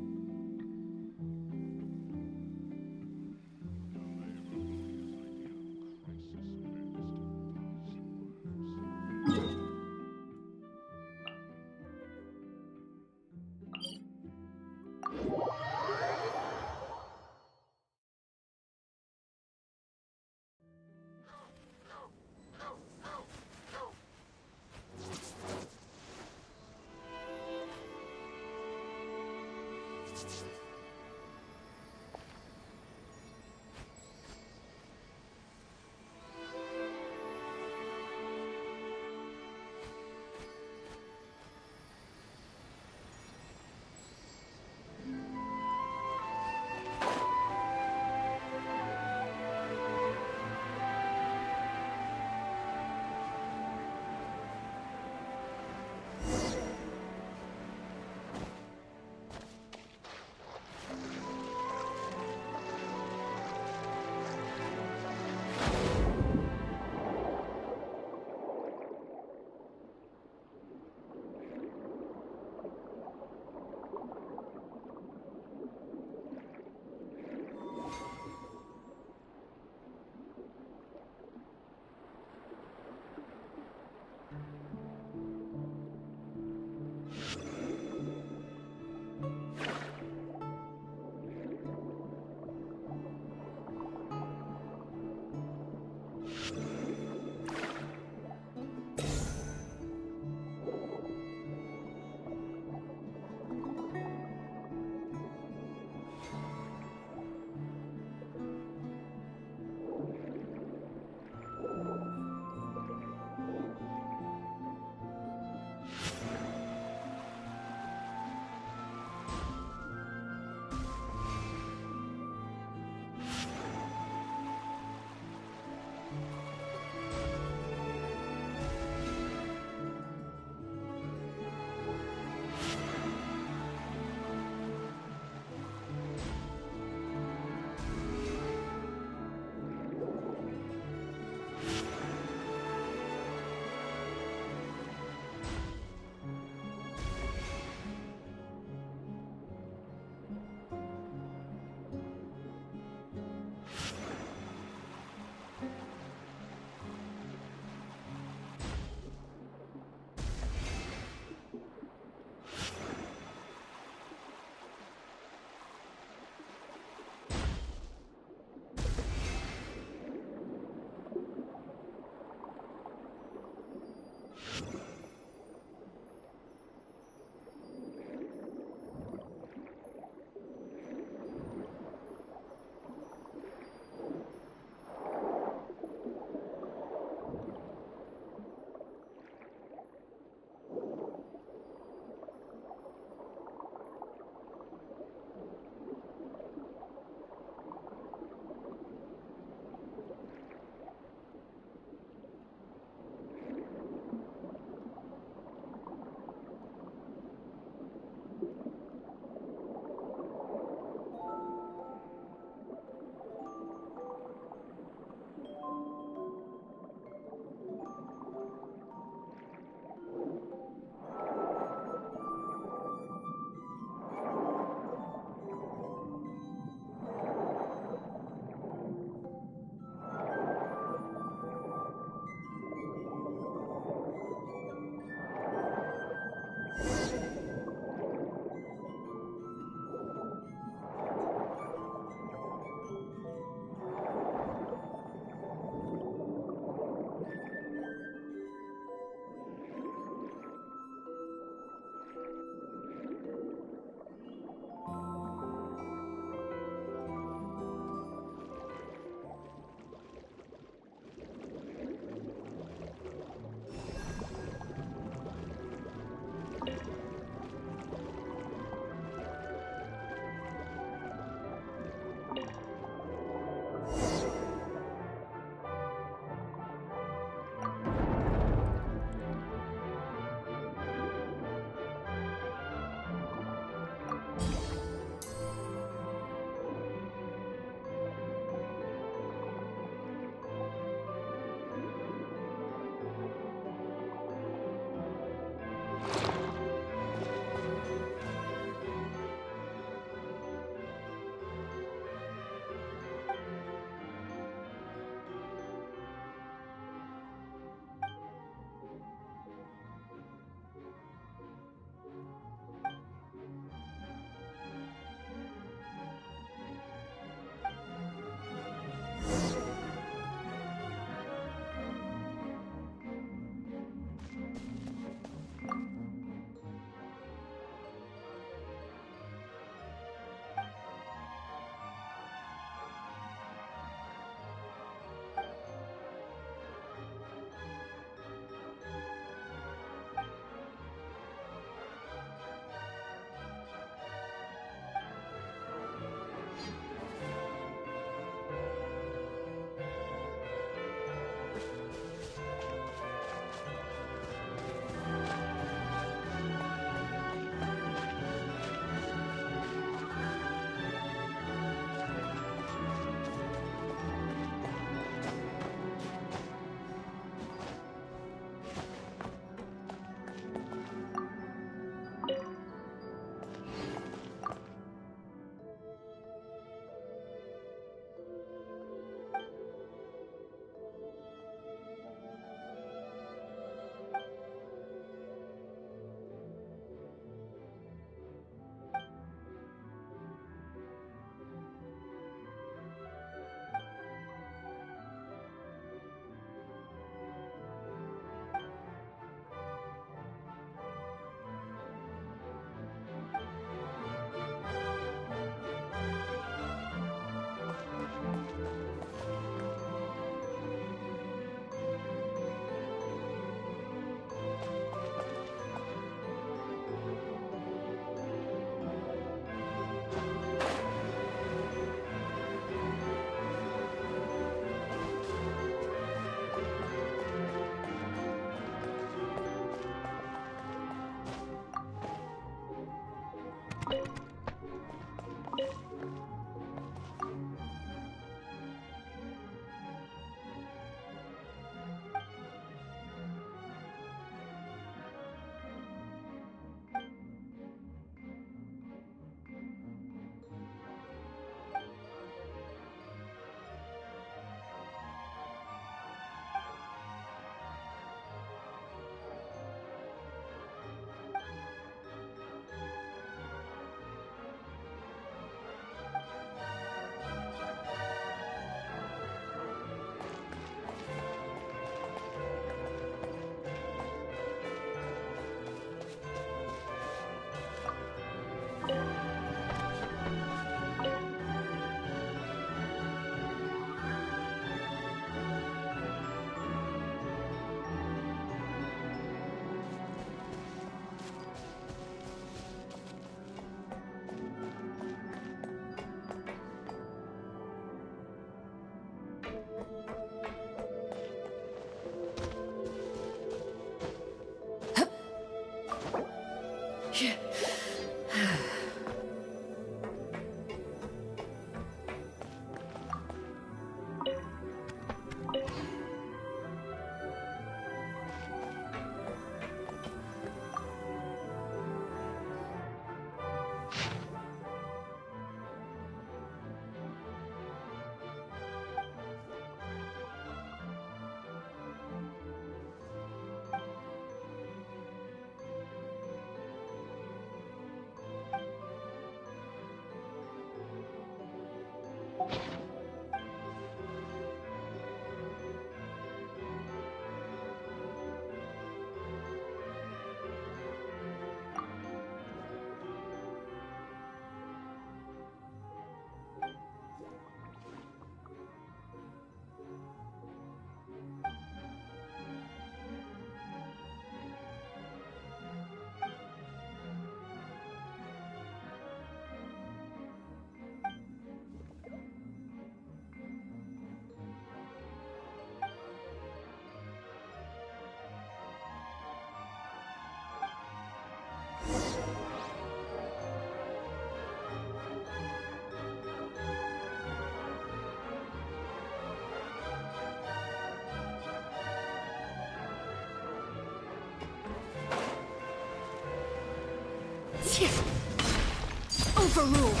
Overruled.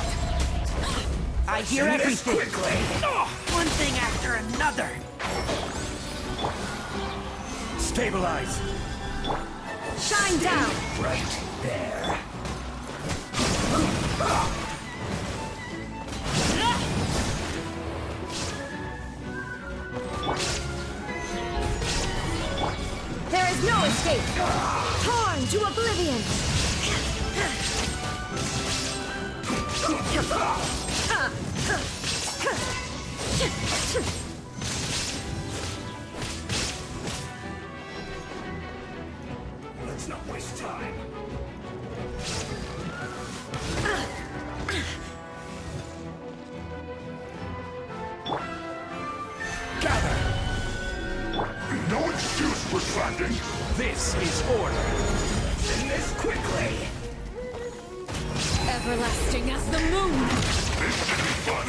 I hear Send this everything. quickly. One thing after another. Stabilize. Shine down. Right there. There is no escape. Torn to oblivion. Let's not waste time. Gather! No excuse for slacking. This is order. Send this quickly. Everlasting as the moon. This should be fun.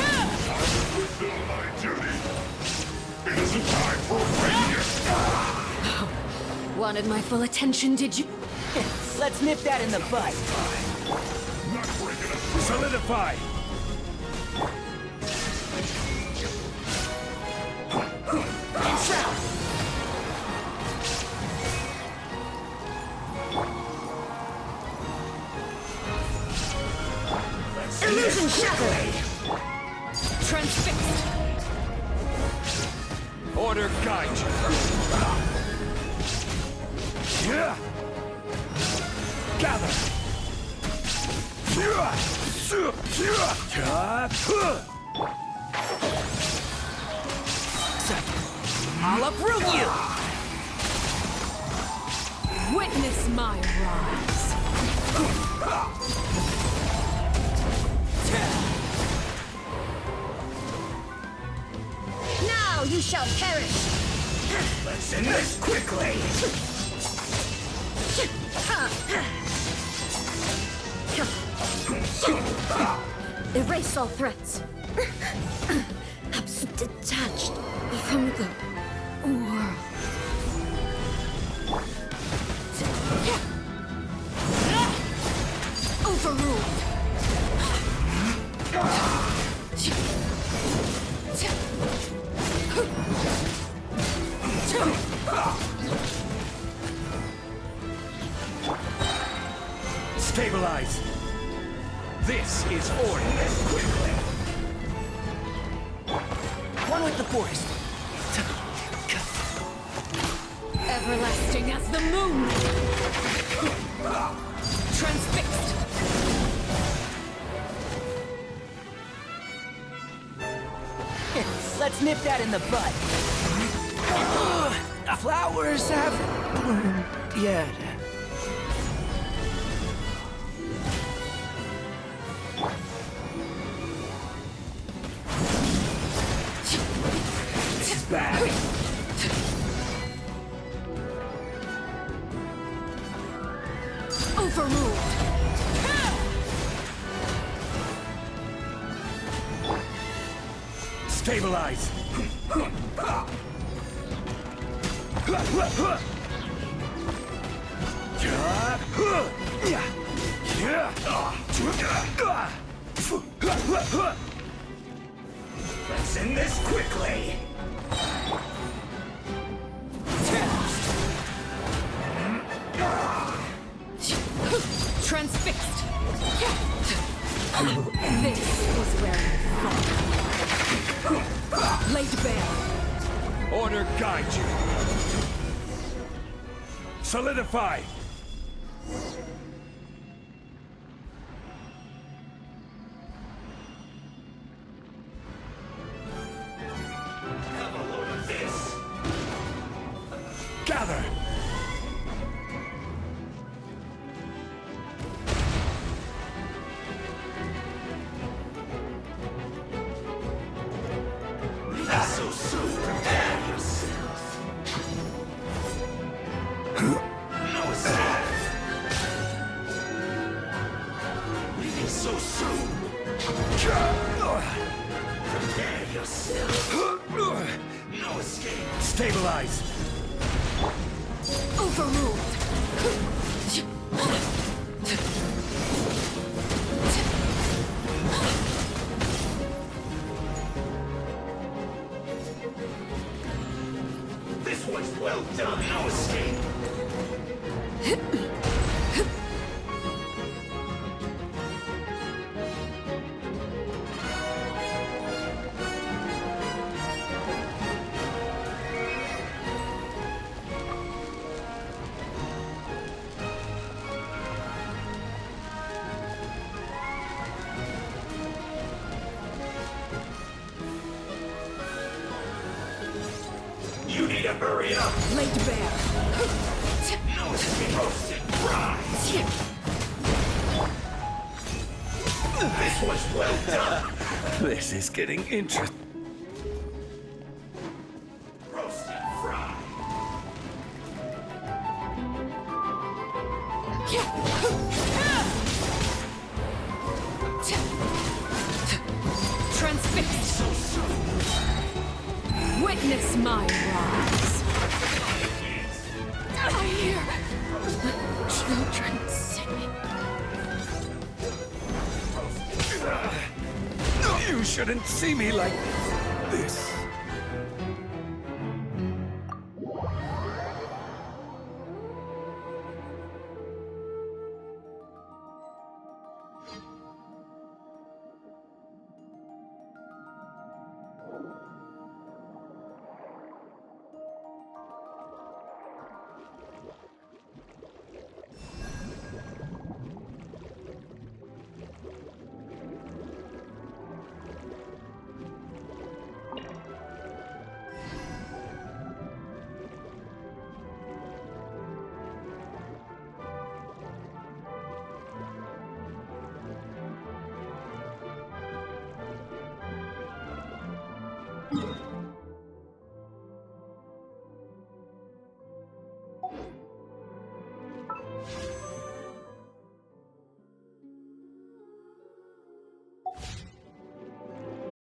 I will fulfill my duty. It isn't time for failure. Wanted my full attention, did you? Let's nip that in the bud. Not breaking us. Solidify. Enshroud. Illusion shattered. Transfixed. Order guide you. Yeah. Gather. I'll uproot you. Witness my rise. Now you shall perish. Let's end this quickly. Erase all threats. I'm so detached from the world. Overruled. Stabilize. This is order. Quickly. One with the forest. Everlasting as the moon. Transfixed. Let's nip that in the bud. Flowers haven't bloomed yet. It's bad. Overruled. Stabilize. Let's end this quickly. Transfixed. This is where you fall. Laid bare. Order guide you. Solidify. Have a load of this. Gather. Not so soon. Prepare yourself. No escape. Leaving so soon. Prepare yourself. No escape. Stabilize. Overruled. This one's well done. No escape. You need to hurry up. Laid bare. No escape. Roasted fries. This was well done. This is getting interesting. Roasted fry. Transfixed. Witness my rise. I hear children singing. You shouldn't see me like this.